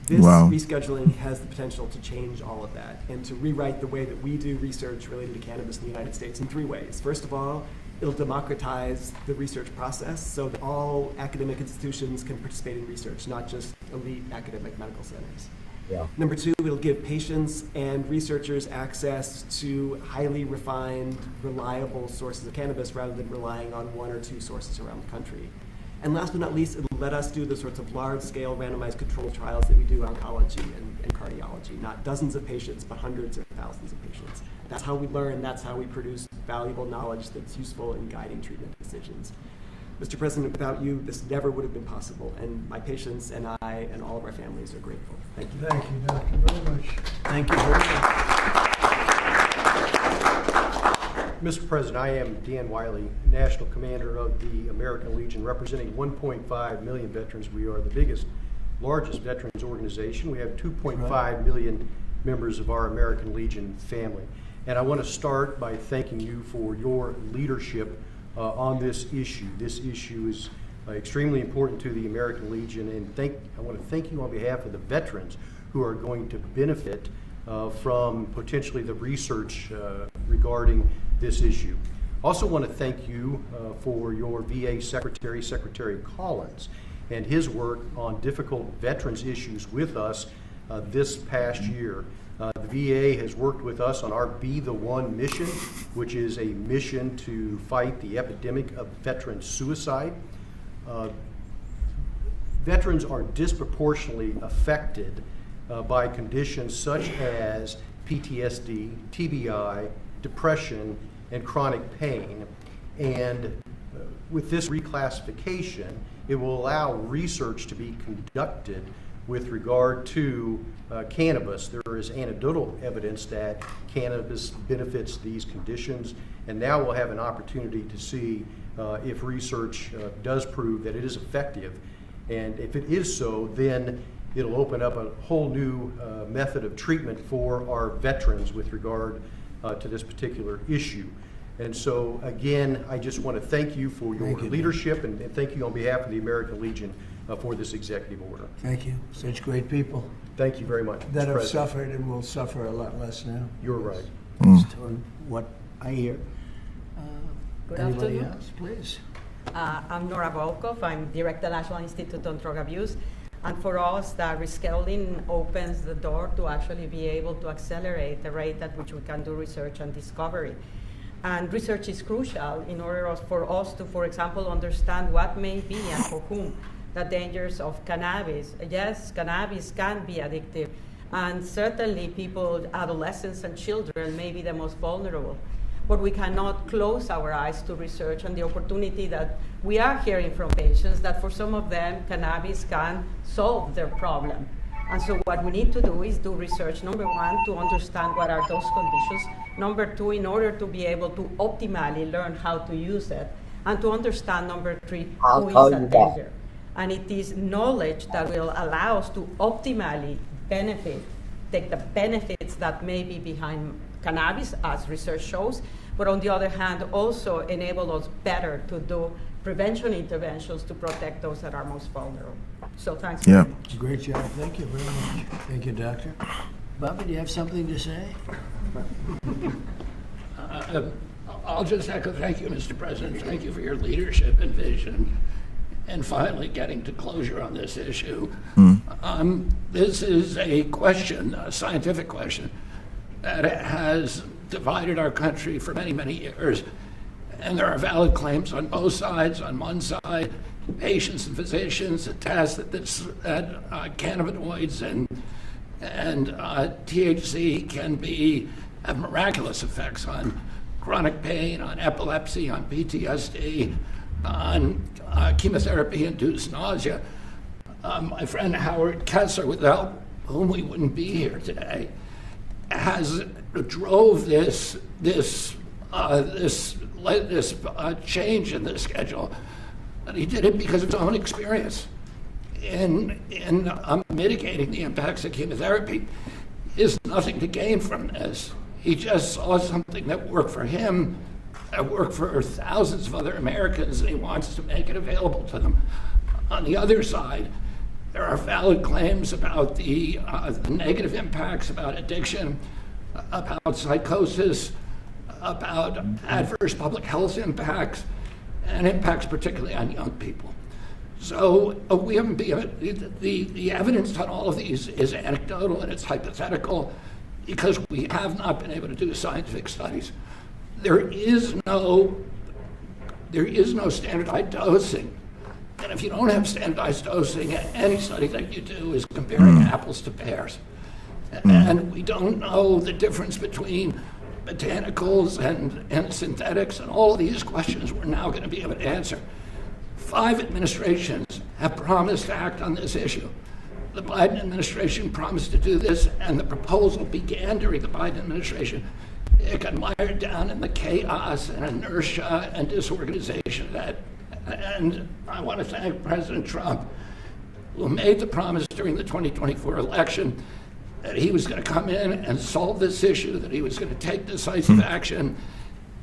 This rescheduling has the potential to change all of that and to rewrite the way that we do research related to cannabis in the United States in 3 ways. First of all, it'll democratize the research process so that all academic institutions can participate in research, not just elite academic medical centers. Number 2, it'll give patients and researchers access to highly refined, reliable sources of cannabis rather than relying on 1 or 2 sources around the country. And last but not least, it'll let us do the sorts of large-scale randomized controlled trials that we do in oncology and cardiology, not dozens of patients, but hundreds or thousands of patients. That's how we learn, that's how we produce valuable knowledge that's useful in guiding treatment decisions. Mr. President, without you, this never would have been possible, and my patients and I and all of our families are grateful. Thank you. Thank you, Doctor, very much. Thank you very much. Mr. President, I am Dan Wiley, National Commander of the American Legion, representing 1.5 million veterans. We are the largest veterans organization. We have 2.5 million members of our American Legion family. And I want to start by thanking you for your leadership on this issue. This issue is extremely important to the American Legion, and I want to thank you on behalf of the veterans who are going to benefit from potentially the research regarding this issue. Also want to thank you for your VA Secretary, Secretary Collins, and his work on difficult veterans issues with us this past year. The VA has worked with us on our Be the One mission, which is a mission to fight the epidemic of veteran suicide. Veterans are disproportionately affected by conditions such as PTSD, TBI, depression, and chronic pain. And with this reclassification, it will allow research to be conducted with regard to cannabis. There is anecdotal evidence that cannabis benefits these conditions, and now we'll have an opportunity to see if research does prove that it is effective. And if it is so, then it'll open up a whole new method of treatment for our veterans with regard to this particular issue. And so, again, I just want to thank you for your leadership, and thank you on behalf of the American Legion for this executive order. Thank you. Such great people. Thank you very much. That have President. suffered and will suffer a lot less now. You're right. Based on what I hear. Good Anybody afternoon. else, please? I'm Nora Volkov. I'm Director of the National Institute on Drug Abuse. And for us, that rescheduling opens the door to actually be able to accelerate the rate at which we can do research and discovery. And research is crucial in order for us to, for example, understand what may be and for whom the dangers of cannabis. Yes, cannabis can be addictive. And certainly people, adolescents and children may be the most vulnerable. But we cannot close our eyes to research and the opportunity that we are hearing from patients that for some of them, cannabis can solve their problem. And so what we need to do is do research, number one, to understand what are those conditions. Number two, in order to be able to optimally learn how to use it. And to understand, number three, who is at danger. And it is knowledge that will allow us to optimally take the benefits that may be behind cannabis, as research shows, but on the other hand, also enable us better to do prevention interventions to protect those that are most vulnerable. So thanks very much. Great job. Thank you very much. Thank you, Doctor. Bobby, do you have something to say? I'll just echo thank you, Mr. President. Thank you for your leadership and vision and finally getting to closure on this issue. This is a question, a scientific question, that has divided our country for many, many years. And there are valid claims on both sides. On one side, patients and physicians attest that cannabinoids and THC can have miraculous effects on chronic pain, on epilepsy, on PTSD, on chemotherapy-induced nausea. My friend Howard Kessler, without whom we wouldn't be here today, drove this change in the schedule. And he did it because of his own experience in mitigating the impacts of chemotherapy. Is nothing to gain from this. He just saw something that worked for him, that worked for thousands of other Americans, and he wants to make it available to them. On the other side, there are valid claims about the negative impacts, about addiction, about psychosis, about adverse public health impacts, and impacts particularly on young people. So we haven't been, the evidence on all of these is anecdotal and it's hypothetical because we have not been able to do scientific studies. There is no standardized dosing. And if you don't have standardized dosing, any study that you do is comparing apples to pears. And we don't know the difference between botanicals and synthetics, and all of these questions we're now going to be able to answer. 5 administrations have promised to act on this issue. The Biden administration promised to do this, and the proposal began during the Biden administration. It got mired down in the chaos and inertia and disorganization of that. And I want to thank President Trump, who made the promise during the 2024 election that he was going to come in and solve this issue, that he was going to take decisive action,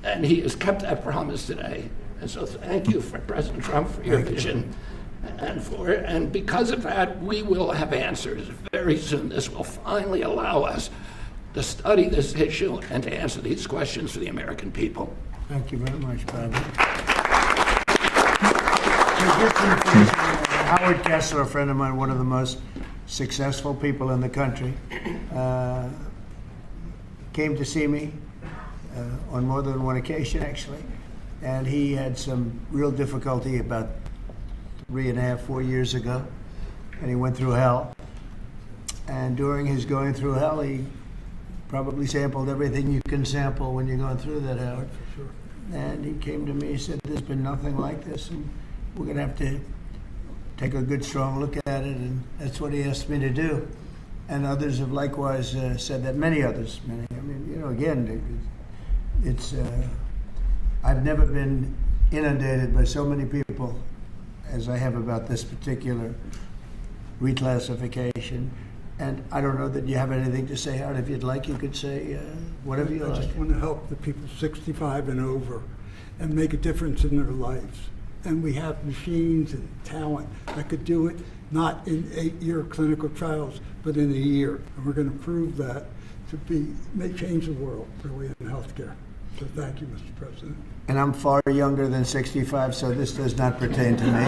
and he has kept that promise today. And so thank you, for President Trump, for your vision. And because of that, we will have answers very soon. This will finally allow us to study this issue and to answer these questions for the American people. Thank you very much, Bobby. Howard Kessler, a friend of mine, one of the most successful people in the country, came to see me on more than one occasion, actually. And he had some real difficulty about 3.5, 4 years ago, and he went through hell. And during his going through hell, he probably sampled everything you can sample when you're going through that, Howard. Sure. And he came to me and said, there's been nothing like this, and we're going to have to take a good, strong look at it, and that's what he asked me to do. And others have likewise said that, many others. I mean, you know, again, it's, I've never been inundated by so many people as I have about this particular reclassification. And I don't know that you have anything to say, Howard. If you'd like, you could say whatever you like. I just want to help the people 65 and over and make a difference in their lives. And we have machines and talent that could do it, not in 8-year clinical trials, but in a year. And we're going to prove that may change the world, really, in healthcare. So thank you, Mr. President. And I'm far younger than 65, so this does not pertain to me.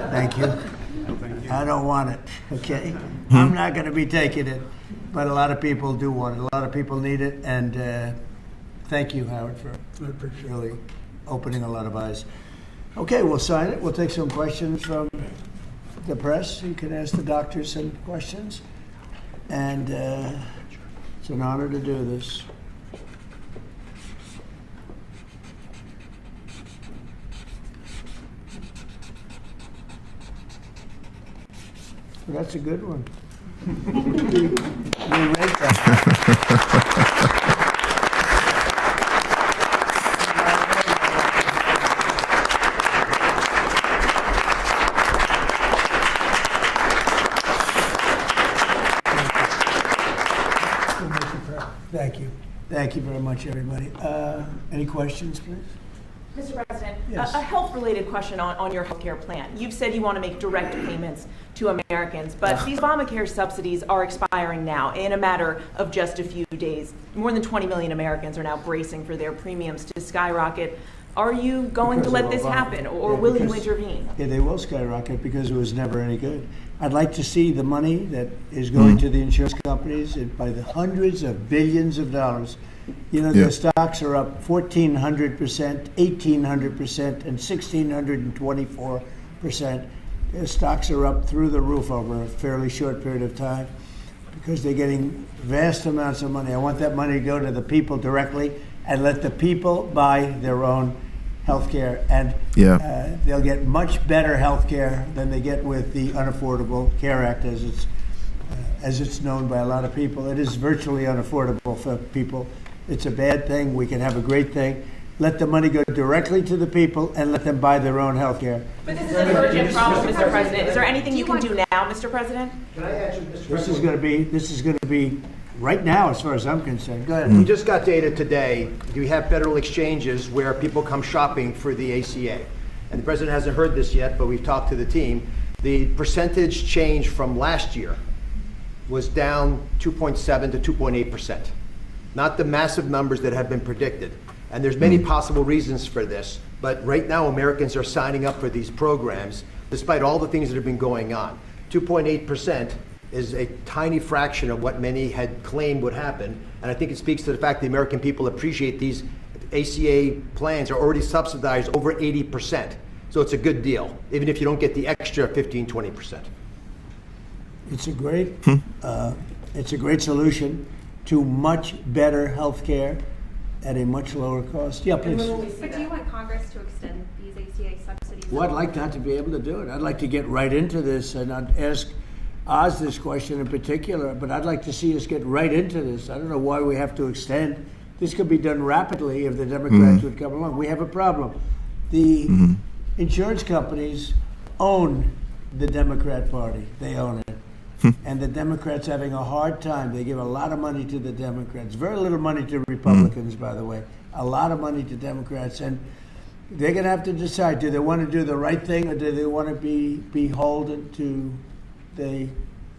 Thank you. I don't want it, okay? I'm not going to be taking it, but a lot of people do want it. A lot of people need it, and thank you, Howard, for really opening a lot of eyes. Okay, we'll sign it. We'll take some questions from the press. You can ask the doctors some questions, and it's an honor to do this. That's a good one. We rate that. Thank you. Thank you very much, everybody. Any questions, please? Mr. President, Yes. a health-related question on your health care plan. You've said you want to make direct payments to Americans, but these Obamacare subsidies are expiring now in a matter of just a few days. More than 20 million Americans are now bracing for their premiums to skyrocket. Are you going to let this happen, or will you intervene? Yeah, they will skyrocket because it was never any good. I'd like to see the money that is going to the insurance companies by the hundreds of billions of dollars. You know, the stocks are up 1,400%, 1,800%, and 1,624%. The stocks are up through the roof over a fairly short period of time because they're getting vast amounts of money. I want that money to go to the people directly and let the people buy their own health care. And they'll get much better health care than they get with the Unaffordable Care Act, as it's known by a lot of people. It is virtually unaffordable for people. It's a bad thing. We can have a great thing. Let the money go directly to the people and let them buy their own health care. But this is an urgent problem, Mr. President. Is there anything you can do now, Mr. President? Can I answer, Mr. President? This is going to be right now, as far as I'm concerned. Go ahead. We just got data today. We have federal exchanges where people come shopping for the ACA. And the president hasn't heard this yet, but we've talked to the team. The percentage change from last year was down 2.7 to 2.8%. Not the massive numbers that have been predicted. And there's many possible reasons for this, but right now Americans are signing up for these programs despite all the things that have been going on. 2.8% is a tiny fraction of what many had claimed would happen, and I think it speaks to the fact the American people appreciate these ACA plans are already subsidized over 80%. So it's a good deal, even if you don't get the extra 15-20%. It's a great solution to much better health care at a much lower cost. Yeah, please. But do you want Congress to extend these ACA subsidies? Well, I'd like not to be able to do it. I'd like to get right into this, and I'd ask Oz this question in particular, but I'd like to see us get right into this. I don't know why we have to extend This could be done rapidly if the Democrats would come along. We have a problem. The insurance companies own the Democrat Party. They own it. And the Democrats having a hard time. They give a lot of money to the Democrats. Very little money to Republicans, by the way. A lot of money to Democrats. And they're going to have to decide, do they want to do the right thing or do they want to be beholden to the,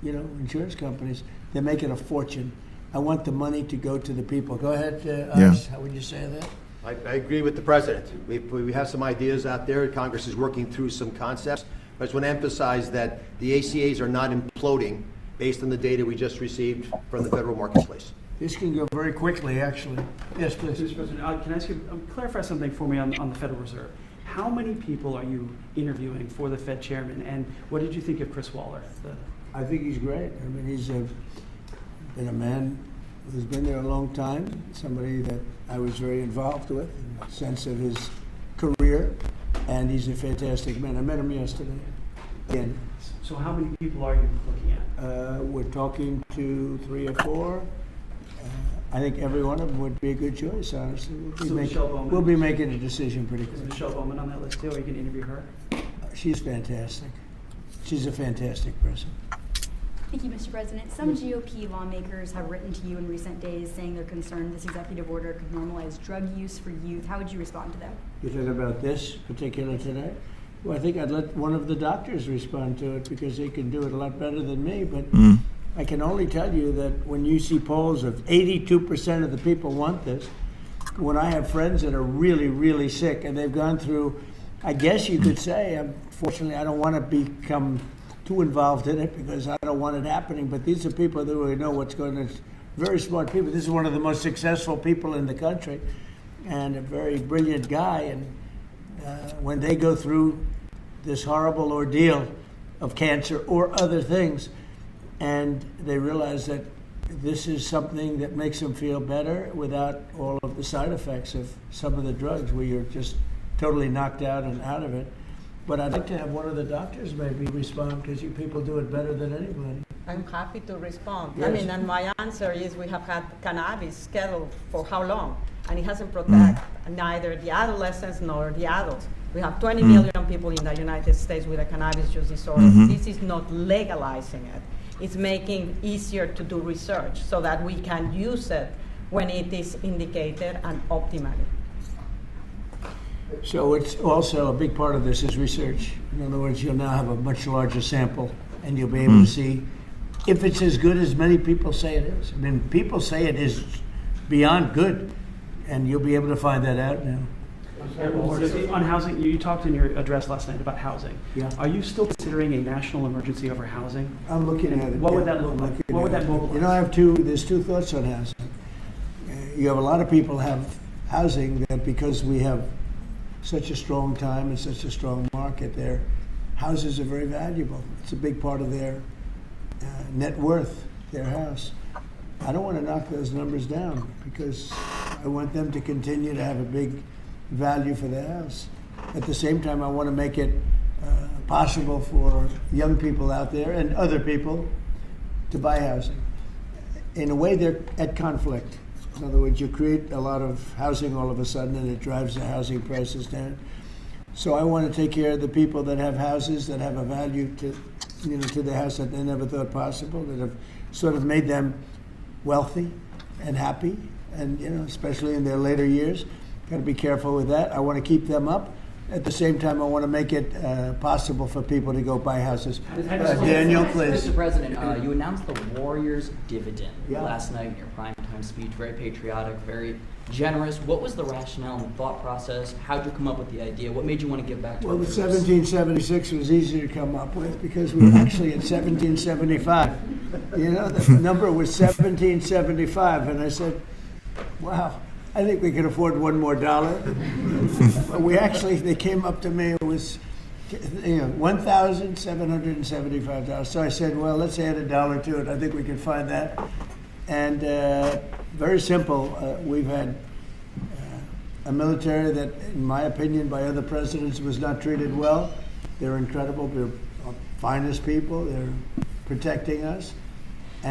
insurance companies? They're making a fortune. I want the money to go to the people. Go ahead, Ars. How would you say that? I agree with the president. We have some ideas out there. Congress is working through some concepts. I just want to emphasize that the ACAs are not imploding based on the data we just received from the federal marketplace. This can go very quickly, actually. Yes, please. Mr. President, can I ask you, clarify something for me on the Federal Reserve? How many people are you interviewing for the Fed chairman, and what did you think of Chris Waller? I think he's great. I mean, he's been a man who's been there a long time, somebody that I was very involved with in the sense of his career, and he's a fantastic man. I met him yesterday. Again. So how many people are you looking at? We're talking to 3 or 4. I think every one of them would be a good choice, honestly. We'll be making a decision pretty quick. Is Michelle Bowman on that list too, or you can interview her? She's fantastic. She's a fantastic person. Thank you, Mr. President. Some GOP lawmakers have written to you in recent days saying they're concerned this executive order could normalize drug use for youth. How would you respond to that? You're talking about this particular today? Well, I think I'd let one of the doctors respond to it because they can do it a lot better than me. But I can only tell you that when you see polls of 82% of the people want this, when I have friends that are really, really sick and they've gone through, I guess you could say, unfortunately, I don't want to become too involved in it because I don't want it happening, but these are people that really know what's going on. Very smart people. This is one of the most successful people in the country and a very brilliant guy. And when they go through this horrible ordeal of cancer or other things, and they realize that this is something that makes them feel better without all of the side effects of some of the drugs where you're just totally knocked out and out of it. But I'd like to have one of the doctors maybe respond because you people do it better than anybody. I'm happy to respond. Yes. I mean, and my answer is we have had cannabis scheduled for how long? And it hasn't protected neither the adolescents nor the adults. We have 20 million people in the United States with a cannabis use disorder. This is not legalizing it. It's making easier to do research so that we can use it when it is indicated and optimally. So it's also a big part of this is research. In other words, you'll now have a much larger sample and you'll be able to see if it's as good as many people say it is. I mean, people say it is beyond good, and you'll be able to find that out now. On housing, you talked in your address last night about housing. Yeah. Are you still considering a national emergency over housing? I'm looking at it. What would that look like? What would that mobilize? You know, there's two thoughts on housing. You have a lot of people have housing that because we have such a strong time and such a strong market there, houses are very valuable. It's a big part of their net worth, their house. I don't want to knock those numbers down because I want them to continue to have a big value for the house. At the same time, I want to make it possible for young people out there and other people to buy housing. In a way, they're at conflict. In other words, you create a lot of housing all of a sudden and it drives the housing prices down. So I want to take care of the people that have houses that have a value to the house that they never thought possible, that have sort of made them wealthy and happy, and especially in their later years. Got to be careful with that. I want to keep them up. At the same time, I want to make it possible for people to go buy houses. Daniel, please. Mr. President, you announced the Warriors dividend last night in your primetime speech. Very patriotic, very generous. What was the rationale and the thought process? How did you come up with the idea? What made you want to give back to Well, the others? 1776 was easy to come up with because we were actually in 1775. The number was 1775, and I said, wow. I think we could afford one more dollar. But they came up to me, it was $1,775. So I said, well, let's add $1 to it. I think we can find that. And very simple, we've had a military that, in my opinion, by other presidents, was not treated well. They're incredible. They're the finest people. They're protecting us.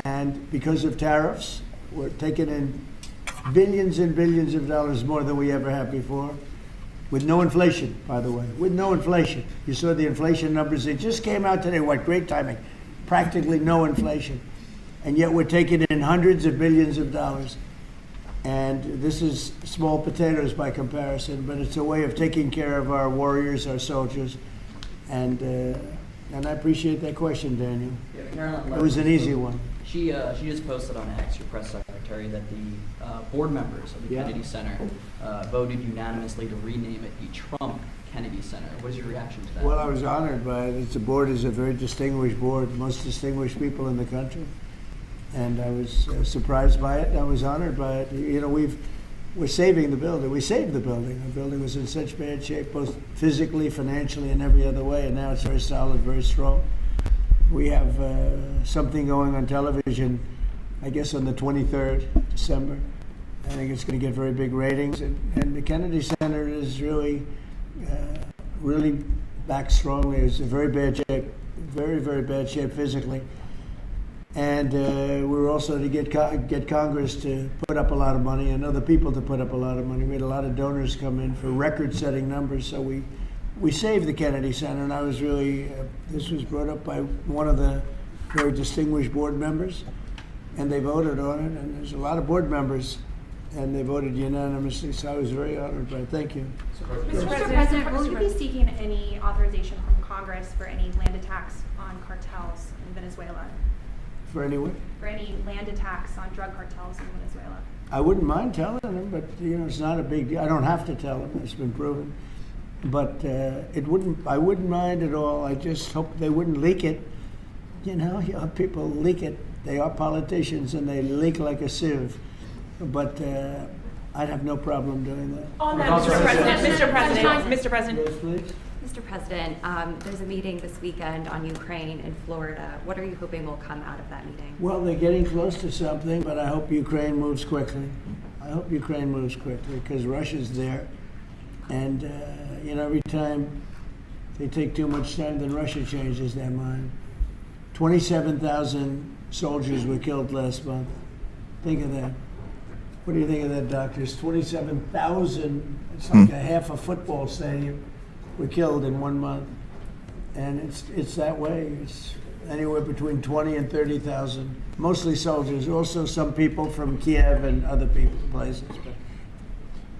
And because of tariffs, we're taking in billions and billions of dollars more than we ever have before. With no inflation, by the way. With no inflation. You saw the inflation numbers. They just came out today. What great timing. Practically no inflation. And yet we're taking in hundreds of billions of dollars. And this is small potatoes by comparison, but it's a way of taking care of our warriors, our soldiers. And I appreciate that question, Daniel. Yeah, Carolyn It was an easy one. She just posted on X, your press secretary, that the board members of the Kennedy Center voted unanimously to rename it the Trump Kennedy Center. What is your reaction to that? Well, I was honored by it. The board is a very distinguished board, most distinguished people in the country. And I was surprised by it. I was honored by it. You know, we're saving the building. We saved the building. The building was in such bad shape, both physically, financially, and every other way. And now it's very solid, very strong. We have something going on television, I guess on the 23rd December. I think it's going to get very big ratings. And the Kennedy Center is really back strongly. It's in very bad shape, very, very bad shape physically. And we were also to get Congress to put up a lot of money and other people to put up a lot of money. We had a lot of donors come in for record-setting numbers, so we saved the Kennedy Center, and I was really, this was brought up by one of the very distinguished board members, and they voted on it, and there's a lot of board members, and they voted unanimously, so I was very honored by it. Thank you. Mr. President, will you be seeking any authorization from Congress for any land attacks on cartels in Venezuela? For anyone? For any land attacks on drug cartels in Venezuela? I wouldn't mind telling them, but it's not a big deal. I don't have to tell them, it's been proven. But I wouldn't mind at all. I just hope they wouldn't leak it. You know, people leak it. They are politicians and they leak like a sieve. But I'd have no problem doing that. On that, Mr. President. Yes, please. Mr. President, there's a meeting this weekend on Ukraine in Florida. What are you hoping will come out of that meeting? Well, they're getting close to something, but I hope Ukraine moves quickly. I hope Ukraine moves quickly because Russia's there. And, every time they take too much time, then Russia changes their mind. 27,000 soldiers were killed last month. Think of that. What do you think of that, doctors? 27,000, it's like a half a football stadium, were killed in 1 month. And it's that way. It's anywhere between 20 and 30,000, mostly soldiers, also some people from Kiev and other places. But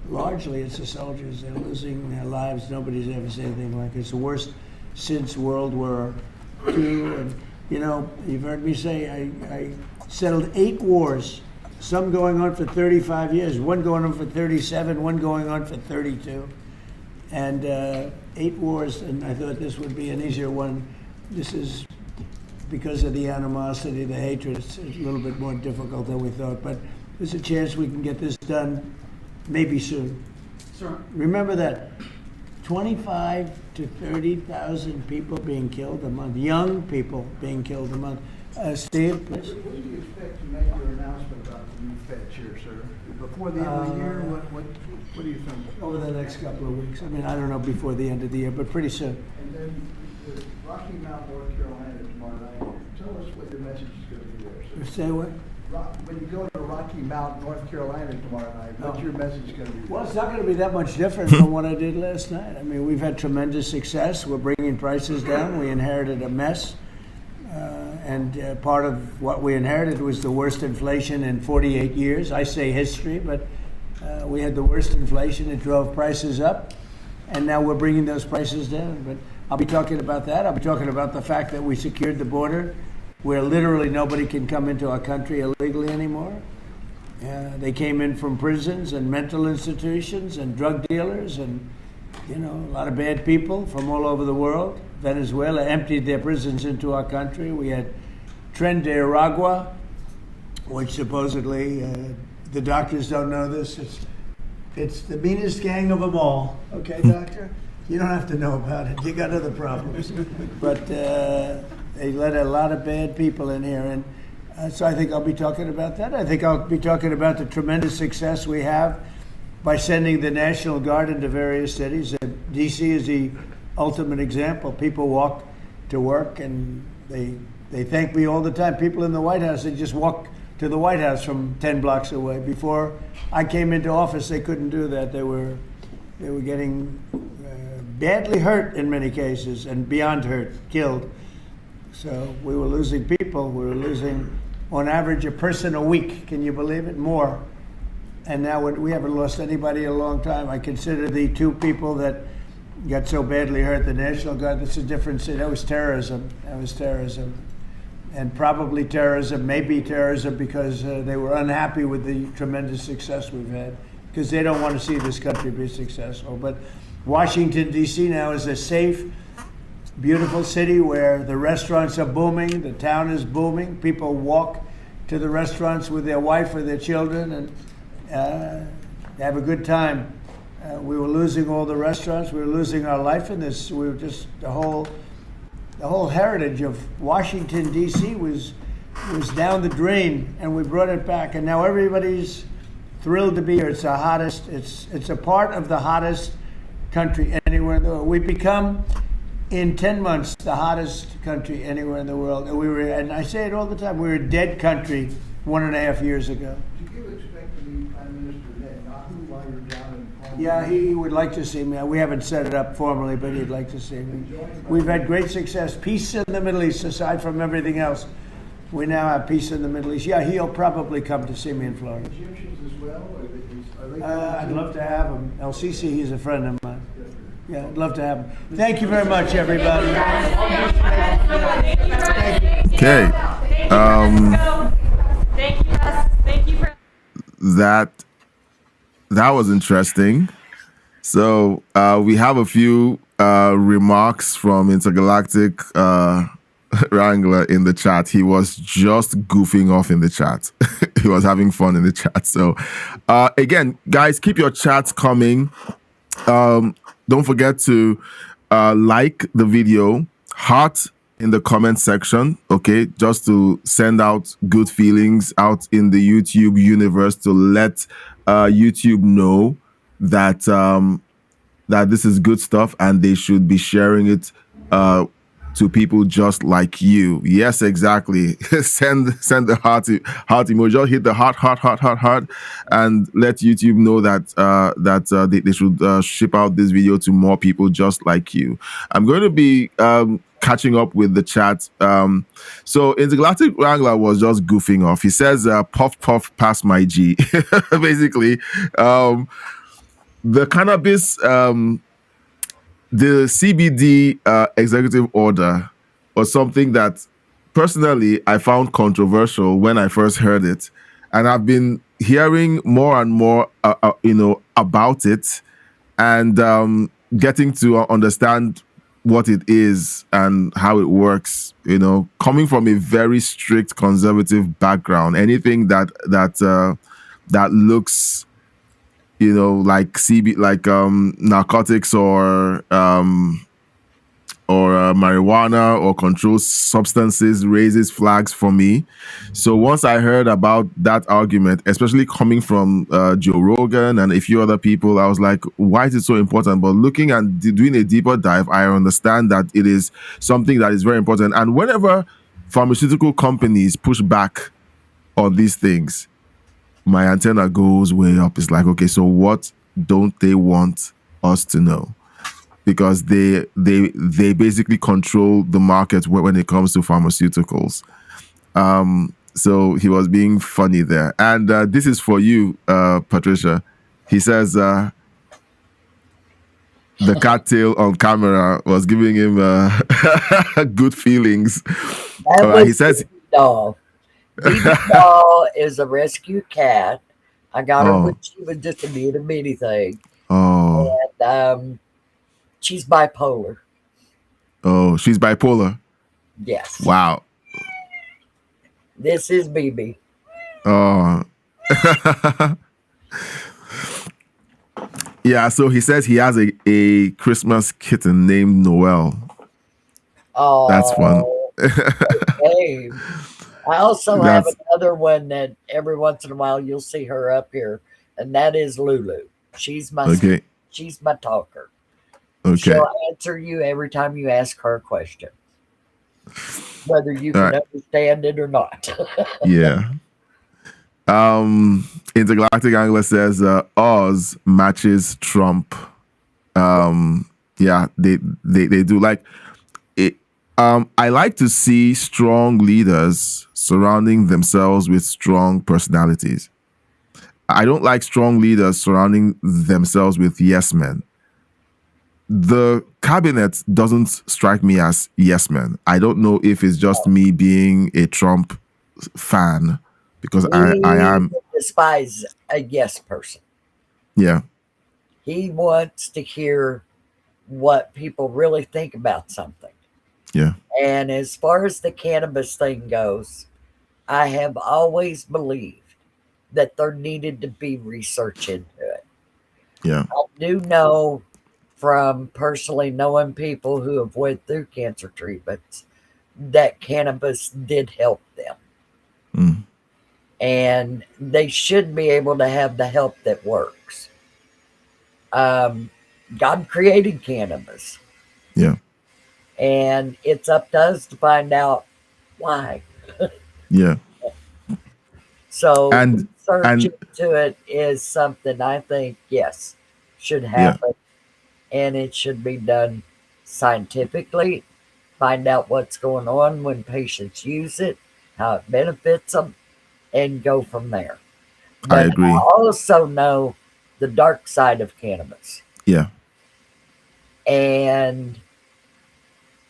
largely it's the soldiers. They're losing their lives. Nobody's ever seen anything like it. It's the worst since World War II. And, you've heard me say I settled 8 wars, some going on for 35 years, one going on for 37, one going on for 32. And 8 wars, and I thought this would be an easier one. This is because of the animosity, the hatred. It's a little bit more difficult than we thought, but there's a chance we can get this done maybe soon. Sir. Remember that 25 to 30,000 people being killed a month, young people being killed a month. Steve, please. When do you expect to make your announcement about the new Fed chair, sir? Before the end of the year? What do you think? Over the next couple of weeks. I mean, I don't know before the end of the year, but pretty soon. And then the Rocky Mount, North Carolina tomorrow night. Tell us what your message is going to be there, sir. Say what? When you go to Rocky Mount, North Carolina tomorrow night, what's your message going to be? Well, it's not going to be that much different from what I did last night. I mean, we've had tremendous success. We're bringing prices down. We inherited a mess. And part of what we inherited was the worst inflation in 48 years. I say history, but we had the worst inflation. It drove prices up. And now we're bringing those prices down. But I'll be talking about that. I'll be talking about the fact that we secured the border, where literally nobody can come into our country illegally anymore. They came in from prisons and mental institutions and drug dealers and, a lot of bad people from all over the world. Venezuela emptied their prisons into our country. We had Tren de Aragua, which supposedly, the doctors don't know this, it's the meanest gang of them all. Okay, doctor? You don't have to know about it. You got other problems. But they let a lot of bad people in here. And so I think I'll be talking about that. I think I'll be talking about the tremendous success we have by sending the National Guard into various cities. D.C. is the ultimate example. People walk to work and they thank me all the time. People in the White House, they just walk to the White House from 10 blocks away. Before I came into office, they couldn't do that. They were getting badly hurt in many cases, and beyond hurt, killed. So we were losing people. We were losing, on average, a person a week. Can you believe it? More. And now we haven't lost anybody in a long time. I consider the 2 people that got so badly hurt, the National Guard, that's a different city. That was terrorism. And probably terrorism, maybe terrorism, because they were unhappy with the tremendous success we've had, because they don't want to see this country be successful. But Washington, D.C. now is a safe, beautiful city where the restaurants are booming, the town is booming. People walk to the restaurants with their wife or their children and they have a good time. We were losing all the restaurants. We were losing our life in this. We were just the whole heritage of Washington, D.C. was down the drain, and we brought it back. And now everybody's thrilled to be here. It's the hottest. It's a part of the hottest country anywhere in the world. We become, in 10 months, the hottest country anywhere in the world. And I say it all the time, we were a dead country 1.5 years ago. Do you expect to meet Prime Minister Netanyahu while you're down in Palm? Yeah, he would like to see me. We haven't set it up formally, but he'd like to see me. We've had great success. Peace in the Middle East, aside from everything else. We now have peace in the Middle East. Yeah, he'll probably come to see me in Florida. Egyptians as well? I'd love to have him. El Sisi, he's a friend of mine. Yeah, I'd love to have him. Thank you very much, everybody. Okay. Thank you. That was interesting. So we have a few remarks from Intergalactic Wrangler in the chat. He was just goofing off in the chat. He was having fun in the chat. So again, guys, keep your chats coming. Don't forget to like the video, heart in the comment section, okay, just to send out good feelings out in the YouTube universe, to let YouTube know that that this is good stuff and they should be sharing it to people just like you. Yes, exactly. send the heart emoji. Just hit the heart, and let YouTube know that they should ship out this video to more people just like you. I'm going to be catching up with the chat. So Intergalactic Wrangler was just goofing off. He says, puff puff past my G. Basically, the cannabis, the CBD executive order was something that personally I found controversial when I first heard it, and I've been hearing more and more about it, and getting to understand what it is and how it works. Coming from a very strict conservative background, anything that looks like CB, like narcotics or marijuana or controlled substances raises flags for me. So once I heard about that argument, especially coming from Joe Rogan and a few other people, I was like, why is it so important? But looking and doing a deeper dive, I understand that it is something that is very important. And whenever pharmaceutical companies push back on these things, my antenna goes way up. It's like, okay, so what don't they want us to know? Because they basically control the market when it comes to pharmaceuticals. So he was being funny there. And this is for you, Patricia. He says the cattail on camera was giving him good feelings. He says... Baby Doll is a rescue cat. I got her when she was just a bitty thing. Oh. And she's bipolar. Oh, she's bipolar? Yes. Wow. This is BB. Oh. Yeah, so he says he has a Christmas kitten named Noel. Oh. That's fun. Okay. I also have another one that every once in a while you'll see her up here, and that is Lulu. She's my talker. Okay. She'll answer you every time you ask her a question, whether you can understand it or not. Yeah. Intergalactic Angler says Oz matches Trump. Yeah, they do. Like it. I like to see strong leaders surrounding themselves with strong personalities. I don't like strong leaders surrounding themselves with yes men. The cabinet doesn't strike me as yes men. I don't know if it's just me being a Trump fan, because I am. Despise a yes person. Yeah. He wants to hear what people really think about something. Yeah. And as far as the cannabis thing goes, I have always believed that there needed to be research into it. Yeah. I do know from personally knowing people who have went through cancer treatments that cannabis did help them. Mm. And they should be able to have the help that works. God created cannabis. Yeah. And it's up to us to find out why. Yeah. So And research into it is something I think, yes, should happen. And it should be done scientifically. Find out what's going on when patients use it, how it benefits them, and go from there. I But agree. I also know the dark side of cannabis. Yeah. And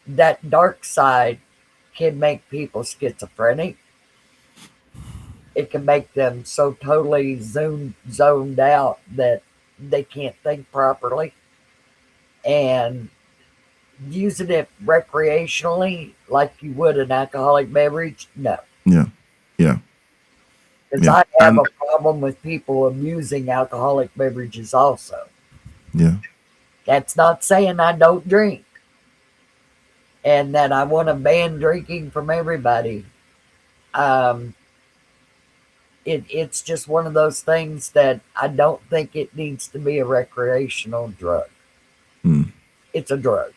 that dark side can make people schizophrenic. It can make them so totally zoned out that they can't think properly. And using it recreationally like you would an alcoholic beverage, no. Yeah. Yeah. Because Yeah. I have And- a problem with people abusing alcoholic beverages also. Yeah. That's not saying I don't drink and that I want to ban drinking from everybody. It's just one of those things that I don't think it needs to be a recreational drug. Mm. It's a drug.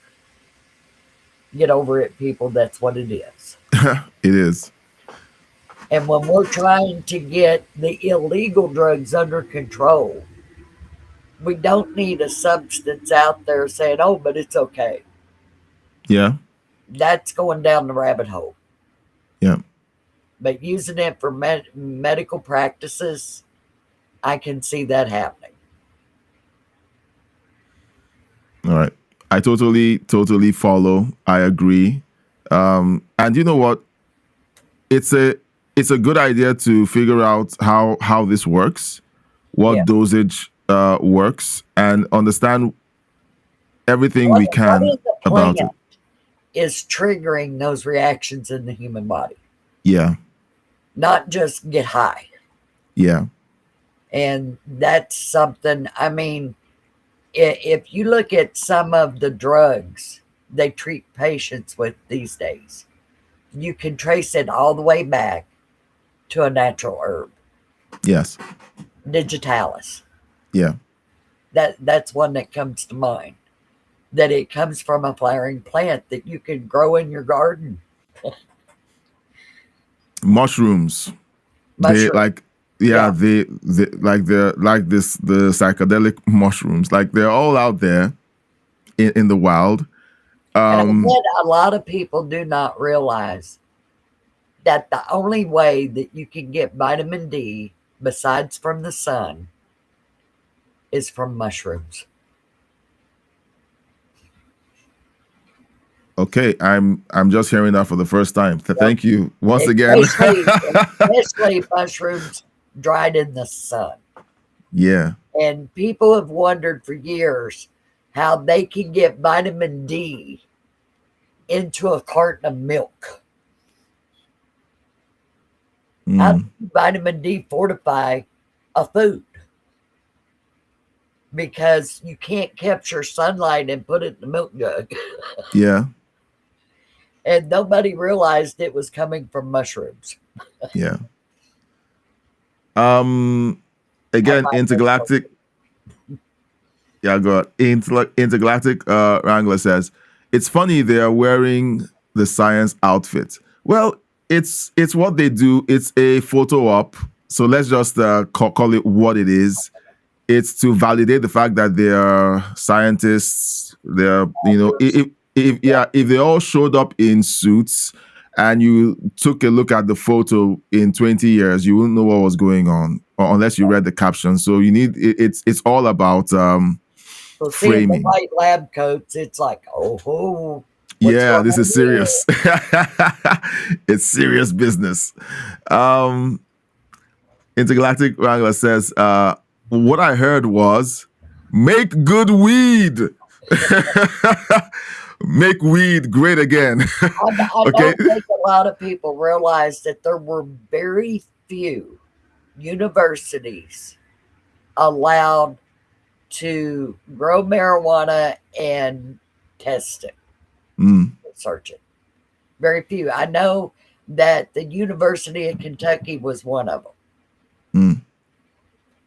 Get over it, people. That's what it is. It is. And when we're trying to get the illegal drugs under control, we don't need a substance out there saying, oh, but it's okay. Yeah. That's going down the rabbit hole. Yeah. But using it for medical practices, I can see that happening. All right. I totally follow. I agree. And you know what? It's a good idea to figure out how this works, what dosage works, and understand everything we can about it. Is triggering those reactions in the human body, Yeah. not just get high. Yeah. And that's something, I mean, if you look at some of the drugs they treat patients with these days, you can trace it all the way back to a natural herb, Yes. digitalis. Yeah. That's one that comes to mind. That it comes from a flowering plant that you can grow in your garden. Mushrooms. They like they the psychedelic mushrooms. Like they're all out there in the wild. And yet a lot of people do not realize that the only way that you can get vitamin D besides from the sun is from mushrooms. Okay, I'm just hearing that for the first time. Thank you once again. Especially mushrooms dried in the sun. Yeah. And people have wondered for years how they can get vitamin D into a carton of milk. How does vitamin D fortify a food? Because you can't capture sunlight and put it in the milk jug. Yeah. And nobody realized it was coming from mushrooms. Yeah. Again, intergalactic. Yeah, go ahead. Intergalactic Wrangler says, it's funny they are wearing the science outfit. Well, it's what they do. It's a photo op. So let's just call it what it is. It's to validate the fact that they are scientists. They're, if they all showed up in suits and you took a look at the photo in 20 years, you wouldn't know what was going on, or unless you read the caption. So you need it's all about framing. The white lab coats, it's like, oh. Yeah, this is serious. It's serious business. Intergalactic Wrangler says, what I heard was, make good weed. Make weed great again. I don't think a lot of people realize that there were very few universities allowed to grow marijuana and test it, research it. Very few. I know that the University of Kentucky was one of them.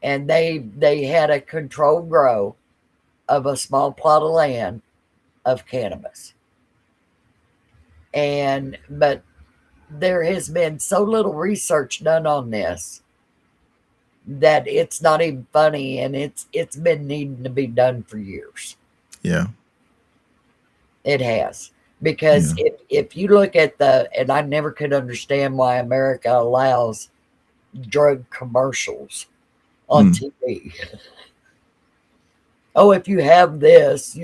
And they had a controlled grow of a small plot of land of cannabis. But there has been so little research done on this that it's not even funny, and it's been needing to be done for years. Yeah. It has. Because if you look at and I never could understand why America allows drug commercials on TV. Oh, if you have this,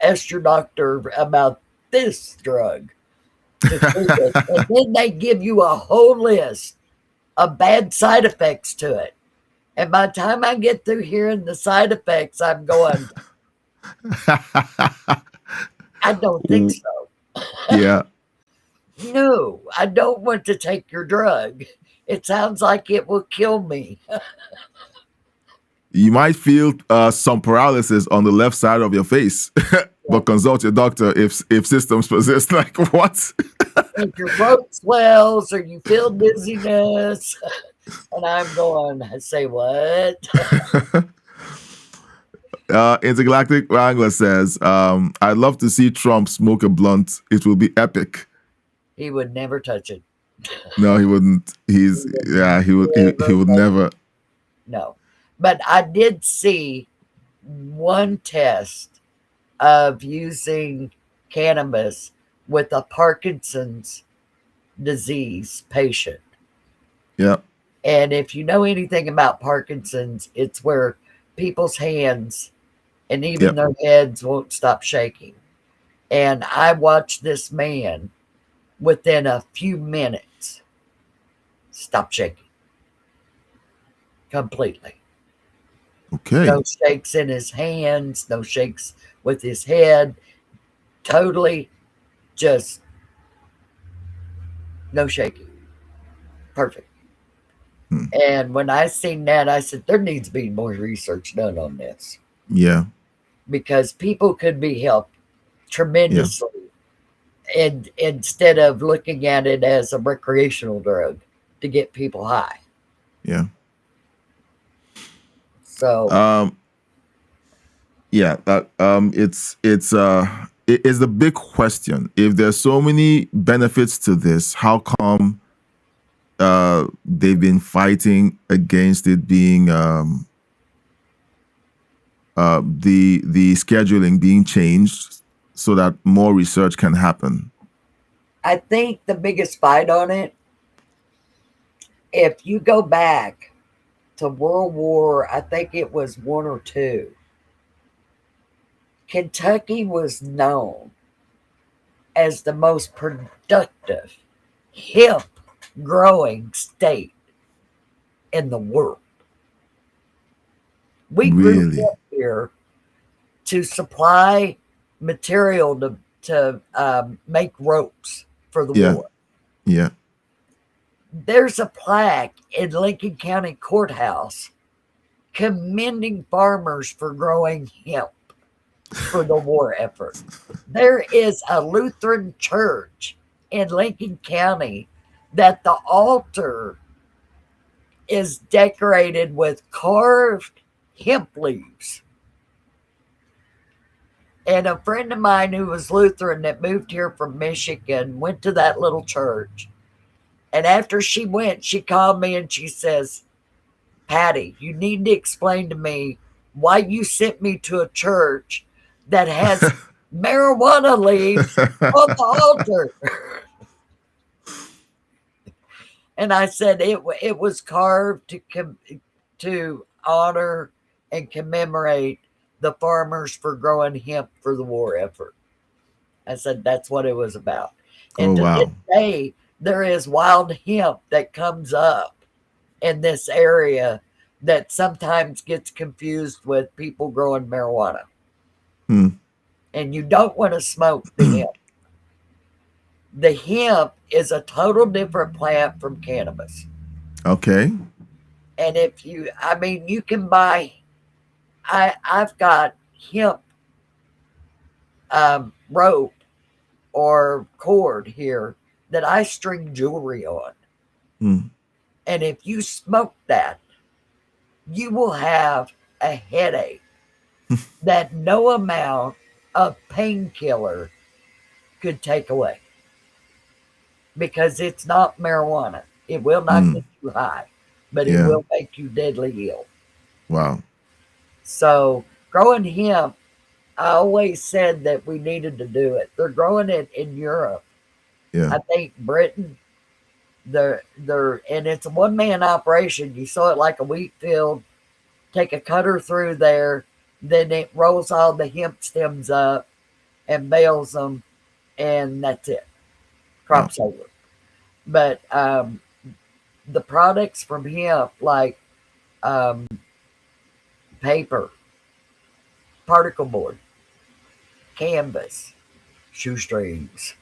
ask your doctor about this drug. And then they give you a whole list of bad side effects to it. And by the time I get through hearing the side effects, I'm going, I don't think so. Yeah. No, I don't want to take your drug. It sounds like it will kill me. You might feel some paralysis on the left side of your face, but consult your doctor if symptoms persist. Like what? If your throat swells or you feel dizziness, and I'm going, say what? Intergalactic Wrangler says, I'd love to see Trump smoke a blunt. It will be epic. He would never touch it. No, he wouldn't. He would never. No. But I did see one test of using cannabis with a Parkinson's disease patient. Yeah. And if you know anything about Parkinson's, it's where people's hands and even their heads won't stop shaking. And I watched this man within a few minutes stop shaking completely. Okay. No shakes in his hands, no shakes with his head. Totally just no shaking. Perfect. And when I seen that, I said, there needs to be more research done on this. Yeah. Because people could be helped tremendously. And instead of looking at it as a recreational drug to get people high. Yeah. So it's the big question. If there's so many benefits to this, how come they've been fighting against it being the scheduling being changed so that more research can happen? I think the biggest fight on it, if you go back to World War, I think it was 1 or 2, Kentucky was known as the most productive hemp growing state in the world. We grew up here to supply material to make ropes for the war. Yeah. There's a plaque in Lincoln County Courthouse commending farmers for growing hemp for the war effort. There is a Lutheran church in Lincoln County that the altar is decorated with carved hemp leaves. And a friend of mine who was Lutheran that moved here from Michigan went to that little church. And after she went, she called me and she says, Patty, you need to explain to me why you sent me to a church that has marijuana leaves on the altar. And I said it was carved to honor and commemorate the farmers for growing hemp for the war effort. I said that's what it was about. And to this day, there is wild hemp that comes up in this area that sometimes gets confused with people growing marijuana. And you don't want to smoke the hemp. The hemp is a total different plant from cannabis. Okay. And you can buy, I've got hemp rope or cord here that I string jewelry on. And if you smoke that, you will have a headache that no amount of painkiller could take away. Because it's not marijuana. It will not get you high, but it will make you deadly ill. Wow. So growing hemp, I always said that we needed to do it. They're growing it in Europe. Yeah. I think Britain, and it's a one-man operation. You saw it like a wheat field, take a cutter through there, then it rolls all the hemp stems up and bales them, and that's it. Crops over. But the products from hemp, like paper, particle board, canvas, shoestrings,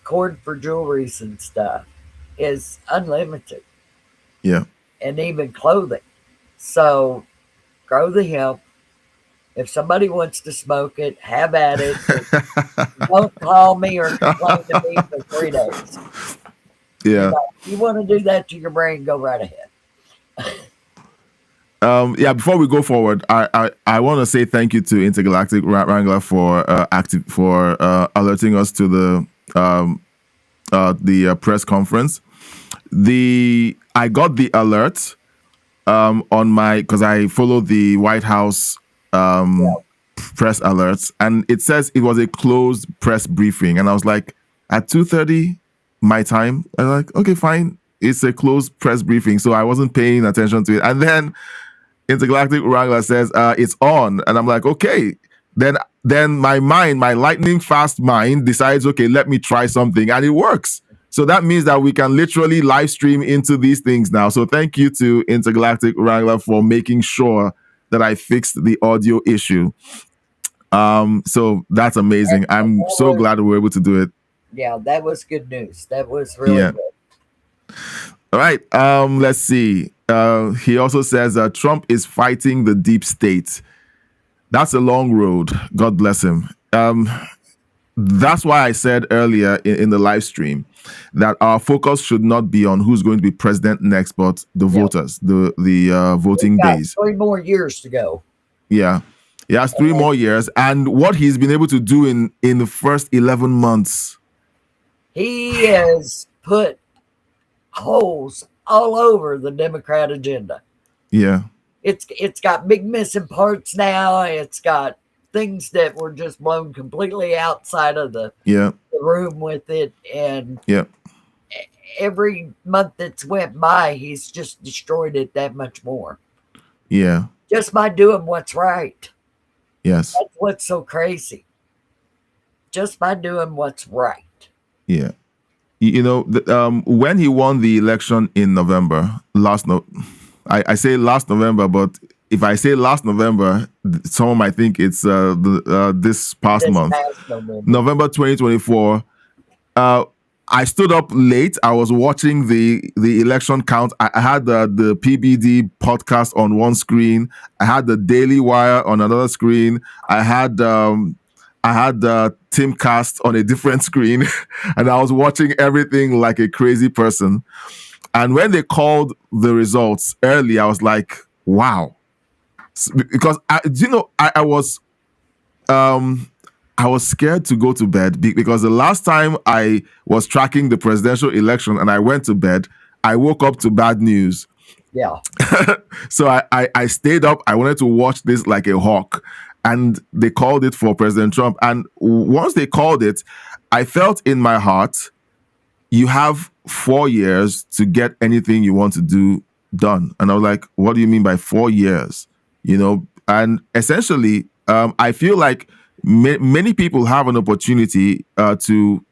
cord for jewelries and stuff, is unlimited. Yeah. And even clothing. So grow the hemp. If somebody wants to smoke it, have at it. Don't call me or complain to me for 3 days. Yeah. If you want to do that to your brain, go right ahead. Before we go forward, I want to say thank you to Intergalactic Wrangler for alerting us to the press conference. I got the alert on my, because I follow the White House press alerts, and it says it was a closed press briefing, and I was like, at 2:30 my time, I was like, okay, fine, it's a closed press briefing, so I wasn't paying attention to it. And then Intergalactic Wrangler says it's on, and I'm like, okay. Then my lightning fast mind decides, okay, let me try something, and it works. So that means that we can literally live stream into these things now. So thank you to Intergalactic Wrangler for making sure that I fixed the audio issue. So that's amazing. I'm so glad we were able to do it. Yeah, that was good news. That was really good. All right. Let's see. He also says Trump is fighting the deep state. That's a long road. God bless him. That's why I said earlier in the live stream that our focus should not be on who's going to be president next, but the voters, the voting days. 3 more years to go. Yeah. He has 3 more years. And what he's been able to do in the first 11 months. He has put holes all over the Democrat agenda. Yeah. It's got big missing parts now. It's got things that were just blown completely outside of the room with it. And every month that's went by, he's just destroyed it that much more. Yeah. Just by doing what's right. Yes. That's what's so crazy. Just by doing what's right. Yeah. You know, when he won the election in November, I say last November, but if I say last November, someone might think it's this past month. November 2024. I stood up late. I was watching the election count. I had the PBD podcast on one screen. I had the Daily Wire on another screen. I had Timcast on a different screen, and I was watching everything like a crazy person. And when they called the results early, I was like, wow. Because I was I was scared to go to bed because the last time I was tracking the presidential election and I went to bed, I woke up to bad news. Yeah. So I stayed up. I wanted to watch this like a hawk. And they called it for President Trump. And once they called it, I felt in my heart, you have 4 years to get anything you want to do done. And I was like, what do you mean by 4 years? You know, and essentially, I feel like many people have an opportunity to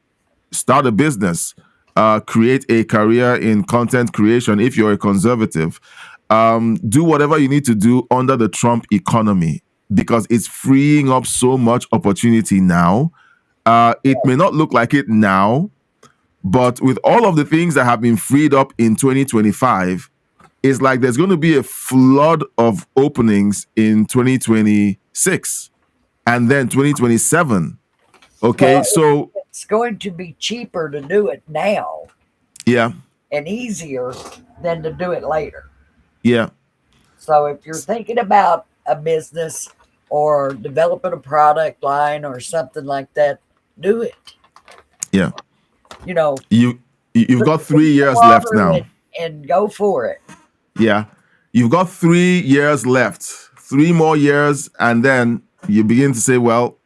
start a business, create a career in content creation if you're a conservative. Do whatever you need to do under the Trump economy, because it's freeing up so much opportunity now. It may not look like it now, but with all of the things that have been freed up in 2025, it's like there's going to be a flood of openings in 2026 and then 2027. Okay, Well, so it's going to be cheaper to do it now yeah, and easier than to do it later. yeah, So if you're thinking about a business or developing a product line or something like that, do it. yeah. You know, You've got 3 years water left now. and go for it. Yeah. You've got 3 years left, 3 more years, and then you begin to say, well,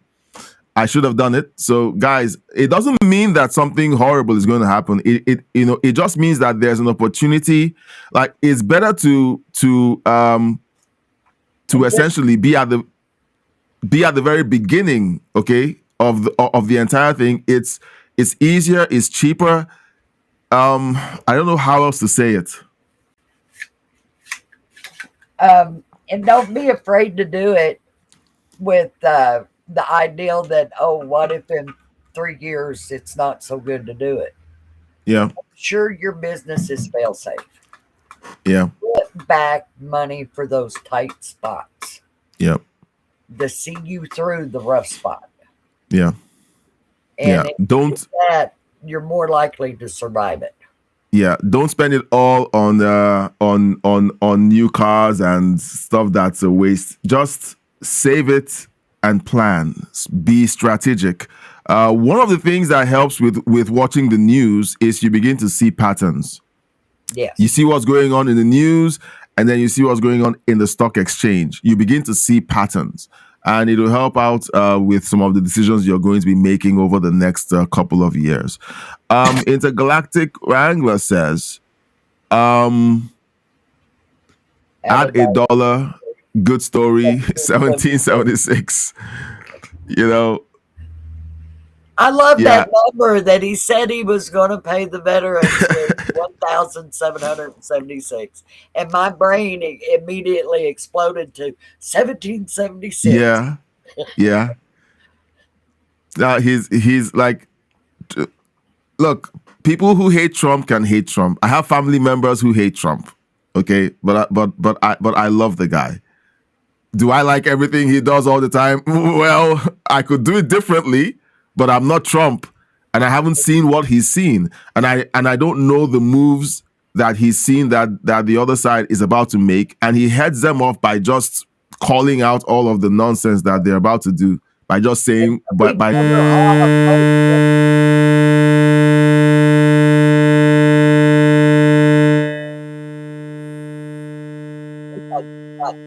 I should have done it. So guys, it doesn't mean that something horrible is going to happen. It just means that there's an opportunity. Like, it's better to essentially be at the very beginning, okay, of the entire thing. It's easier, it's cheaper. I don't know how else to say it. And don't be afraid to do it with the ideal that, oh, what if in 3 years it's not so good to do it? Yeah. Sure, your business is fail safe. Yeah. Put back money for those tight spots Yeah. to see you through the rough spot. Yeah. And Yeah. if you Don't do that, you're more likely to survive it. Yeah, don't spend it all on new cars and stuff that's a waste. Just save it and plan. Be strategic. One of the things that helps with watching the news is you begin to see patterns. Yes. You see what's going on in the news, and then you see what's going on in the stock exchange. You begin to see patterns, and it will help out with some of the decisions you're going to be making over the next couple of years. Intergalactic Wrangler says, add $1, good story, 1776. You know, I love Yeah. that number that he said he was going to pay the veterans with 1,776, and my brain immediately exploded to 1776. yeah, yeah. He's like, look, people who hate Trump can hate Trump. I have family members who hate Trump. Okay, but I love the guy. Do I like everything he does all the time? Well, I could do it differently, but I'm not Trump, and I haven't seen what he's seen, and I don't know the moves that he's seen that the other side is about to make, and he heads them off by just calling out all of the nonsense that they're about to do, by just saying by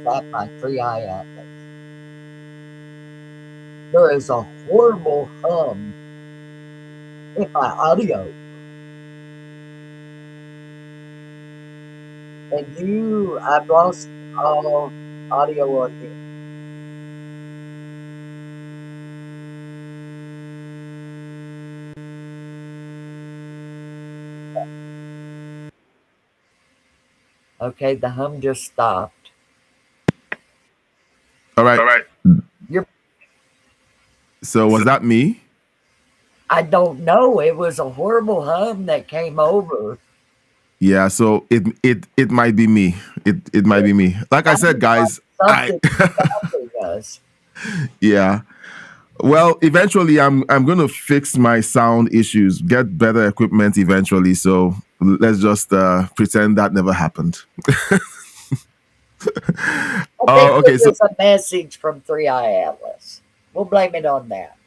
Got my 3i Atlas. There is a horrible hum in my audio. And I've lost all audio on here. Okay, the hum just stopped. All right. You're, So was that me? I don't know. It was a horrible hum that came over. Yeah, so it might be me. It might be me. Like I said, guys, Something does. yeah. Well, eventually I'm going to fix my sound issues, get better equipment eventually. So let's just pretend that never happened. I think okay, it was a message from 3i Atlas. We'll blame it on that.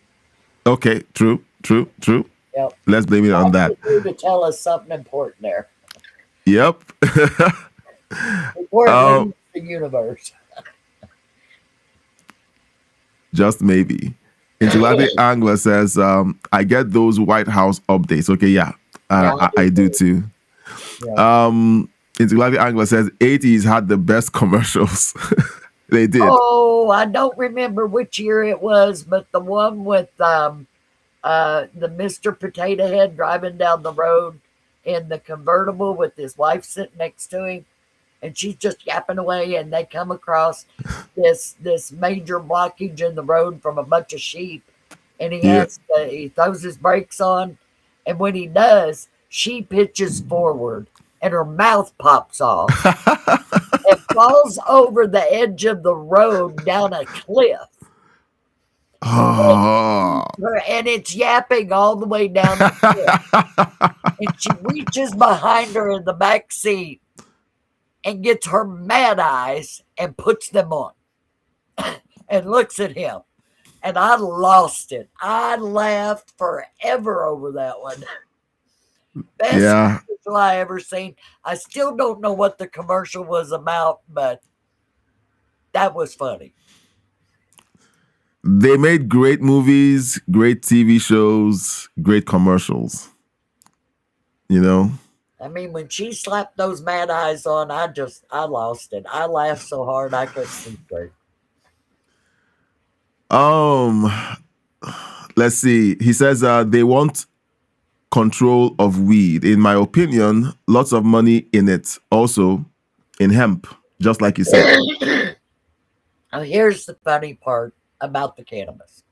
Okay, true. Yep. Let's blame it on that. To tell us something important there. Yep. Before it leaves the universe. Just maybe. Intergalactic Angler says, I get those White House updates. Okay, yeah. I do too. Yeah. Intergalactic Angler says 80s had the best commercials. They did. Oh, I don't remember which year it was, but the one with the Mr. Potato Head driving down the road in the convertible with his wife sitting next to him, and she's just yapping away, and they come across this major blockage in the road from a bunch of sheep, and he throws his brakes on, and when he does, she pitches forward, and her mouth pops off and falls over the edge of the road down a cliff. Oh. And it's yapping all the way down the cliff. And she reaches behind her in the back seat and gets her mad eyes and puts them on and looks at him. And I lost it. I laughed forever over that one. Best commercial I ever seen. I still don't know what the commercial was about, but that was funny. They made great movies, great TV shows, great commercials. You know? I mean, when she slapped those mad eyes on, I lost it. I laughed so hard I couldn't see straight. Let's see. He says they want control of weed. In my opinion, lots of money in it. Also in hemp, just like you said. Now, here's the funny part about the cannabis.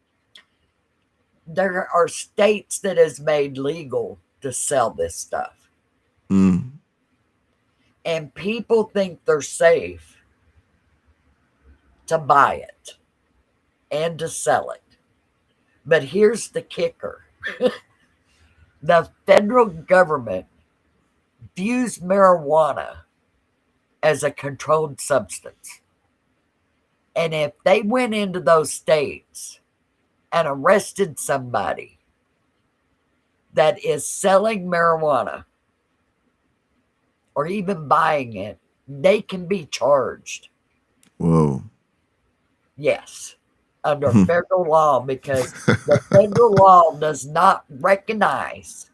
There are states that has made legal to sell this stuff. Mm. And people think they're safe to buy it and to sell it. But here's the kicker. The federal government views marijuana as a controlled substance. And if they went into those states and arrested somebody that is selling marijuana or even buying it, they can be charged. Whoa. Yes, under federal law, because the federal law does not recognize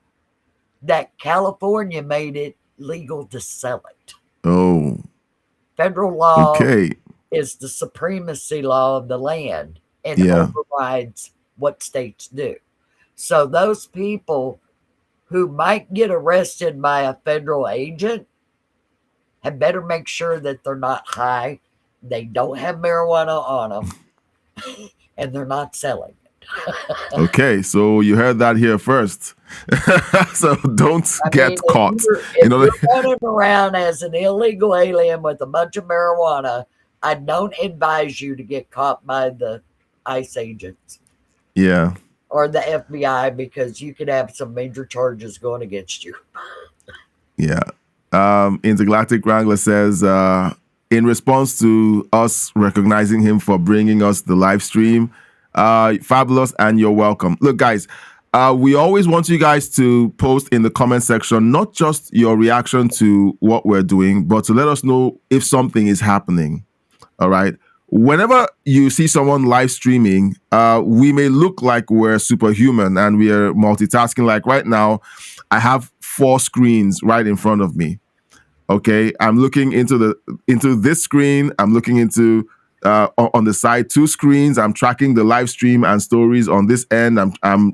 that California made it legal to sell it. Oh. Federal law Okay. is the supremacy law of the land and overrides what states do. So those people who might get arrested by a federal agent had better make sure that they're not high, they don't have marijuana on them, and they're not selling it. Okay, so you heard that here first. So don't get caught. If you're running around as an illegal alien with a bunch of marijuana, I don't advise you to get caught by the ICE agents. Yeah. Or the FBI, because you could have some major charges going against you. Yeah. Intergalactic Wrangler says, in response to us recognizing him for bringing us the live stream, fabulous, and you're welcome. Look, guys, we always want you guys to post in the comment section, not just your reaction to what we're doing, but to let us know if something is happening. All right. Whenever you see someone live streaming, we may look like we're superhuman and we are multitasking. Like right now, I have 4 screens right in front of me. Okay, I'm looking into this screen. I'm looking into on the side 2 screens. I'm tracking the live stream and stories on this end. I'm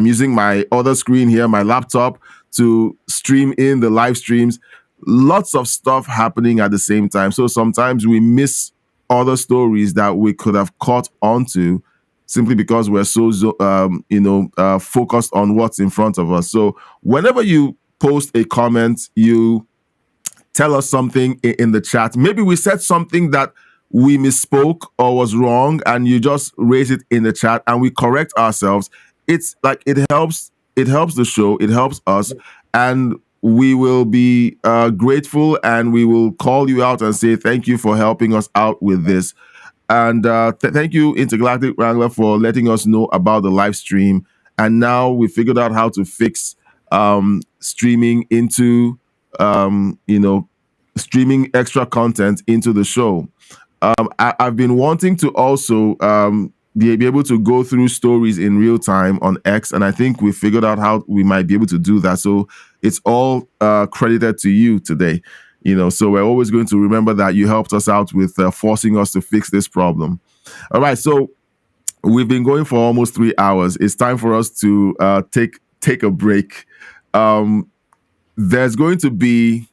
using my other screen here, my laptop, to stream in the live streams. Lots of stuff happening at the same time. So sometimes we miss other stories that we could have caught onto simply because we're so focused on what's in front of us. So whenever you post a comment, you tell us something in the chat. Maybe we said something that we misspoke or was wrong, and you just raise it in the chat and we correct ourselves. It's like it helps the show, it helps us, and we will be grateful, and we will call you out and say thank you for helping us out with this. And thank you, Intergalactic Wrangler, for letting us know about the live stream. And now we figured out how to fix streaming into, streaming extra content into the show. I've been wanting to also be able to go through stories in real time on X, and I think we figured out how we might be able to do that. So it's all credited to you today. So we're always going to remember that you helped us out with forcing us to fix this problem. All right, so we've been going for almost 3 hours. It's time for us to take a break. There's going to be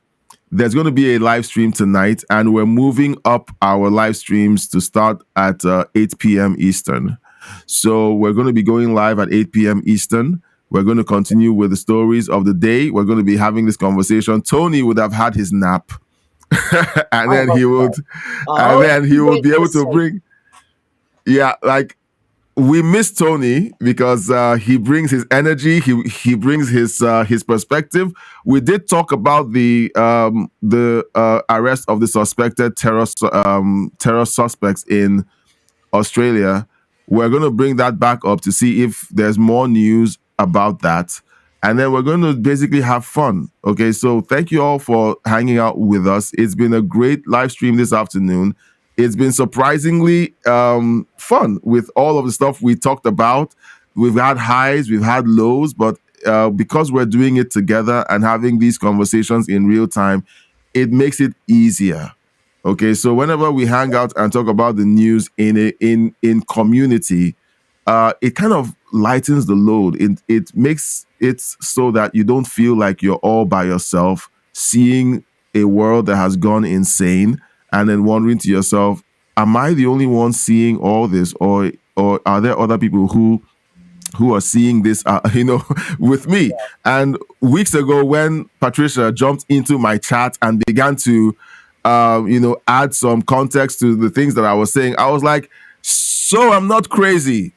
a live stream tonight, and we're moving up our live streams to start at 8 p.m. Eastern. So we're going to be going live at 8 p.m. Eastern. We're going to continue with the stories of the day. We're going to be having this conversation. Tony would have had his nap, and then he would be able to bring. Yeah, like we miss Tony because he brings his energy. He brings his perspective. We did talk about the arrest of the suspected terror suspects in Australia. We're going to bring that back up to see if there's more news about that. And then we're going to basically have fun. Okay, so thank you all for hanging out with us. It's been a great live stream this afternoon. It's been surprisingly fun with all of the stuff we talked about. We've had highs, we've had lows, but because we're doing it together and having these conversations in real time, it makes it easier. Okay, so whenever we hang out and talk about the news in community, it kind of lightens the load. It makes it so that you don't feel like you're all by yourself, seeing a world that has gone insane, and then wondering to yourself, am I the only one seeing all this, or are there other people who are seeing this, with me? Yeah. And weeks ago, when Patricia jumped into my chat and began to, add some context to the things that I was saying, I was like, so I'm not crazy.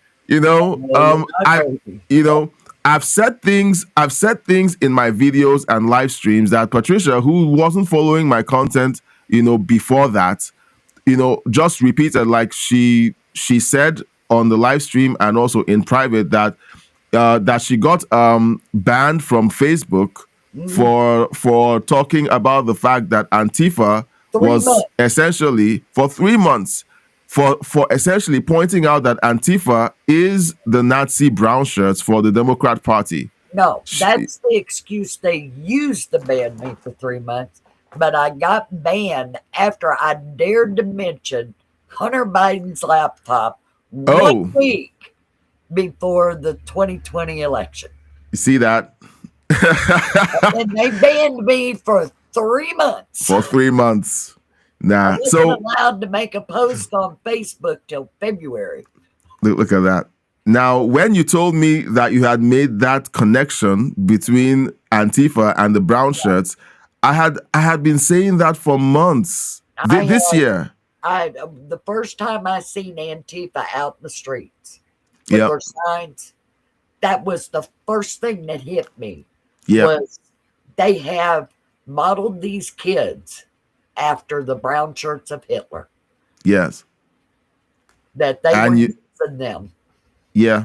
I've said things in my videos and live streams that Patricia, who wasn't following my content, before that, just repeated, like she said on the live stream and also in private, that she got banned from Facebook for talking about the fact that Antifa essentially for 3 months for essentially pointing out that Antifa is the Nazi brown shirts for the Democrat Party. No, that's the excuse they used to ban me for 3 months. But I got banned after I dared to mention Hunter Biden's laptop 1 week before the 2020 election. You see that? And they banned me for 3 months. For 3 months. Nah. I wasn't allowed to make a post on Facebook till February. Look at that. Now, when you told me that you had made that connection between Antifa and the brown shirts, I had been saying that for months. This year. The first time I seen Antifa out in the streets with their signs, that was the first thing that hit me. Was they have modeled these kids after the brown shirts of Hitler. Yes. That they were using them. Yeah.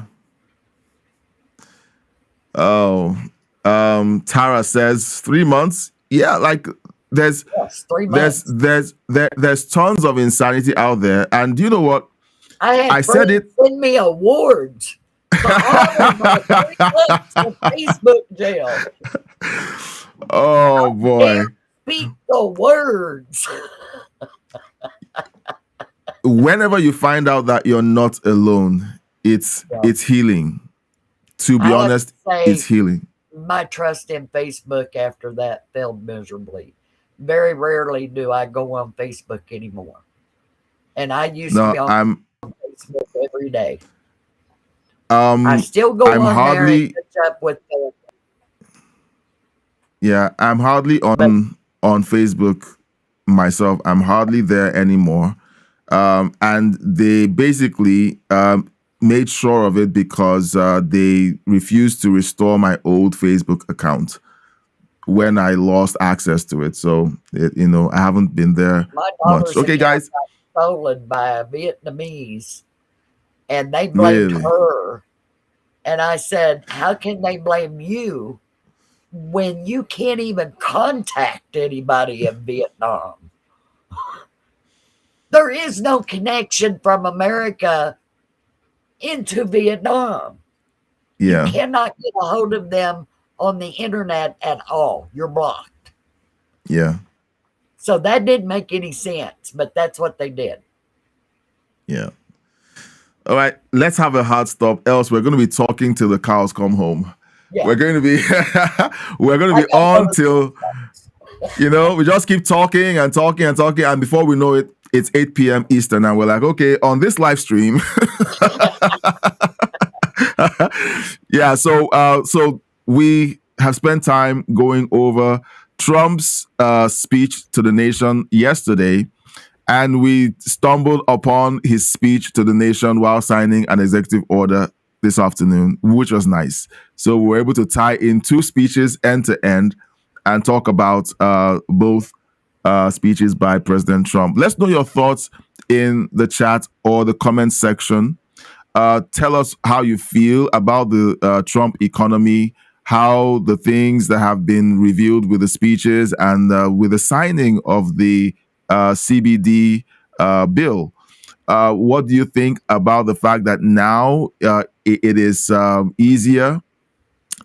Oh. Tara says 3 months. Yeah, like there's 3 months. There's tons of insanity out there, and you know what? I said it. Send me awards for all of my 3 months of Facebook jail. Oh boy! Speak the words. Whenever you find out that you're not alone, it's healing. To be honest, it's healing. My trust in Facebook after that failed miserably. Very rarely do I go on Facebook anymore. And I used to be on Facebook every day. I still go on there and catch up with them. Yeah, I'm hardly on Facebook myself. I'm hardly there anymore. And they basically made sure of it because they refused to restore my old Facebook account when I lost access to it. So, I haven't been there much. Okay, guys. stolen by a Vietnamese, and they blamed Really? her. And I said, how can they blame you when you can't even contact anybody in Vietnam? There is no connection from America into Vietnam. Yeah. You cannot get a hold of them on the internet at all. You're blocked. Yeah. So that didn't make any sense, but that's what they did. Yeah. All right, let's have a hard stop. Else, we're going to be talking till the cows come home. Yeah. We're going to be on till, we just keep talking and talking and talking, and before we know it, it's 8 p.m. Eastern, and we're like, okay, on this live stream. Yeah. So we have spent time going over Trump's speech to the nation yesterday. And we stumbled upon his speech to the nation while signing an executive order this afternoon, which was nice. So we were able to tie in two speeches end to end and talk about both speeches by President Trump. Let's know your thoughts in the chat or the comment section. Tell us how you feel about the Trump economy, how the things that have been revealed with the speeches and with the signing of the CBD bill. What do you think about the fact that now it is easier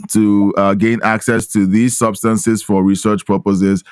to gain access to these substances for research purposes?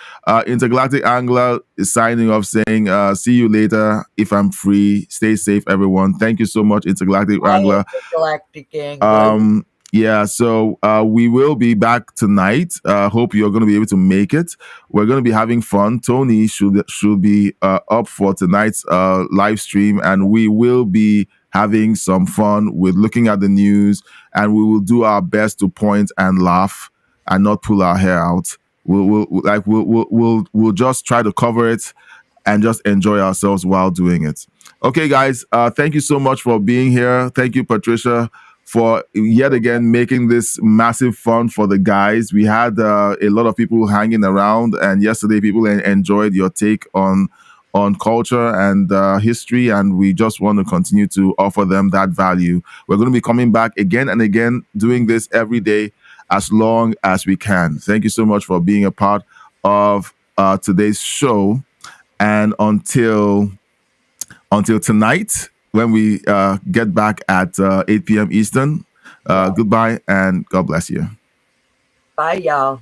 Intergalactic Angler is signing off saying, see you later if I'm free. Stay safe, everyone. Thank you so much, Intergalactic Angler. Intergalactic Angler. Yeah, so we will be back tonight. Hope you're going to be able to make it. We're going to be having fun. Tony should be up for tonight's live stream, and we will be having some fun with looking at the news, and we will do our best to point and laugh and not pull our hair out. We'll just try to cover it and just enjoy ourselves while doing it. Okay, guys, thank you so much for being here. Thank you, Patricia, for yet again making this massive fun for the guys. We had a lot of people hanging around, and yesterday people enjoyed your take on culture and history, and we just want to continue to offer them that value. We're going to be coming back again and again, doing this every day as long as we can. Thank you so much for being a part of today's show, and until tonight, when we get back at 8 p.m. Eastern. Goodbye and God bless you. Bye, y'all.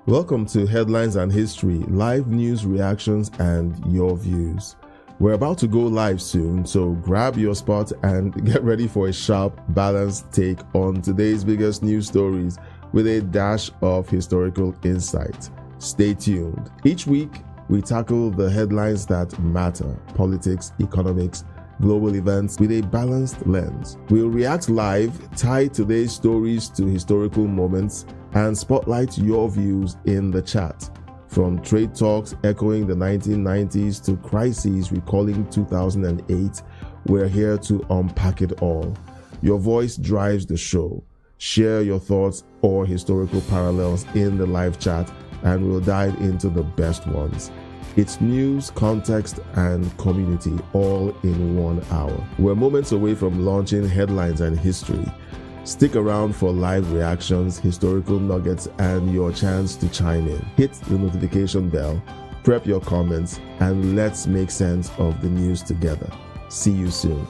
Welcome to Headlines and History, live news reactions and your views. We're about to go live soon, so grab your spot and get ready for a sharp, balanced take on today's biggest news stories with a dash of historical insight. Stay tuned. Each week, we tackle the headlines that matter: politics, economics, global events with a balanced lens. We'll react live, tie today's stories to historical moments, and spotlight your views in the chat. From trade talks echoing the 1990s to crises recalling 2008, we're here to unpack it all. Your voice drives the show. Share your thoughts or historical parallels in the live chat, and we'll dive into the best ones. It's news, context, and community all in 1 hour. We're moments away from launching Headlines and History. Stick around for live reactions, historical nuggets, and your chance to chime in. Hit the notification bell, prep your comments, and let's make sense of the news together. See you soon.